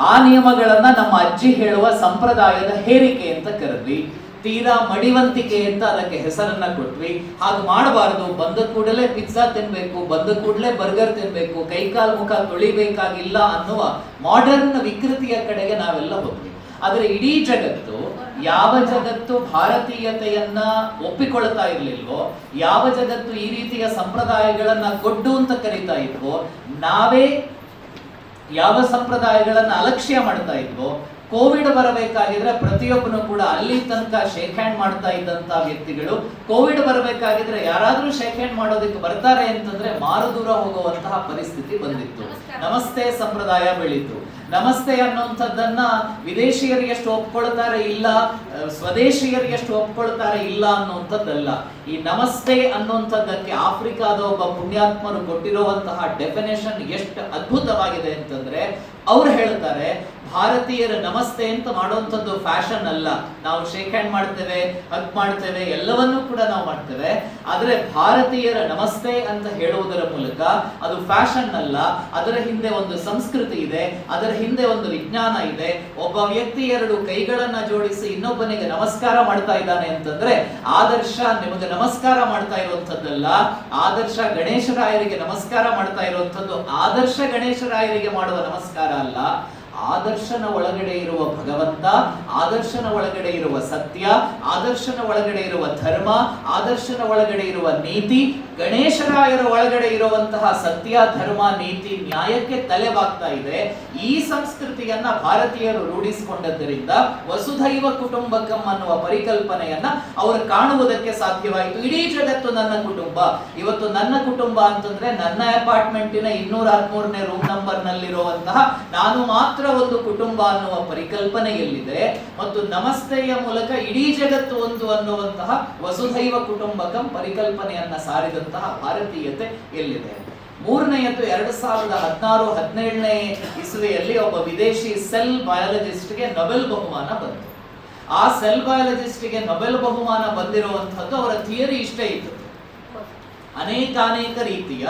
ಆ ನಿಯಮಗಳನ್ನ ನಮ್ಮ ಅಜ್ಜಿ ಹೇಳುವ ಸಂಪ್ರದಾಯದ ಹೇರಿಕೆ ಅಂತ ಕರೆದ್ವಿ. ತೀರಾ ಮಡಿವಂತಿಕೆ ಅಂತ ಅದಕ್ಕೆ ಹೆಸರನ್ನ ಕೊಟ್ವಿ. ಹಾಗೆ ಮಾಡಬಾರದು, ಬಂದ ಕೂಡಲೇ ಪಿಜ್ಜಾ ತಿನ್ಬೇಕು, ಬಂದ ಕೂಡಲೇ ಬರ್ಗರ್ ತಿನ್ಬೇಕು, ಕೈಕಾಲು ಮುಖ ತೊಳಿಬೇಕಾಗಿಲ್ಲ ಅನ್ನುವ ಮಾಡರ್ನ್ ವಿಕೃತಿಯ ಕಡೆಗೆ ನಾವೆಲ್ಲ ಹೋದ್ವಿ. ಆದ್ರೆ ಇಡೀ ಜಗತ್ತು, ಯಾವ ಜಗತ್ತು ಭಾರತೀಯತೆಯನ್ನ ಒಪ್ಪಿಕೊಳ್ತಾ ಇರ್ಲಿಲ್ವೋ, ಯಾವ ಜಗತ್ತು ಈ ರೀತಿಯ ಸಂಪ್ರದಾಯಗಳನ್ನ ಗೊಡ್ಡು ಅಂತ ಕರೀತಾ ಇದ್ವೋ, ನಾವೇ ಯಾವ ಸಂಪ್ರದಾಯಗಳನ್ನ ಅಲಕ್ಷ್ಯ ಮಾಡ್ತಾ ಇದ್ವೋ, ಕೋವಿಡ್ ಬರಬೇಕಾಗಿದ್ರೆ ಪ್ರತಿಯೊಬ್ಬನು ಕೂಡ ಅಲ್ಲಿ ತನಕ ಶೇಕ್ ಹ್ಯಾಂಡ್ ಮಾಡ್ತಾ ಇದ್ದಂತ ವ್ಯಕ್ತಿಗಳು ಕೋವಿಡ್ ಬರಬೇಕಾಗಿದ್ರೆ ಯಾರಾದ್ರೂ ಶೇಕ್ ಹ್ಯಾಂಡ್ ಮಾಡೋದಕ್ಕೆ ಬರ್ತಾರೆ ಅಂತಂದ್ರೆ ಮಾರು ದೂರ ಹೋಗುವಂತಹ ಪರಿಸ್ಥಿತಿ ಬಂದಿತ್ತು. ನಮಸ್ತೆ ಸಂಪ್ರದಾಯ ಬೆಳೀತು. ನಮಸ್ತೆ ಅನ್ನುವಂಥದ್ದನ್ನ ವಿದೇಶಿಯರು ಎಷ್ಟು ಒಪ್ಕೊಳ್ತಾರೆ ಇಲ್ಲ, ಸ್ವದೇಶಿಯರು ಎಷ್ಟು ಒಪ್ಕೊಳ್ತಾರೆ ಇಲ್ಲ ಅನ್ನುವಂಥದ್ದಲ್ಲ. ಈ ನಮಸ್ತೆ ಅನ್ನುವಂಥದ್ದಕ್ಕೆ ಆಫ್ರಿಕಾದ ಒಬ್ಬ ಪುಣ್ಯಾತ್ಮರು ಕೊಟ್ಟಿರುವಂತಹ ಡೆಫಿನೇಷನ್ ಎಷ್ಟು ಅದ್ಭುತವಾಗಿದೆ ಅಂತಂದ್ರೆ, ಅವ್ರು ಹೇಳ್ತಾರೆ ಭಾರತೀಯರ ನಮಸ್ತೆ ಅಂತ ಮಾಡುವಂಥದ್ದು ಫ್ಯಾಷನ್ ಅಲ್ಲ. ನಾವು ಶೇಕ್ ಹ್ಯಾಂಡ್ ಮಾಡ್ತೇವೆ, ಹಗ್ ಮಾಡ್ತೇವೆ, ಎಲ್ಲವನ್ನೂ ಕೂಡ ನಾವು ಮಾಡ್ತೇವೆ. ಆದ್ರೆ ಭಾರತೀಯರ ನಮಸ್ತೆ ಅಂತ ಹೇಳುವುದರ ಮೂಲಕ ಅದು ಫ್ಯಾಷನ್ ಅಲ್ಲ. ಅದರ ಹಿಂದೆ ಒಂದು ಸಂಸ್ಕೃತಿ ಇದೆ, ಅದರ ಹಿಂದೆ ಒಂದು ವಿಜ್ಞಾನ ಇದೆ. ಒಬ್ಬ ವ್ಯಕ್ತಿ 2 ಕೈಗಳನ್ನ ಜೋಡಿಸಿ ಇನ್ನೊಬ್ಬನಿಗೆ ನಮಸ್ಕಾರ ಮಾಡ್ತಾ ಇದ್ದಾನೆ ಅಂತಂದ್ರೆ ಆದರ್ಶ ನಿಮಗೆ ನಮಸ್ಕಾರ ಮಾಡ್ತಾ ಇರುವಂತದ್ದಲ್ಲ, ಆದರ್ಶ ಗಣೇಶರಾಯರಿಗೆ ನಮಸ್ಕಾರ ಮಾಡ್ತಾ ಇರುವಂತದ್ದು ಆದರ್ಶ ಗಣೇಶರಾಯರಿಗೆ ಮಾಡುವ ನಮಸ್ಕಾರ ಅಲ್ಲ. ಆದರ್ಶನ ಒಳಗಡೆ ಇರುವ ಭಗವಂತ, ಆದರ್ಶನ ಒಳಗಡೆ ಇರುವ ಸತ್ಯ, ಆದರ್ಶನ ಒಳಗಡೆ ಇರುವ ಧರ್ಮ, ಆದರ್ಶನ ಒಳಗಡೆ ಇರುವ ನೀತಿ, ಗಣೇಶರಾಯರ ಒಳಗಡೆ ಇರುವಂತಹ ಸತ್ಯ ಧರ್ಮ ನೀತಿ ನ್ಯಾಯಕ್ಕೆ ತಲೆಬಾಗ್ತಾ ಇದೆ. ಈ ಸಂಸ್ಕೃತಿಯನ್ನ ಭಾರತೀಯರು ರೂಢಿಸಿಕೊಂಡದ್ದರಿಂದ ವಸುಧೈವ ಕುಟುಂಬಕಂ ಅನ್ನುವ ಪರಿಕಲ್ಪನೆಯನ್ನ ಅವರು ಕಾಣುವುದಕ್ಕೆ ಸಾಧ್ಯವಾಯಿತು. ಇಡೀ ಜಗತ್ತು ನನ್ನ ಕುಟುಂಬ. ಇವತ್ತು ನನ್ನ ಕುಟುಂಬ ಅಂತಂದ್ರೆ ನನ್ನ ಅಪಾರ್ಟ್ಮೆಂಟಿನ 213ನೇ ರೂಮ್ ನಂಬರ್ ನಲ್ಲಿರುವಂತಹ ನಾನು ಮಾತ್ರ ಒಂದು ಕುಟುಂಬ ಅನ್ನುವ ಪರಿಕಲ್ಪನೆ ಎಲ್ಲಿದೆ, ಮತ್ತು ನಮಸ್ತೆಯ ಮೂಲಕ ಇಡೀ ಜಗತ್ತು ಒಂದು ಅನ್ನುವಂತಹ ವಸುಧೈವ ಕುಟುಂಬಕಂ ಪರಿಕಲ್ಪನೆಯನ್ನ ಸಾರಿದಂತಹ ಭಾರತೀಯತೆ ಎಲ್ಲಿದೆ. ಮೂರನೆಯದು 2016-17ನೇ ಇಸ್ವಿಯಲ್ಲಿ ಒಬ್ಬ ವಿದೇಶಿ ಸೆಲ್ ಬಯಾಲಜಿಸ್ಟ್ಗೆ ನೊಬೆಲ್ ಬಹುಮಾನ ಬಂತು. ಆ ಸೆಲ್ ಬಯಾಲಜಿಸ್ಟ್ಗೆ ನೊಬೆಲ್ ಬಹುಮಾನ ಬಂದಿರುವಂತಹದ್ದು ಅವರ ಥಿಯರಿ ಇಷ್ಟೇ ಇತ್ತು. ಅನೇಕ ರೀತಿಯ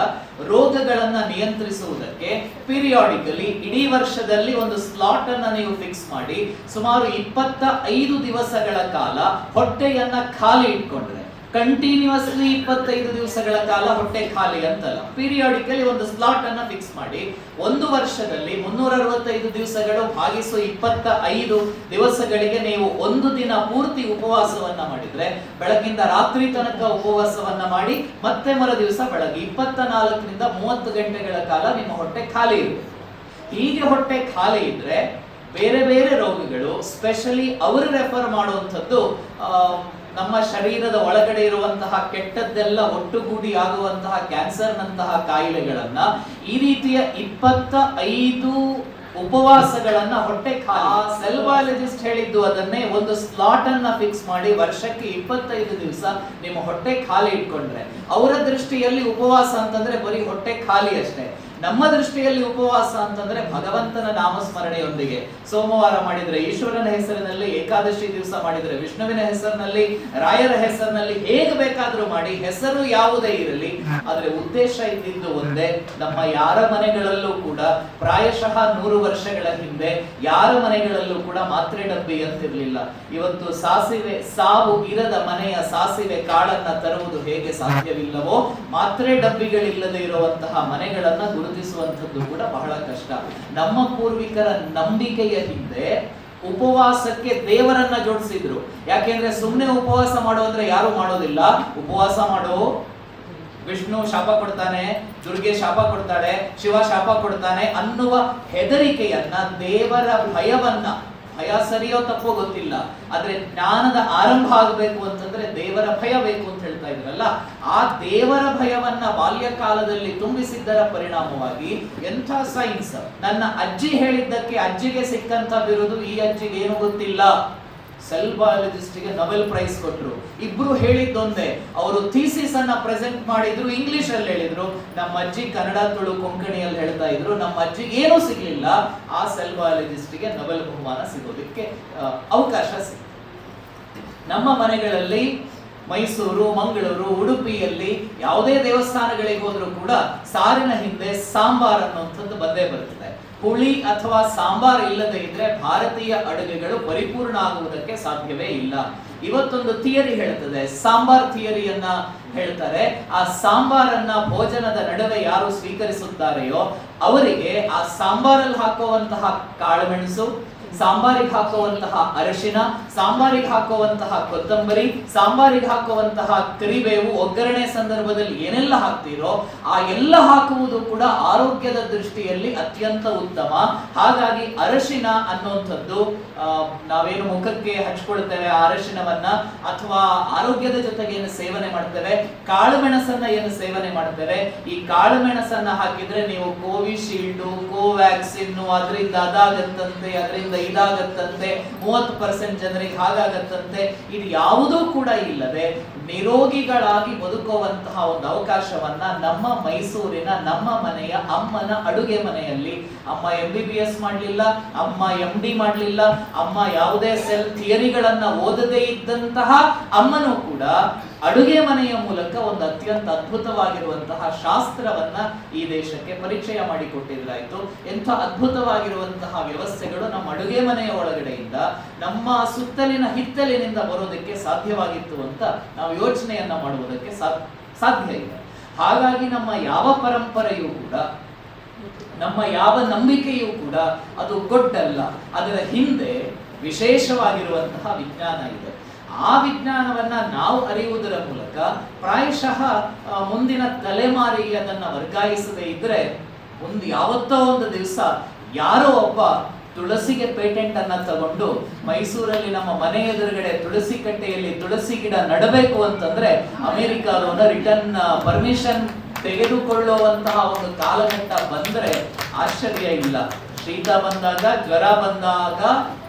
ರೋಗಗಳನ್ನ ನಿಯಂತ್ರಿಸುವುದಕ್ಕೆ ಪೀರಿಯಾಡಿಕಲಿ ಇಡೀ ವರ್ಷದಲ್ಲಿ ಒಂದು ಸ್ಲಾಟ್ ಅನ್ನ ನೀವು ಫಿಕ್ಸ್ ಮಾಡಿ ಸುಮಾರು 25 ದಿವಸಗಳ ಕಾಲ ಹೊಟ್ಟೆಯನ್ನ ಖಾಲಿ ಇಟ್ಕೊಂಡ್ರೆ, ಕಂಟಿನ್ಯೂಸ್ಲಿ 25 ದಿವಸಗಳ ಕಾಲ ಹೊಟ್ಟೆ ಖಾಲಿ ಅಂತಲ್ಲ, ಪೀರಿಯಾಡಿಕಲಿ ಒಂದು ಸ್ಲಾಟ್ ಅನ್ನ ಫಿಕ್ಸ್ ಮಾಡಿ ಒಂದು ವರ್ಷದಲ್ಲಿ 365 ದಿವಸಗಳು ಭಾಗಿಸು 25 ದಿವಸಗಳಿಗೆ ನೀವು ಒಂದು ದಿನ ಪೂರ್ತಿ ಉಪವಾಸವನ್ನ ಮಾಡಿದ್ರೆ, ಬೆಳಗಿಂದ ರಾತ್ರಿ ತನಕ ಉಪವಾಸವನ್ನ ಮಾಡಿ ಮತ್ತೆ ಮರು ದಿವಸ ಬೆಳಗ್ಗೆ 24ರಿಂದ 30 ಗಂಟೆಗಳ ಕಾಲ ನಿಮ್ಮ ಹೊಟ್ಟೆ ಖಾಲಿ ಇರುತ್ತೆ. ಹೀಗೆ ಹೊಟ್ಟೆ ಖಾಲಿ ಇದ್ರೆ ಬೇರೆ ಬೇರೆ ರೋಗಗಳು, ಸ್ಪೆಷಲಿ ಅವರು ರೆಫರ್ ಮಾಡುವಂಥದ್ದು ನಮ್ಮ ಶರೀರದ ಒಳಗಡೆ ಇರುವಂತಹ ಕೆಟ್ಟದ್ದೆಲ್ಲ ಒಟ್ಟುಗೂಡಿ ಆಗುವಂತಹ ಕ್ಯಾನ್ಸರ್ ನಂತಹ ಕಾಯಿಲೆಗಳನ್ನ ಈ ರೀತಿಯ 25 ಉಪವಾಸಗಳನ್ನ ಹೊಟ್ಟೆ ಖಾಲಿ ಸೆಲ್ ಬಯಾಲಜಿಸ್ಟ್ ಹೇಳಿದ್ದು ಅದನ್ನೇ, ಒಂದು ಸ್ಲಾಟ್ ಅನ್ನ ಫಿಕ್ಸ್ ಮಾಡಿ ವರ್ಷಕ್ಕೆ 25 ದಿವಸ ನಿಮ್ಮ ಹೊಟ್ಟೆ ಖಾಲಿ ಇಟ್ಕೊಂಡ್ರೆ, ಅವರ ದೃಷ್ಟಿಯಲ್ಲಿ ಉಪವಾಸ ಅಂತಂದ್ರೆ ಬರೀ ಹೊಟ್ಟೆ ಖಾಲಿ ಅಷ್ಟೇ. ನಮ್ಮ ದೃಷ್ಟಿಯಲ್ಲಿ ಉಪವಾಸ ಅಂತಂದ್ರೆ ಭಗವಂತನ ನಾಮಸ್ಮರಣೆಯೊಂದಿಗೆ ಸೋಮವಾರ ಮಾಡಿದ್ರೆ ಈಶ್ವರನ ಹೆಸರಿನಲ್ಲಿ, ಏಕಾದಶಿ ದಿವಸ ಮಾಡಿದ್ರೆ ವಿಷ್ಣುವಿನ ಹೆಸರಿನಲ್ಲಿ, ರಾಯರ ಹೆಸರಿನಲ್ಲಿ, ಹೇಗೆ ಬೇಕಾದ್ರೂ ಮಾಡಿ, ಹೆಸರು ಯಾವುದೇ ಇರಲಿ, ಆದ್ರೆ ಉದ್ದೇಶ ಇದ್ದಿದ್ದು ಒಂದೇ. ನಮ್ಮ ಯಾರ ಮನೆಗಳಲ್ಲೂ ಕೂಡ ಪ್ರಾಯಶಃ 100 ವರ್ಷಗಳ ಹಿಂದೆ ಯಾರ ಮನೆಗಳಲ್ಲೂ ಕೂಡ ಮಾತ್ರೆ ಡಬ್ಬಿ ಅಂತಿರ್ಲಿಲ್ಲ. ಇವತ್ತು ಸಾವು ಇರದ ಮನೆಯ ಸಾಸಿವೆ ಕಾಳನ್ನ ತರುವುದು ಹೇಗೆ ಸಾಧ್ಯವಿಲ್ಲವೋ, ಮಾತ್ರೆ ಡಬ್ಬಿಗಳಿಲ್ಲದೆ ಇರುವಂತಹ ಮನೆಗಳನ್ನ ಗುರುತಿಸುವಂಥದ್ದು ಕೂಡ ಬಹಳ ಕಷ್ಟ. ನಮ್ಮ ಪೂರ್ವಿಕರ ನಂಬಿಕೆಯ ಹಿಂದೆ ಉಪವಾಸಕ್ಕೆ ದೇವರನ್ನ ಜೋಡಿಸಿದ್ರು. ಯಾಕೆಂದ್ರೆ ಸುಮ್ಮನೆ ಉಪವಾಸ ಮಾಡೋ ಅಂದ್ರೆ ಯಾರು ಮಾಡೋದಿಲ್ಲ. ಉಪವಾಸ ಮಾಡೋ, ವಿಷ್ಣು ಶಾಪ ಕೊಡ್ತಾನೆ, ದುರ್ಗೆ ಶಾಪ ಕೊಡ್ತಾಳೆ, ಶಿವ ಶಾಪ ಕೊಡ್ತಾನೆ ಅನ್ನುವ ಹೆದರಿಕೆಯನ್ನ, ದೇವರ ಭಯವನ್ನ, ಭಯ ಸರಿಯೋ ತಪ್ಪೋ ಗೊತ್ತಿಲ್ಲ, ಆದ್ರೆ ಜ್ಞಾನದ ಆರಂಭ ಆಗಬೇಕು ಅಂತಂದ್ರೆ ದೇವರ ಭಯ ಬೇಕು ಅಂತ ಹೇಳ್ತಾ ಇದ್ರಲ್ಲ, ಆ ದೇವರ ಭಯವನ್ನ ಬಾಲ್ಯಕಾಲದಲ್ಲಿ ತುಂಬಿಸಿದ್ದರ ಪರಿಣಾಮವಾಗಿ ಎಂಥ ಸೈನ್ಸ್. ನನ್ನ ಅಜ್ಜಿ ಹೇಳಿದ್ದಕ್ಕೆ ಅಜ್ಜಿಗೆ ಸಿಕ್ಕಂತ ಬಿರುದು ಈ ಅಜ್ಜಿಗೆ ಏನು ಗೊತ್ತಿಲ್ಲ. ಸೆಲ್ ಬಯಾಲಜಿಸ್ಟ್ಗೆ ನೊಬೆಲ್ ಪ್ರೈಸ್ ಕೊಟ್ರು. ಇಬ್ರು ಹೇಳಿದ್ದೊಂದೇ, ಅವರು ಥೀಸಿಸ್ ಅನ್ನ ಪ್ರೆಸೆಂಟ್ ಮಾಡಿದ್ರು, ಇಂಗ್ಲಿಷ್ ಅಲ್ಲಿ ಹೇಳಿದ್ರು. ನಮ್ಮ ಅಜ್ಜಿ ಕನ್ನಡ, ತುಳು, ಕೊಂಕಣಿಯಲ್ಲಿ ಹೇಳ್ತಾ ಇದ್ರು. ನಮ್ಮ ಅಜ್ಜಿಗೆ ಏನೂ ಸಿಗ್ಲಿಲ್ಲ. ಆ ಸೆಲ್ ಬಯಾಲಜಿಸ್ಟ್ಗೆ ನೊಬೆಲ್ ಬಹುಮಾನ ಸಿಗೋದಕ್ಕೆ ಅವಕಾಶ ಸಿಕ್ತು. ನಮ್ಮ ಮನೆಗಳಲ್ಲಿ ಮೈಸೂರು, ಮಂಗಳೂರು, ಉಡುಪಿಯಲ್ಲಿ ಯಾವುದೇ ದೇವಸ್ಥಾನಗಳಿಗೆ ಹೋದ್ರೂ ಕೂಡ ಸಾರಿನ ಹಿಂದೆ ಸಾಂಬಾರ್ ಅನ್ನುವಂಥದ್ದು ಬಂದೇ ಬರ್ತದೆ. ಹುಳಿ ಅಥವಾ ಸಾಂಬಾರ್ ಇಲ್ಲದೆ ಇದ್ರೆ ಭಾರತೀಯ ಅಡುಗೆಗಳು ಪರಿಪೂರ್ಣ ಆಗುವುದಕ್ಕೆ ಸಾಧ್ಯವೇ ಇಲ್ಲ. ಇವತ್ತೊಂದು ಥಿಯರಿ ಹೇಳ್ತದೆ, ಸಾಂಬಾರ್ ಥಿಯರಿಯನ್ನ ಹೇಳ್ತಾರೆ. ಆ ಸಾಂಬಾರನ್ನ ಭೋಜನದ ನಡುವೆ ಯಾರು ಸ್ವೀಕರಿಸುತ್ತಾರೆಯೋ ಅವರಿಗೆ ಆ ಸಾಂಬಾರಲ್ಲಿ ಹಾಕುವಂತಹ ಕಾಳುಮೆಣಸು, ಸಾಂಬಾರಿಗೆ ಹಾಕುವಂತಹ ಅರಿಶಿನ, ಸಾಂಬಾರಿಗೆ ಹಾಕುವಂತಹ ಕೊತ್ತಂಬರಿ, ಸಾಂಬಾರಿಗೆ ಹಾಕುವಂತಹ ಕರಿಬೇವು, ಒಗ್ಗರಣೆ ಸಂದರ್ಭದಲ್ಲಿ ಏನೆಲ್ಲ ಹಾಕ್ತೀರೋ ಆ ಎಲ್ಲ ಹಾಕುವುದು ಕೂಡ ಆರೋಗ್ಯದ ದೃಷ್ಟಿಯಲ್ಲಿ ಅತ್ಯಂತ ಉತ್ತಮ. ಹಾಗಾಗಿ ಅರಿಶಿನ ಅನ್ನುವಂಥದ್ದು ನಾವೇನು ಮುಖಕ್ಕೆ ಹಚ್ಕೊಳ್ತೇವೆ ಆ ಅರಿಶಿನವನ್ನ, ಅಥವಾ ಆರೋಗ್ಯದ ಜೊತೆಗೆ ಏನು ಸೇವನೆ ಮಾಡ್ತೇವೆ, ಕಾಳುಮೆಣಸನ್ನ ಏನು ಸೇವನೆ ಮಾಡ್ತೇವೆ, ಈ ಕಾಳುಮೆಣಸನ್ನ ಹಾಕಿದ್ರೆ ನೀವು ಕೋವಿಶೀಲ್ಡು, ಕೋವ್ಯಾಕ್ಸಿನ್, ಅದರಿಂದ ಅದಾಗತ್ತಂತೆ, ಅದರಿಂದ ಇದಾಗತ್ತಂತೆ, 30% ಜನರಿಗೆ ಹಾಗಾಗತ್ತಂತೆ, ಇದು ಯಾವುದೂ ಕೂಡ ಇಲ್ಲದೆ ನಿರೋಗಿಗಳಾಗಿ ಬದುಕುವಂತಹ ಒಂದು ಅವಕಾಶವನ್ನ ನಮ್ಮ ಮೈಸೂರಿನ, ನಮ್ಮ ಮನೆಯ ಅಮ್ಮನ ಅಡುಗೆ ಮನೆಯಲ್ಲಿ, ಅಮ್ಮ MBBS ಮಾಡಲಿಲ್ಲ, ಅಮ್ಮ MD ಮಾಡಲಿಲ್ಲ, ಅಮ್ಮ ಯಾವುದೇ ಸೆಲ್ ಥಿಯರಿಗಳನ್ನ ಓದದೇ ಇದ್ದಂತಹ ಅಮ್ಮನೂ ಕೂಡ ಅಡುಗೆ ಮನೆಯ ಮೂಲಕ ಒಂದು ಅತ್ಯಂತ ಅದ್ಭುತವಾಗಿರುವಂತಹ ಶಾಸ್ತ್ರವನ್ನ ಈ ದೇಶಕ್ಕೆ ಪರಿಚಯ ಮಾಡಿಕೊಟ್ಟಿದ್ರಾಯ್ತು. ಎಂಥ ಅದ್ಭುತವಾಗಿರುವಂತಹ ವ್ಯವಸ್ಥೆಗಳು ನಮ್ಮ ಅಡುಗೆ ಮನೆಯ ಒಳಗಡೆಯಿಂದ, ನಮ್ಮ ಸುತ್ತಲಿನ ಹಿತ್ತಲಿನಿಂದ ಬರೋದಕ್ಕೆ ಸಾಧ್ಯವಾಗಿತ್ತು ಅಂತ ನಾವು ಯೋಚನೆಯನ್ನ ಮಾಡುವುದಕ್ಕೆ ಸಾಧ್ಯ ಇದೆ. ಹಾಗಾಗಿ ನಮ್ಮ ಯಾವ ಪರಂಪರೆಯೂ ಕೂಡ, ನಮ್ಮ ಯಾವ ನಂಬಿಕೆಯೂ ಕೂಡ ಅದು ಗೊಡ್ಡಲ್ಲ. ಅದರ ಹಿಂದೆ ವಿಶೇಷವಾಗಿರುವಂತಹ ವಿಜ್ಞಾನ ಇದೆ. ಆ ವಿಜ್ಞಾನವನ್ನ ನಾವು ಅರಿಯುವುದರ ಮೂಲಕ ಪ್ರಾಯಶಃ ಮುಂದಿನ ತಲೆಮಾರಿಗೆ ಅದನ್ನ ವರ್ಗಾಯಿಸದೇ ಇದ್ರೆ ಯಾವತ್ತೋ ಒಂದು ದಿವಸ ಯಾರೋ ಒಬ್ಬ ತುಳಸಿಗೆ ಪೇಟೆಂಟ್ ಅನ್ನ ತಗೊಂಡು ಮೈಸೂರಲ್ಲಿ ನಮ್ಮ ಮನೆ ಎದುರುಗಡೆ ತುಳಸಿ ಕಟ್ಟೆಯಲ್ಲಿ ತುಳಸಿ ಗಿಡ ನಡಬೇಕು ಅಂತಂದ್ರೆ ಅಮೆರಿಕಾದವನ ರಿಟರ್ನ್ ಪರ್ಮಿಷನ್ ತೆಗೆದುಕೊಳ್ಳುವಂತಹ ಒಂದು ಕಾಲಘಟ್ಟ ಬಂದ್ರೆ ಆಶ್ಚರ್ಯ ಇಲ್ಲ. ಶೀತ ಬಂದಾಗ, ಜ್ವರ ಬಂದಾಗ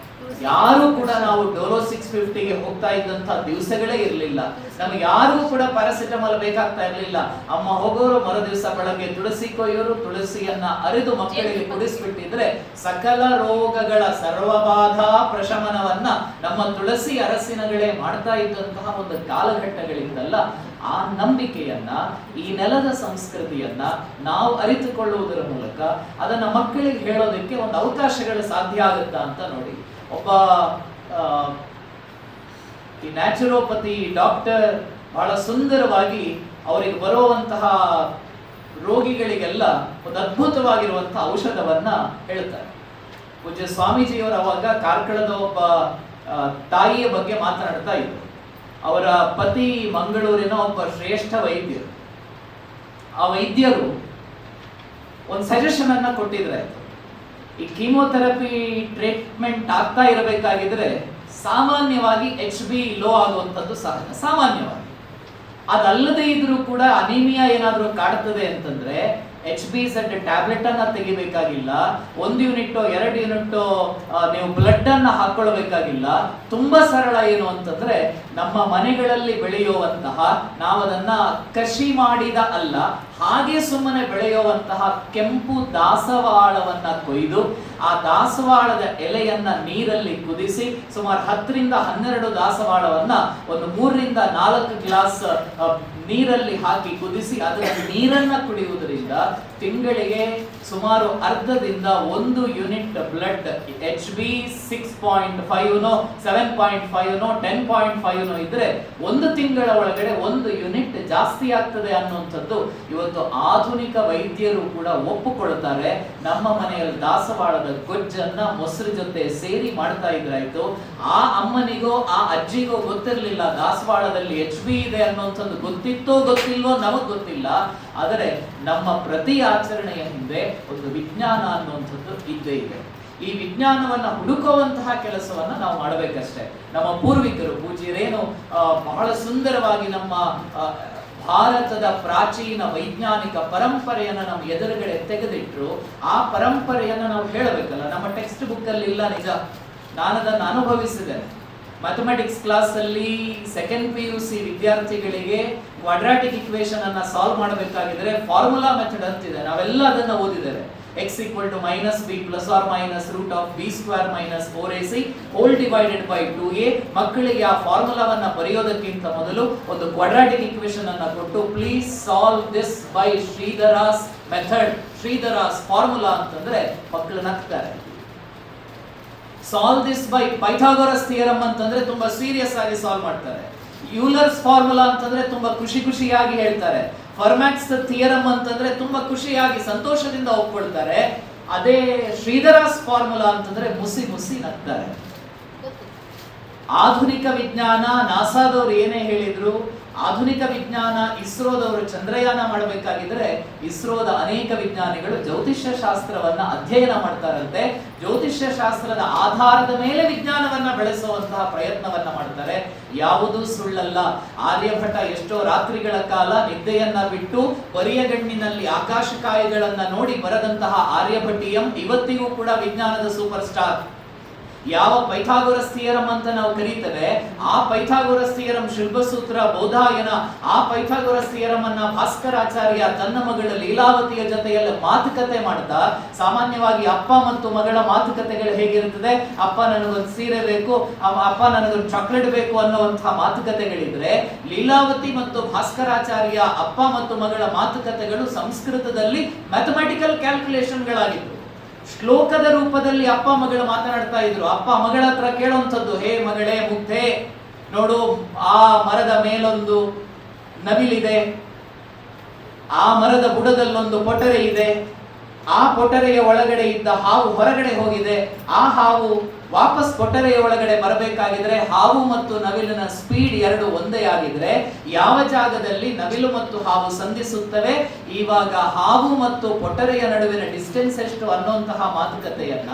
ಯಾರು ಕೂಡ ನಾವು ಡೋಲೋ 650ಗೆ ಹೋಗ್ತಾ ಇದ್ದಂತಹ ದಿವಸಗಳೇ ಇರಲಿಲ್ಲ. ನಮ್ಗೆ ಯಾರು ಕೂಡ ಪ್ಯಾರಾಸಿಟಮಾಲ್ ಬೇಕಾಗ್ತಾ ಇರಲಿಲ್ಲ. ಅಮ್ಮ ಹೋಗೋರು ಮರು ದಿವಸ ಬೆಳಗ್ಗೆ ತುಳಸಿ ಕೊಯ್ಯೋರು, ತುಳಸಿಯನ್ನ ಅರಿದು ಮಕ್ಕಳಿಗೆ ಕುಡಿಸ್ಬಿಟ್ಟಿದ್ರೆ ಸಕಲ ರೋಗಗಳ ಸರ್ವಬಾಧಾ ಪ್ರಶಮನವನ್ನ ನಮ್ಮ ತುಳಸಿ ಅರಸಿನಗಳೇ ಮಾಡ್ತಾ ಇದ್ದಂತಹ ಒಂದು ಕಾಲಘಟ್ಟಗಳಿಂದಲ್ಲ. ಆ ನಂಬಿಕೆಯನ್ನ, ಈ ನೆಲದ ಸಂಸ್ಕೃತಿಯನ್ನ ನಾವು ಅರಿತುಕೊಳ್ಳುವುದರ ಮೂಲಕ ಅದನ್ನ ಮಕ್ಕಳಿಗೆ ಹೇಳೋದಕ್ಕೆ ಒಂದು ಅವಕಾಶಗಳು ಸಾಧ್ಯ ಆಗುತ್ತಾ ಅಂತ ನೋಡಿ. ಒಬ್ಬ ಈ ನ್ಯಾಚುರೋಪತಿ ಡಾಕ್ಟರ್ ಬಹಳ ಸುಂದರವಾಗಿ ಅವರಿಗೆ ಬರುವಂತಹ ರೋಗಿಗಳಿಗೆಲ್ಲ ಒಂದು ಅದ್ಭುತವಾಗಿರುವಂತಹ ಔಷಧವನ್ನ ಹೇಳ್ತಾರೆ. ಪೂಜ್ಯ ಸ್ವಾಮೀಜಿಯವರು ಅವಾಗ ಕಾರ್ಕಳದ ಒಬ್ಬ ತಾಯಿಯ ಬಗ್ಗೆ ಮಾತನಾಡ್ತಾ ಇದ್ರು. ಅವರ ಪತಿ ಮಂಗಳೂರಿನ ಒಬ್ಬ ಶ್ರೇಷ್ಠ ವೈದ್ಯರು. ಆ ವೈದ್ಯರು ಒಂದು ಸಜೆಷನ್ ಅನ್ನ ಕೊಟ್ಟಿದ್ರೆ, ಈ ಕೀಮೋಥೆರಪಿ ಟ್ರೀಟ್ಮೆಂಟ್ ಆಗ್ತಾ ಇರಬೇಕಾಗಿದ್ರೆ ಸಾಮಾನ್ಯವಾಗಿ HB ಲೋ ಆಗುವಂಥದ್ದು ಸಹಜ, ಸಾಮಾನ್ಯವಾಗಿ. ಅದಲ್ಲದೆ ಇದ್ರೂ ಕೂಡ ಅನಿಮಿಯಾ ಏನಾದರೂ ಕಾಡ್ತದೆ ಅಂತಂದ್ರೆ HBZ ಟ್ಯಾಬ್ಲೆಟ್ ಅನ್ನ ತೆಗಿಬೇಕಾಗಿಲ್ಲ, 1 ಯೂನಿಟ್ 2 ಯೂನಿಟ್ ನೀವು ಬ್ಲಡ್ ಅನ್ನ ಹಾಕೊಳ್ಬೇಕಾಗಿಲ್ಲ. ತುಂಬಾ ಸರಳ. ಏನು ಅಂತಂದ್ರೆ ನಮ್ಮ ಮನೆಗಳಲ್ಲಿ ಬೆಳೆಯುವಂತಹ, ನಾವದನ್ನ ಕೃಷಿ ಮಾಡಿದ ಅಲ್ಲ, ಹಾಗೆ ಸುಮ್ಮನೆ ಬೆಳೆಯುವಂತಹ ಕೆಂಪು ದಾಸವಾಳವನ್ನ ಕೊಯ್ದು ಆ ದಾಸವಾಳದ ಎಲೆಯನ್ನ ನೀರಲ್ಲಿ ಕುದಿಸಿ ಸುಮಾರು 10 ರಿಂದ 12 ದಾಸವಾಳವನ್ನ ಒಂದು 3 ರಿಂದ 4 ಗ್ಲಾಸ್ ನೀರಲ್ಲಿ ಹಾಕಿ ಕುದಿಸಿ ಅದರ ನೀರನ್ನ ಕುಡಿಯುವುದರಿಂದ ತಿಂಗಳಿಗೆ ಸುಮಾರು ಅರ್ಧದಿಂದ 1 ಯೂನಿಟ್ ಬ್ಲಡ್ HB 6.5 7.5 10.5 ಇದ್ರೆ 1 ತಿಂಗಳ ಒಳಗಡೆ 1 ಯೂನಿಟ್ ಜಾಸ್ತಿ ಆಗ್ತದೆ ಅನ್ನುವಂಥದ್ದು ಇವತ್ತು ಆಧುನಿಕ ವೈದ್ಯರು ಕೂಡ ಒಪ್ಪುಕೊಳ್ತಾರೆ. ನಮ್ಮ ಮನೆಯಲ್ಲಿ ದಾಸವಾಳದ ಗೊಜ್ಜನ್ನ ಮೊಸರು ಜೊತೆ ಸೇರಿ ಮಾಡ್ತಾ ಇದ್ರಾಯ್ತು. ಆ ಅಮ್ಮನಿಗೋ ಆ ಅಜ್ಜಿಗೋ ಗೊತ್ತಿರಲಿಲ್ಲ ದಾಸವಾಳದಲ್ಲಿ HB ಇದೆ ಅನ್ನುವಂಥದ್ದು. ಗೊತ್ತಿತ್ತೋ ಗೊತ್ತಿಲ್ವೋ ನಮಗ್ ಗೊತ್ತಿಲ್ಲ. ಆದರೆ ನಮ್ಮ ಪ್ರತಿ ಆಚರಣೆಯ ಹಿಂದೆ ಒಂದು ವಿಜ್ಞಾನ ಅನ್ನುವಂಥದ್ದು ಇದ್ದೇ ಇದೆ. ಈ ವಿಜ್ಞಾನವನ್ನ ಹುಡುಕುವಂತಹ ಕೆಲಸವನ್ನ ನಾವು ಮಾಡಬೇಕಷ್ಟೇ. ನಮ್ಮ ಪೂರ್ವಿಕರು ಪೂಜ್ಯರೇನು ಬಹಳ ಸುಂದರವಾಗಿ ನಮ್ಮ ಭಾರತದ ಪ್ರಾಚೀನ ವೈಜ್ಞಾನಿಕ ಪರಂಪರೆಯನ್ನ ನಮ್ಮ ಎದುರುಗಡೆ ತೆಗೆದಿಟ್ರು. ಆ ಪರಂಪರೆಯನ್ನ ನಾವು ಹೇಳಬೇಕಲ್ಲ. ನಮ್ಮ ಟೆಕ್ಸ್ಟ್ ಬುಕ್ ಅಲ್ಲಿ ಇಲ್ಲ, ನಿಜ. ನಾನು ಅದನ್ನು ಅನುಭವಿಸಿದೆ. ಮ್ಯಾಥಮೆಟಿಕ್ಸ್ ಕ್ಲಾಸ್ ಅಲ್ಲಿ 2nd PUC ವಿದ್ಯಾರ್ಥಿಗಳಿಗೆ ಕ್ವಾಡ್ರಾಟಿಕ್ ಇಕ್ವೇಶನ್ ಅನ್ನ ಸಾಲ್ವ್ ಮಾಡಬೇಕಾಗಿದ್ರೆ ಫಾರ್ಮುಲಾ ಮೆಥಡ್ ಅಂತಿದೆ. ನಾವೆಲ್ಲ ಅದನ್ನ ಓದಿದ್ದೇವೆ. x = -b ± √b² - 4ac whole divided by 2a. ಮಕ್ಕಳಿಗೆ ಆ ಫಾರ್ಮುಲಾವನ್ನ ಬರೆಯೋದಕ್ಕಿಂತ ಮೊದಲು ಒಂದು ಕ್ವಾಡ್ರಾಟಿಕ್ ಇಕ್ವೇಶನ್ ಅನ್ನ ಕೊಟ್ಟು please solve this by Shridhara's method, Shridhara's formula ಅಂತಂದ್ರೆ ಮಕ್ಕಳು ನಗ್ತಾರೆ. Solve this by Pythagoras theorem ಅಂತಂದ್ರೆ ತುಂಬಾ ಸೀರಿಯಸ್ ಆಗಿ ಸಾಲ್ವ್ ಮಾಡ್ತಾರೆ. ಯೂಲರ್ಸ್ ಫಾರ್ಮುಲಾ ಅಂತಂದ್ರೆ ತುಂಬಾ ಖುಷಿಯಾಗಿ ಹೇಳ್ತಾರೆ. ಫರ್ಮ್ಯಾಕ್ಸ್ ಥಿಯರಮ್ ಅಂತಂದ್ರೆ ತುಂಬಾ ಖುಷಿಯಾಗಿ ಸಂತೋಷದಿಂದ ಒಪ್ಕೊಳ್ತಾರೆ. ಅದೇ ಶ್ರೀಧರಾಸ್ ಫಾರ್ಮುಲಾ ಅಂತಂದ್ರೆ ಮುಸಿ ನಗ್ತಾರೆ. ಆಧುನಿಕ ವಿಜ್ಞಾನ, ನಾಸಾದವರು ಏನೇ ಹೇಳಿದ್ರು, ಆಧುನಿಕ ವಿಜ್ಞಾನ, ಇಸ್ರೋದವರು ಚಂದ್ರಯಾನ ಮಾಡಬೇಕಾಗಿದ್ರೆ ಇಸ್ರೋದ ಅನೇಕ ವಿಜ್ಞಾನಿಗಳು ಜ್ಯೋತಿಷ್ಯ ಶಾಸ್ತ್ರವನ್ನ ಅಧ್ಯಯನ ಮಾಡ್ತಾರಂತೆ. ಜ್ಯೋತಿಷ್ಯ ಶಾಸ್ತ್ರದ ಆಧಾರದ ಮೇಲೆ ವಿಜ್ಞಾನವನ್ನ ಬೆಳೆಸುವಂತಹ ಪ್ರಯತ್ನವನ್ನ ಮಾಡ್ತಾರೆ. ಯಾವುದೂ ಸುಳ್ಳಲ್ಲ. ಆರ್ಯಭಟ ಎಷ್ಟೋ ರಾತ್ರಿಗಳ ಕಾಲ ನಿದ್ದೆಯನ್ನ ಬಿಟ್ಟು ಬರಿಯಗಣ್ಣಿನಲ್ಲಿ ಆಕಾಶಕಾಯಿಗಳನ್ನ ನೋಡಿ ಬರೆದಂತಹ ಆರ್ಯಭಟೀಯಂ ಇವತ್ತಿಗೂ ಕೂಡ ವಿಜ್ಞಾನದ ಸೂಪರ್ ಸ್ಟಾರ್. ಯಾವ ಪೈಥಾಗೋರಸ್ ಥಿಯರಮ್ ಅಂತ ನಾವು ಕರೀತೇವೆ, ಆ ಪೈಥಾಗೋರಸ್ ಥಿಯರಮ್ ಶಿಲ್ಪಸೂತ್ರ, ಬೌಧಾಯನ, ಆ ಪೈಥಾಗೋರಸ್ ಥಿಯರಮ್ ಅನ್ನ ಭಾಸ್ಕರಾಚಾರ್ಯ ತನ್ನ ಮಗಳ ಲೀಲಾವತಿಯ ಜೊತೆಯಲ್ಲಿ ಮಾತುಕತೆ ಮಾಡ್ತಾ, ಸಾಮಾನ್ಯವಾಗಿ ಅಪ್ಪ ಮತ್ತು ಮಗಳ ಮಾತುಕತೆಗಳು ಹೇಗಿರುತ್ತದೆ, ಅಪ್ಪ ನನಗೊಂದು ಸೀರೆ ಬೇಕು, ಅಪ್ಪ ನನಗೊಂದು ಚಾಕ್ಲೇಟ್ ಬೇಕು ಅನ್ನುವಂತಹ ಮಾತುಕತೆಗಳಿದ್ರೆ, ಲೀಲಾವತಿ ಮತ್ತು ಭಾಸ್ಕರಾಚಾರ್ಯ ಅಪ್ಪ ಮತ್ತು ಮಗಳ ಮಾತುಕತೆಗಳು ಸಂಸ್ಕೃತದಲ್ಲಿ ಮ್ಯಾಥಮೆಟಿಕಲ್ ಕ್ಯಾಲ್ಕುಲೇಷನ್ಗಳಾಗಿತ್ತು. ಶ್ಲೋಕದ ರೂಪದಲ್ಲಿ ಅಪ್ಪ ಮಗಳು ಮಾತನಾಡ್ತಾ ಇದ್ರು. ಅಪ್ಪ ಮಗಳ ಹತ್ರ ಕೇಳುವಂಥದ್ದು, ಹೇ ಮಗಳೇ ಮುಗ್ಧೆ, ನೋಡು ಆ ಮರದ ಮೇಲೊಂದು ನವಿಲಿದೆ, ಆ ಮರದ ಬುಡದಲ್ಲೊಂದು ಪೊಟರೆ ಇದೆ, ಆ ಪೊಟರೆಯ ಒಳಗಡೆ ಇದ್ದ ಹಾವು ಹೊರಗಡೆ ಹೋಗಿದೆ, ಆ ಹಾವು ವಾಪಸ್ ಪೊಟರೆಯ ಒಳಗಡೆ ಬರಬೇಕಾಗಿದ್ರೆ ಹಾವು ಮತ್ತು ನವಿಲಿನ ಸ್ಪೀಡ್ ಎರಡು ಒಂದೇ ಆಗಿದ್ರೆ ಯಾವ ಜಾಗದಲ್ಲಿ ನವಿಲು ಮತ್ತು ಹಾವು ಸಂಧಿಸುತ್ತವೆ, ಇವಾಗ ಹಾವು ಮತ್ತು ಪೊಟರೆಯ ನಡುವಿನ ಡಿಸ್ಟೆನ್ಸ್ ಎಷ್ಟು ಅನ್ನುವಂತಹ ಮಾತುಕತೆಯನ್ನ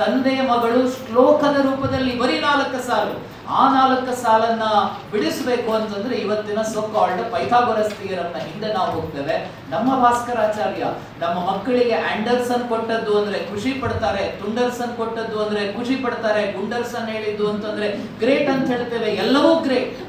ತಂದೆ ಮಗಳು ಶ್ಲೋಕದ ರೂಪದಲ್ಲಿ ಬರೀ 4 ಸಾಲು, ಆ 4 ಸಾಲನ್ನ ಬಿಡಿಸಬೇಕು ಅಂತಂದ್ರೆ ಇವತ್ತಿನ ಸೋ ಕಾಲ್ಡ್ ಪೈಥಾಗೋರಸ್ ಥಿಯರಮ್ ನ ಹಿಂದೆ ನಾವು ಹೋಗ್ತೇವೆ. ನಮ್ಮ ಭಾಸ್ಕರಾಚಾರ್ಯ ನಮ್ಮ ಮಕ್ಕಳಿಗೆ ಆಂಡರ್ಸನ್ ಕೊಟ್ಟದ್ದು ಅಂದ್ರೆ ಖುಷಿ ಪಡ್ತಾರೆ, ತುಂಡರ್ಸನ್ ಕೊಟ್ಟದ್ದು ಅಂದ್ರೆ ಖುಷಿ ಪಡ್ತಾರೆ, ಗುಂಡರ್ಸನ್ ಹೇಳಿದ್ದು ಅಂತಂದ್ರೆ ಗ್ರೇಟ್ ಅಂತ ಹೇಳ್ತೇವೆ. ಎಲ್ಲವೂ ಗ್ರೇಟ್,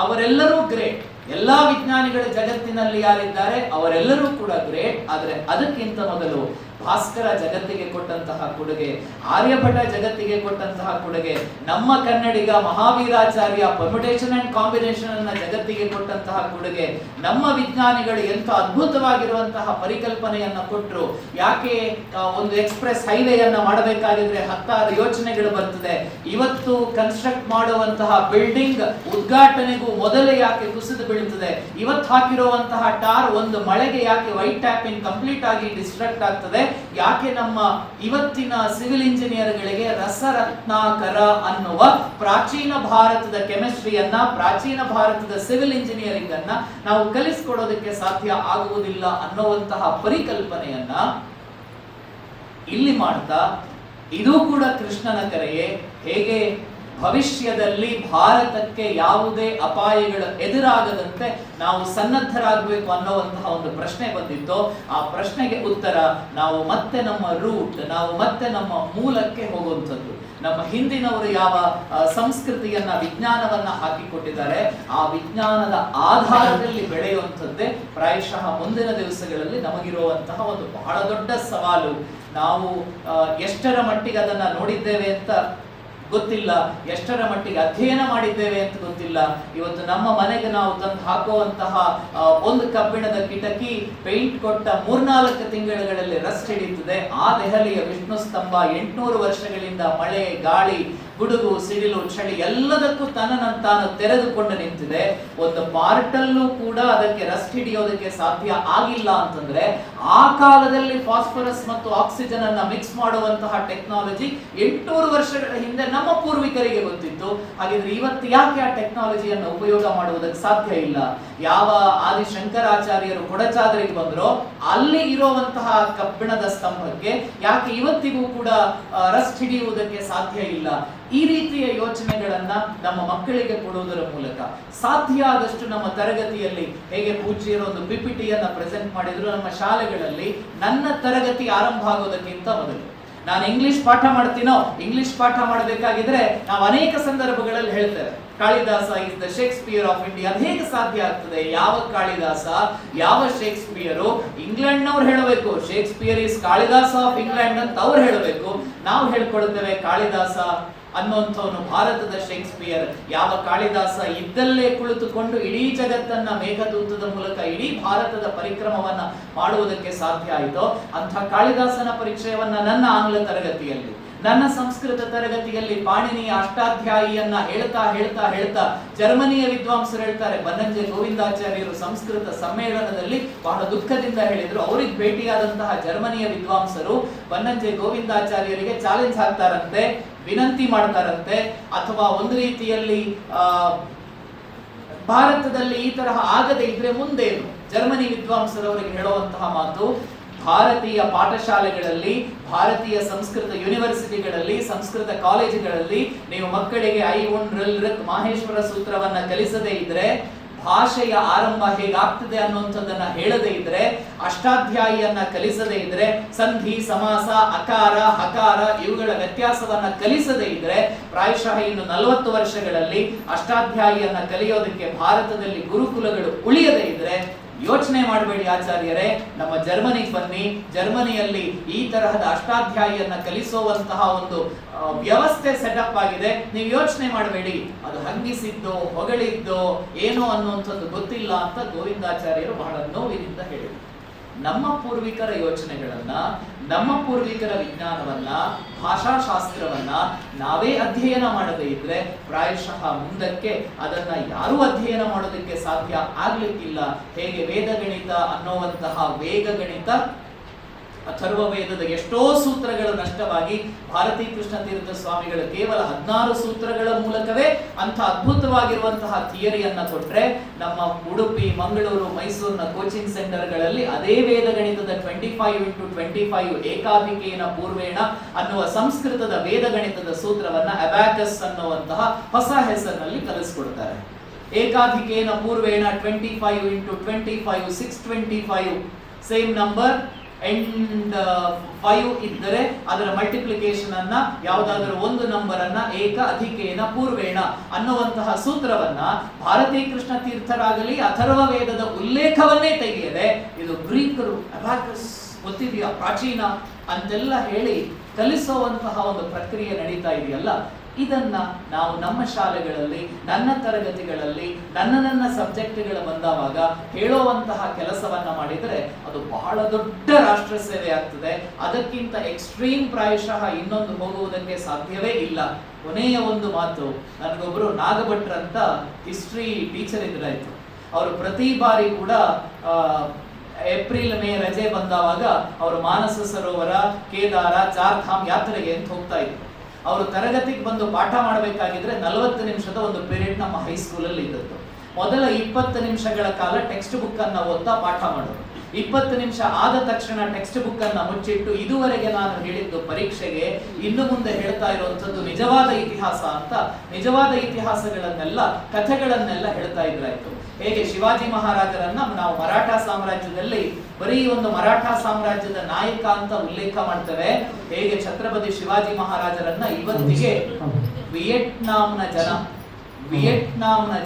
ಅವರೆಲ್ಲರೂ ಗ್ರೇಟ್. ಎಲ್ಲಾ ವಿಜ್ಞಾನಿಗಳ ಜಗತ್ತಿನಲ್ಲಿ ಯಾರಿದ್ದಾರೆ ಅವರೆಲ್ಲರೂ ಕೂಡ ಗ್ರೇಟ್. ಆದ್ರೆ ಅದಕ್ಕಿಂತ ಮೊದಲು ಭಾಸ್ಕರ ಜಗತ್ತಿಗೆ ಕೊಟ್ಟಂತಹ ಕೊಡುಗೆ, ಆರ್ಯಭಟ ಜಗತ್ತಿಗೆ ಕೊಟ್ಟಂತಹ ಕೊಡುಗೆ, ನಮ್ಮ ಕನ್ನಡಿಗ ಮಹಾವೀರಾಚಾರ್ಯ ಪರ್ಮುಟೇಷನ್ ಅಂಡ್ ಕಾಂಬಿನೇಷನ್ ಅನ್ನ ಜಗತ್ತಿಗೆ ಕೊಟ್ಟಂತಹ ಕೊಡುಗೆ, ನಮ್ಮ ವಿಜ್ಞಾನಿಗಳು ಎಂತ ಅದ್ಭುತವಾಗಿರುವಂತಹ ಪರಿಕಲ್ಪನೆಯನ್ನ ಕೊಟ್ಟರು. ಯಾಕೆ ಒಂದು ಎಕ್ಸ್ಪ್ರೆಸ್ ಹೈವೇಯನ್ನ ಮಾಡಬೇಕಾಗಿದ್ರೆ 16 ಯೋಚನೆಗಳು ಬರ್ತದೆ. ಇವತ್ತು ಕನ್ಸ್ಟ್ರಕ್ಟ್ ಮಾಡುವಂತಹ ಬಿಲ್ಡಿಂಗ್ ಉದ್ಘಾಟನೆಗೂ ಮೊದಲೇ ಯಾಕೆ ಕುಸಿದು ಬೀಳುತ್ತದೆ, ಇವತ್ತು ಹಾಕಿರುವಂತಹ ಟಾರ್ ಒಂದು ಮಳೆಗೆ ಯಾಕೆ ವೈಟ್ ಟ್ಯಾಪಿಂಗ್ ಕಂಪ್ಲೀಟ್ ಆಗಿ ಡಿಸ್ಟ್ರಕ್ಟ್ ಆಗ್ತದೆ, ಯಾಕೆ ನಮ್ಮ ಇವತ್ತಿನ ಸಿವಿಲ್ ಇಂಜಿನಿಯರ್ಗಳಿಗೆ ರಸರತ್ನಾಕರ ಅನ್ನುವ ಪ್ರಾಚೀನ ಭಾರತದ ಕೆಮಿಸ್ಟ್ರಿಯನ್ನ, ಪ್ರಾಚೀನ ಭಾರತದ ಸಿವಿಲ್ ಇಂಜಿನಿಯರಿಂಗ್ ಅನ್ನ ನಾವು ಕಲಿಸಿಕೊಡೋದಕ್ಕೆ ಸಾಧ್ಯ ಆಗುವುದಿಲ್ಲ ಅನ್ನುವಂತಹ ಪರಿಕಲ್ಪನೆಯನ್ನ ಇಲ್ಲಿ ಮಾಡ್ತಾ, ಇದು ಕೂಡ ಕೃಷ್ಣನ ಕರೆಯೇ. ಹೇಗೆ ಭವಿಷ್ಯದಲ್ಲಿ ಭಾರತಕ್ಕೆ ಯಾವುದೇ ಅಪಾಯಗಳು ಎದುರಾಗದಂತೆ ನಾವು ಸನ್ನದ್ಧರಾಗಬೇಕು ಅನ್ನುವಂತಹ ಒಂದು ಪ್ರಶ್ನೆ ಬಂದಿತ್ತು. ಆ ಪ್ರಶ್ನೆಗೆ ಉತ್ತರ ನಾವು ಮತ್ತೆ ನಮ್ಮ ರೂಟ್, ನಾವು ಮತ್ತೆ ನಮ್ಮ ಮೂಲಕ್ಕೆ ಹೋಗುವಂಥದ್ದು. ನಮ್ಮ ಹಿಂದಿನವರು ಯಾವ ಸಂಸ್ಕೃತಿಯನ್ನ, ವಿಜ್ಞಾನವನ್ನ ಹಾಕಿಕೊಟ್ಟಿದ್ದಾರೆ, ಆ ವಿಜ್ಞಾನದ ಆಧಾರದಲ್ಲಿ ಬೆಳೆಯುವಂಥದ್ದೇ ಪ್ರಾಯಶಃ ಮುಂದಿನ ದಿವಸಗಳಲ್ಲಿ ನಮಗಿರುವಂತಹ ಒಂದು ಬಹಳ ದೊಡ್ಡ ಸವಾಲು. ನಾವು ಎಷ್ಟರ ಮಟ್ಟಿಗೆ ಅದನ್ನ ನೋಡಿದ್ದೇವೆ ಅಂತ ಗೊತ್ತಿಲ್ಲ, ಎಷ್ಟರ ಮಟ್ಟಿಗೆ ಅಧ್ಯಯನ ಮಾಡಿದ್ದೇವೆ ಅಂತ ಗೊತ್ತಿಲ್ಲ. ಇವತ್ತು ನಮ್ಮ ಮನೆಗೆ ನಾವು ತಂದು ಹಾಕುವಂತಹ ಒಂದು ಕಬ್ಬಿಣದ ಕಿಟಕಿ ಪೇಂಟ್ ಕೊಟ್ಟ 3-4 ತಿಂಗಳುಗಳಲ್ಲಿ ರಸ್ಟ್ ಹಿಡಿಯುತ್ತದೆ. ಆ ದೆಹಲಿಯ ವಿಷ್ಣು ಸ್ತಂಭ 800 ವರ್ಷಗಳಿಂದ ಮಳೆ, ಗಾಳಿ, ಗುಡುಗು, ಸಿಡಿಲು, ಚಳಿ ಎಲ್ಲದಕ್ಕೂ ತನ್ನನ್ನು ತೆರೆದುಕೊಂಡು ನಿಂತಿದೆ. ಒಂದು ಪಾರ್ಟಲ್ಲೂ ಕೂಡ ಅದಕ್ಕೆ ರಸ್ಟ್ ಹಿಡಿಯೋದಕ್ಕೆ ಸಾಧ್ಯ ಆಗಿಲ್ಲ ಅಂತಂದ್ರೆ ಆ ಕಾಲದಲ್ಲಿ ಫಾಸ್ಫರಸ್ ಮತ್ತು ಆಕ್ಸಿಜನ್ ಅನ್ನ ಮಿಕ್ಸ್ ಮಾಡುವಂತಹ ಟೆಕ್ನಾಲಜಿ 800 ವರ್ಷಗಳ ಹಿಂದೆ ನಮ್ಮ ಪೂರ್ವಿಕರಿಗೆ ಗೊತ್ತಿತ್ತು. ಹಾಗಿದ್ರೆ ಇವತ್ತು ಯಾಕೆ ಆ ಟೆಕ್ನಾಲಜಿಯನ್ನು ಉಪಯೋಗ ಮಾಡುವುದಕ್ಕೆ ಸಾಧ್ಯ ಇಲ್ಲ? ಯಾವ ಆದಿ ಶಂಕರಾಚಾರ್ಯರು ಕೊಡಚಾದ್ರಿಗೆ ಬಂದ್ರೋ ಅಲ್ಲಿ ಇರುವಂತಹ ಕಬ್ಬಿಣದ ಸ್ತಂಭಕ್ಕೆ ಯಾಕೆ ಇವತ್ತಿಗೂ ಕೂಡ ರಸ್ಟ್ ಹಿಡಿಯುವುದಕ್ಕೆ ಸಾಧ್ಯ ಇಲ್ಲ? ಈ ರೀತಿಯ ಯೋಚನೆಗಳನ್ನ ನಮ್ಮ ಮಕ್ಕಳಿಗೆ ಕೊಡುವುದರ ಮೂಲಕ ಸಾಧ್ಯ ಆದಷ್ಟು ನಮ್ಮ ತರಗತಿಯಲ್ಲಿ, ಹೇಗೆ ಪೂಜ್ಯರು ಒಂದು PPTಯನ್ನ ಪ್ರೆಸೆಂಟ್ ಮಾಡಿದ್ರು ನಮ್ಮ ಶಾಲೆಗಳಲ್ಲಿ, ನನ್ನ ತರಗತಿ ಆರಂಭ ಆಗೋದಕ್ಕಿಂತ ಮೊದಲು ನಾನು ಇಂಗ್ಲಿಷ್ ಪಾಠ ಮಾಡ್ತೀನೋ, ಇಂಗ್ಲಿಷ್ ಪಾಠ ಮಾಡಬೇಕಾಗಿದ್ರೆ ನಾವು ಅನೇಕ ಸಂದರ್ಭಗಳಲ್ಲಿ ಹೇಳ್ತೇವೆ Kalidasa is the Shakespeare of India. ಅದು ಹೇಗೆ ಸಾಧ್ಯ ಆಗ್ತದೆ? ಯಾವ ಕಾಳಿದಾಸ, ಯಾವ ಶೇಕ್ಸ್ಪಿಯರು? ಇಂಗ್ಲೆಂಡ್ನವ್ರು ಹೇಳಬೇಕು Shakespeare is Kalidasa of England ಅಂತ ಅವ್ರು ಹೇಳಬೇಕು. ನಾವು ಹೇಳ್ಕೊಳ್ತೇವೆ ಕಾಳಿದಾಸ ಅನ್ನುವಂಥವನು ಭಾರತದ ಶೇಕ್ಸ್ಪಿಯರ್. ಯಾವ ಕಾಳಿದಾಸ ಇದ್ದಲ್ಲೇ ಕುಳಿತುಕೊಂಡು ಇಡೀ ಜಗತ್ತನ್ನ ಮೇಘದೂತದ ಮೂಲಕ ಇಡೀ ಭಾರತದ ಪರಿಕ್ರಮವನ್ನ ಮಾಡುವುದಕ್ಕೆ ಸಾಧ್ಯ ಆಯಿತೋ ಅಂಥ ಕಾಳಿದಾಸನ ಪರಿಚಯವನ್ನ ನನ್ನ ಆಂಗ್ಲ ತರಗತಿಯಲ್ಲಿ, ನನ್ನ ಸಂಸ್ಕೃತ ತರಗತಿಯಲ್ಲಿ ಪಾಣಿನಿಯ ಅಷ್ಟಾಧ್ಯಾಯಿಯನ್ನ ಹೇಳ್ತಾ ಹೇಳ್ತಾ ಹೇಳ್ತಾ ಜರ್ಮನಿಯ ವಿದ್ವಾಂಸರು ಹೇಳ್ತಾರೆ, ಬನ್ನಂಜೆ ಗೋವಿಂದಾಚಾರ್ಯರು ಸಂಸ್ಕೃತ ಸಮ್ಮೇಳನದಲ್ಲಿ ಬಹಳ ದುಃಖದಿಂದ ಹೇಳಿದ್ರು. ಅವರಿಗೆ ಭೇಟಿಯಾದಂತಹ ಜರ್ಮನಿಯ ವಿದ್ವಾಂಸರು ಬನ್ನಂಜೆ ಗೋವಿಂದಾಚಾರ್ಯರಿಗೆ ಚಾಲೆಂಜ್ ಹಾಕ್ತಾರಂತೆ, ವಿನಂತಿ ಮಾಡ್ತಾರಂತೆ, ಅಥವಾ ಒಂದು ರೀತಿಯಲ್ಲಿ ಭಾರತದಲ್ಲಿ ಈ ತರಹ ಆಗದೆ ಇದ್ರೆ ಮುಂದೇನು? ಜರ್ಮನಿ ವಿದ್ವಾಂಸರವರಿಗೆ ಹೇಳುವಂತಹ ಮಾತು, ಭಾರತೀಯ ಪಾಠಶಾಲೆಗಳಲ್ಲಿ, ಭಾರತೀಯ ಸಂಸ್ಕೃತ ಯೂನಿವರ್ಸಿಟಿಗಳಲ್ಲಿ, ಸಂಸ್ಕೃತ ಕಾಲೇಜುಗಳಲ್ಲಿ ನೀವು ಮಕ್ಕಳಿಗೆ ಐ ಉಣ್ ಋಲ್ ಋಕ್ ಮಾಹೇಶ್ವರ ಸೂತ್ರವನ್ನ ಕಲಿಸದೇ ಇದ್ರೆ, ಭಾಷೆಯ ಆರಂಭ ಹೇಗಾಗ್ತದೆ ಅನ್ನುವಂಥದ್ದನ್ನ ಹೇಳದೇ ಇದ್ರೆ, ಅಷ್ಟಾಧ್ಯಾಯಿಯನ್ನ ಕಲಿಸದೇ ಇದ್ರೆ, ಸಂಧಿ, ಸಮಾಸ, ಅಕಾರ, ಹಕಾರ ಇವುಗಳ ವ್ಯತ್ಯಾಸವನ್ನ ಕಲಿಸದೇ ಇದ್ರೆ, ಪ್ರಾಯಶಃ ಇನ್ನು 40 ವರ್ಷಗಳಲ್ಲಿ ಅಷ್ಟಾಧ್ಯಾಯಿಯನ್ನ ಕಲಿಯೋದಕ್ಕೆ ಭಾರತದಲ್ಲಿ ಗುರುಕುಲಗಳು ಉಳಿಯದೇ ಇದ್ರೆ, ಯೋಚನೆ ಮಾಡಬೇಡಿ ಆಚಾರ್ಯರೇ, ನಮ್ಮ ಜರ್ಮನಿಗೆ ಬನ್ನಿ, ಜರ್ಮನಿಯಲ್ಲಿ ಈ ತರಹದ ಅಷ್ಟಾಧ್ಯಾಯಿಯನ್ನ ಕಲಿಸುವಂತಹ ಒಂದು ವ್ಯವಸ್ಥೆ ಸೆಟಪ್ ಆಗಿದೆ, ನೀವು ಯೋಚನೆ ಮಾಡಬೇಡಿ, ಅದು ಹಂಗಿಸಿದ್ದೋ ಹೊಗಳಿದ್ದೋ ಏನೋ ಅನ್ನುವಂಥದ್ದು ಗೊತ್ತಿಲ್ಲ ಅಂತ ಗೋವಿಂದಾಚಾರ್ಯರು ಬಹಳ ನೋವಿನಿಂದ ಹೇಳಿದರು. ನಮ್ಮ ಪೂರ್ವಿಕರ ಯೋಚನೆಗಳನ್ನ, ನಮ್ಮ ಪೂರ್ವಿಕರ ವಿಜ್ಞಾನವನ್ನ, ಭಾಷಾಶಾಸ್ತ್ರವನ್ನ ನಾವೇ ಅಧ್ಯಯನ ಮಾಡದೇ ಇದ್ರೆ ಪ್ರಾಯಶಃ ಮುಂದಕ್ಕೆ ಅದನ್ನ ಯಾರೂ ಅಧ್ಯಯನ ಮಾಡೋದಕ್ಕೆ ಸಾಧ್ಯ ಆಗ್ಲಿಕ್ಕಿಲ್ಲ. ಹೇಗೆ ವೇದಗಣಿತ ಅನ್ನುವಂತಹ ವೇಗಗಣಿತ, ಅಥರ್ವ ವೇದದ ಎಷ್ಟೋ ಸೂತ್ರಗಳು ನಷ್ಟವಾಗಿ ಭಾರತೀ ಕೃಷ್ಣ ತೀರ್ಥ ಸ್ವಾಮಿಗಳು ಕೇವಲ 16 ಸೂತ್ರಗಳ ಮೂಲಕವೇ ಅಂಥ ಅದ್ಭುತವಾಗಿರುವಂತಹ ಥಿಯರಿಯನ್ನ ಕೊಟ್ರೆ, ನಮ್ಮ ಉಡುಪಿ, ಮಂಗಳೂರು, ಮೈಸೂರಿನ ಕೋಚಿಂಗ್ ಸೆಂಟರ್ಗಳಲ್ಲಿ ಅದೇ ವೇದಗಣಿತದ 25x25 ಏಕಾಧಿಕೇನ ಪೂರ್ವೇಣ ಅನ್ನುವ ಸಂಸ್ಕೃತದ ವೇದಗಣಿತದ ಸೂತ್ರವನ್ನ ಅಬ್ಯಾಕಸ್ ಅನ್ನುವಂತಹ ಹೊಸ ಹೆಸರಿನಲ್ಲಿ ಕಲಿಸ್ಕೊಡ್ತಾರೆ. ಏಕಾಧಿಕೇನ ಪೂರ್ವೇಣ 25x25 625 ಸೇಮ್ ನಂಬರ್ ಅಂಡ್ 5 ಇದ್ದರೆ ಅದರ ಮಲ್ಟಿಪ್ಲಿಕೇಶನ್ ಅನ್ನ ಯಾವುದಾದರೂ ಒಂದು ನಂಬರ್ ಅನ್ನ ಏಕ ಅಧಿಕೇನ ಪೂರ್ವೇಣ ಅನ್ನುವಂತಹ ಸೂತ್ರವನ್ನ ಭಾರತೀ ಕೃಷ್ಣ ತೀರ್ಥರಾಗಲಿ ಅಥರ್ವ ವೇದದ ಉಲ್ಲೇಖವನ್ನೇ ತೆಗೆಯದೆ, ಇದು ಗ್ರೀಕರು ಅಬ್ಯಾಕಸ್ ಗೊತ್ತಿದೆಯಾ ಪ್ರಾಚೀನ ಅಂತೆಲ್ಲ ಹೇಳಿ ಕಲಿಸುವಂತಹ ಒಂದು ಪ್ರಕ್ರಿಯೆ ನಡೀತಾ ಇದೆಯಲ್ಲ, ಇದನ್ನ ನಾವು ನಮ್ಮ ಶಾಲೆಗಳಲ್ಲಿ, ನನ್ನ ತರಗತಿಗಳಲ್ಲಿ, ನನ್ನ ಸಬ್ಜೆಕ್ಟ್ಗಳು ಬಂದಾವಾಗ ಹೇಳುವಂತಹ ಕೆಲಸವನ್ನ ಮಾಡಿದರೆ ಅದು ಬಹಳ ದೊಡ್ಡ ರಾಷ್ಟ್ರ ಸೇವೆ ಆಗ್ತದೆ. ಅದಕ್ಕಿಂತ ಎಕ್ಸ್ಟ್ರೀಮ್ ಪ್ರಾಯಶಃ ಇನ್ನೊಂದು ಹೋಗುವುದಕ್ಕೆ ಸಾಧ್ಯವೇ ಇಲ್ಲ. ಕೊನೆಯ ಒಂದು ಮಾತು, ನನಗೊಬ್ಬರು ನಾಗಭಟ್ರಂತ ಹಿಸ್ಟ್ರಿ ಟೀಚರ್ ಇದ್ರಾಯ್ತು. ಅವರು ಪ್ರತಿ ಬಾರಿ ಕೂಡ ಏಪ್ರಿಲ್ ಮೇ ರಜೆ ಬಂದಾವಾಗ ಅವರು ಮಾನಸ ಸರೋವರ, ಕೇದಾರ, ಚಾರ್ಧಾಮ್ ಯಾತ್ರೆಗೆ ಅಂತ ಹೋಗ್ತಾ ಇದ್ರು. ಅವರು ತರಗತಿಗೆ ಬಂದು ಪಾಠ ಮಾಡಬೇಕಾಗಿದ್ರೆ 40 ನಿಮಿಷದ ಒಂದು ಪೀರಿಯಡ್ ನಮ್ಮ ಹೈಸ್ಕೂಲಲ್ಲಿ ಇದ್ದದ್ದು. ಮೊದಲ 20 ನಿಮಿಷಗಳ ಕಾಲ ಟೆಕ್ಸ್ಟ್ ಬುಕ್ ಅನ್ನ ಓದ್ತಾ ಪಾಠ ಮಾಡೋರು. 20 ನಿಮಿಷ ಆದ ತಕ್ಷಣ ಟೆಕ್ಸ್ಟ್ ಬುಕ್ ಅನ್ನ ಮುಚ್ಚಿಟ್ಟು ಇದುವರೆಗೆ ನಾನು ಹೇಳಿದ್ದು ಪರೀಕ್ಷೆಗೆ, ಇನ್ನು ಮುಂದೆ ಹೇಳ್ತಾ ಇರುವಂತದ್ದು ನಿಜವಾದ ಇತಿಹಾಸ ಅಂತ ನಿಜವಾದ ಇತಿಹಾಸಗಳನ್ನೆಲ್ಲ ಕಥೆಗಳನ್ನೆಲ್ಲ ಹೇಳ್ತಾ ಇದ್ರಾಯ್ತು. ಹೇಗೆ ಶಿವಾಜಿ ಮಹಾರಾಜರನ್ನ ನಾವು ಮರಾಠ ಸಾಮ್ರಾಜ್ಯದಲ್ಲಿ ಬರೀ ಒಂದು ಮರಾಠ ಸಾಮ್ರಾಜ್ಯದ ನಾಯಕ ಅಂತ ಉಲ್ಲೇಖ ಮಾಡ್ತೇವೆ, ಹೇಗೆ ಛತ್ರಪತಿ ಶಿವಾಜಿ ಮಹಾರಾಜರನ್ನ ಇವತ್ತಿಗೆ ವಿಯೆಟ್ನಾಂನ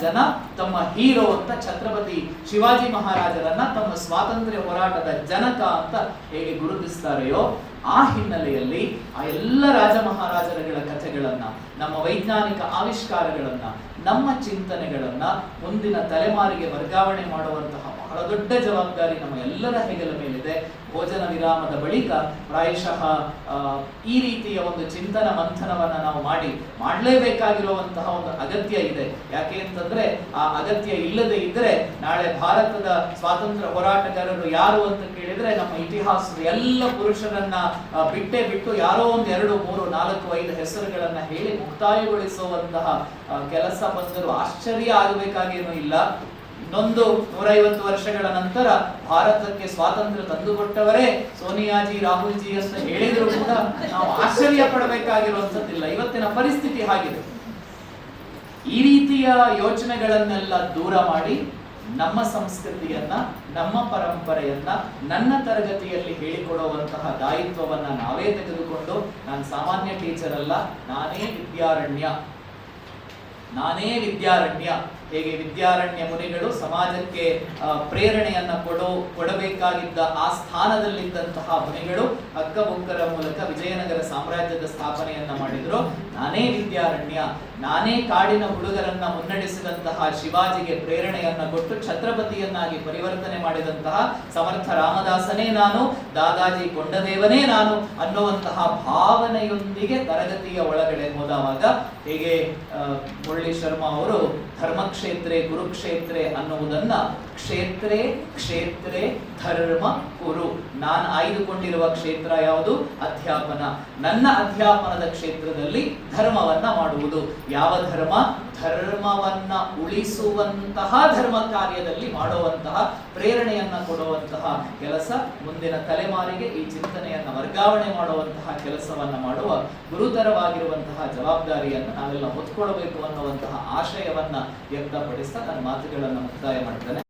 ಜನ ತಮ್ಮ ಹೀರೋ ಅಂತ ಛತ್ರಪತಿ ಶಿವಾಜಿ ಮಹಾರಾಜರನ್ನ ತಮ್ಮ ಸ್ವಾತಂತ್ರ್ಯ ಹೋರಾಟದ ಜನಕ ಅಂತ ಹೇಗೆ ಗುರುತಿಸ್ತಾರೆಯೋ, ಆ ಹಿನ್ನೆಲೆಯಲ್ಲಿ ಆ ಎಲ್ಲ ರಾಜ ಮಹಾರಾಜರುಗಳ ಕಥೆಗಳನ್ನ, ನಮ್ಮ ವೈಜ್ಞಾನಿಕ ಆವಿಷ್ಕಾರಗಳನ್ನ, ನಮ್ಮ ಚಿಂತನೆಗಳನ್ನ ಮುಂದಿನ ತಲೆಮಾರಿಗೆ ವರ್ಗಾವಣೆ ಮಾಡುವಂತಹ ಬಹಳ ದೊಡ್ಡ ಜವಾಬ್ದಾರಿ ನಮ್ಮ ಎಲ್ಲರ ಹೆಗಲ ಮೇಲಿದೆ. ಭೋಜನ ವಿರಾಮದ ಬಳಿಕ ಪ್ರಾಯಶಃ ಈ ರೀತಿಯ ಒಂದು ಚಿಂತನ ಮಂಥನವನ್ನ ನಾವು ಮಾಡಲೇಬೇಕಾಗಿರುವಂತಹ ಒಂದು ಅಗತ್ಯ ಇದೆ. ಯಾಕೆ ಅಂತಂದ್ರೆ ಆ ಅಗತ್ಯ ಇಲ್ಲದೆ ಇದ್ರೆ ನಾಳೆ ಭಾರತದ ಸ್ವಾತಂತ್ರ್ಯ ಹೋರಾಟಗಾರರು ಯಾರು ಅಂತ ಕೇಳಿದ್ರೆ ನಮ್ಮ ಇತಿಹಾಸದ ಎಲ್ಲ ಪುರುಷರನ್ನ ಬಿಟ್ಟೇ ಬಿಟ್ಟು ಯಾರೋ ಒಂದು 2, 3, 4, 5 ಹೆಸರುಗಳನ್ನ ಹೇಳಿ ಮುಕ್ತಾಯಗೊಳಿಸುವಂತಹ ಕೆಲಸ ಬಂದರೂ ಆಶ್ಚರ್ಯ ಆಗಬೇಕಾಗೇನೂ ಇಲ್ಲ. ಇನ್ನೊಂದು 150 ವರ್ಷಗಳ ನಂತರ ಭಾರತಕ್ಕೆ ಸ್ವಾತಂತ್ರ್ಯ ತಂದುಕೊಟ್ಟವರೇ ಸೋನಿಯಾಜಿ, ರಾಹುಲ್ಜಿ ಅಂತ ಹೇಳಿದ್ರು ಕೂಡ ನಾವು ಆಶ್ಚರ್ಯ ಪಡಬೇಕಾಗಿರುವಂತದ್ದಿಲ್ಲ. ಇವತ್ತಿನ ಪರಿಸ್ಥಿತಿ ಹಾಗಿದೆ. ಈ ರೀತಿಯ ಯೋಚನೆಗಳನ್ನೆಲ್ಲ ದೂರ ಮಾಡಿ ನಮ್ಮ ಸಂಸ್ಕೃತಿಯನ್ನ, ನಮ್ಮ ಪರಂಪರೆಯನ್ನ ನನ್ನ ತರಗತಿಯಲ್ಲಿ ಹೇಳಿಕೊಡುವಂತಹ ದಾಯಿತ್ವವನ್ನ ನಾವೇ ತೆಗೆದುಕೊಂಡು, ನಾನು ಸಾಮಾನ್ಯ ಟೀಚರ್ ಅಲ್ಲ, ನಾನೇ ವಿದ್ಯಾರಣ್ಯ. ಹೇಗೆ ವಿದ್ಯಾರಣ್ಯ ಮುನಿಗಳು ಸಮಾಜಕ್ಕೆ ಪ್ರೇರಣೆಯನ್ನ ಕೊಡಬೇಕಾಗಿದ್ದ ಆ ಸ್ಥಾನದಲ್ಲಿದ್ದಂತಹ ಮುನಿಗಳು ಹಕ್ಕಬುಕ್ಕರ ಮೂಲಕ ವಿಜಯನಗರ ಸಾಮ್ರಾಜ್ಯದ ಸ್ಥಾಪನೆಯನ್ನ ಮಾಡಿದ್ರು. ನಾನೇ ವಿದ್ಯಾರಣ್ಯ, ನಾನೇ ಕಾಡಿನ ಹುಡುಗರನ್ನ ಮುನ್ನಡೆಸಿದಂತಹ ಶಿವಾಜಿಗೆ ಪ್ರೇರಣೆಯನ್ನ ಕೊಟ್ಟು ಛತ್ರಪತಿಯನ್ನಾಗಿ ಪರಿವರ್ತನೆ ಮಾಡಿದಂತಹ ಸಮರ್ಥ ರಾಮದಾಸನೇ ನಾನು, ದಾದಾಜಿ ಕೊಂಡದೇವನೇ ನಾನು ಅನ್ನುವಂತಹ ಭಾವನೆಯೊಂದಿಗೆ ತರಗತಿಯ ಒಳಗಡೆ ಹೋದವಾಗ ಹೇಗೆ ಮುರಳಿ ಶರ್ಮಾ ಅವರು ಧರ್ಮಕ್ಷೇತ್ರೇ ಕುರುಕ್ಷೇತ್ರೇ ಅನ್ನುವುದನ್ನ ಕ್ಷೇತ್ರೇ ಧರ್ಮ ಕುರು, ನಾನು ಆಯ್ದುಕೊಂಡಿರುವ ಕ್ಷೇತ್ರ ಯಾವುದು? ಅಧ್ಯಾಪನ. ನನ್ನ ಅಧ್ಯಾಪನದ ಕ್ಷೇತ್ರದಲ್ಲಿ ಧರ್ಮವನ್ನ ಮಾಡುವುದು. ಯಾವ ಧರ್ಮ? ಧರ್ಮವನ್ನ ಉಳಿಸುವಂತಹ ಧರ್ಮ ಕಾರ್ಯದಲ್ಲಿ ಮಾಡುವಂತಹ ಪ್ರೇರಣೆಯನ್ನ ಕೊಡುವಂತಹ ಕೆಲಸ, ಮುಂದಿನ ತಲೆಮಾರಿಗೆ ಈ ಚಿಂತನೆಯನ್ನ ವರ್ಗಾವಣೆ ಮಾಡುವಂತಹ ಕೆಲಸವನ್ನ ಮಾಡುವ ಗುರುತರವಾಗಿರುವಂತಹ ಜವಾಬ್ದಾರಿಯನ್ನು ನಾವೆಲ್ಲ ಹೊತ್ಕೊಳ್ಬೇಕು ಅನ್ನುವಂತಹ ಆಶಯವನ್ನ ವ್ಯಕ್ತಪಡಿಸ್ತಾ ನನ್ನ ಮಾತುಗಳನ್ನು ಮುಕ್ತಾಯ ಮಾಡ್ತೇನೆ.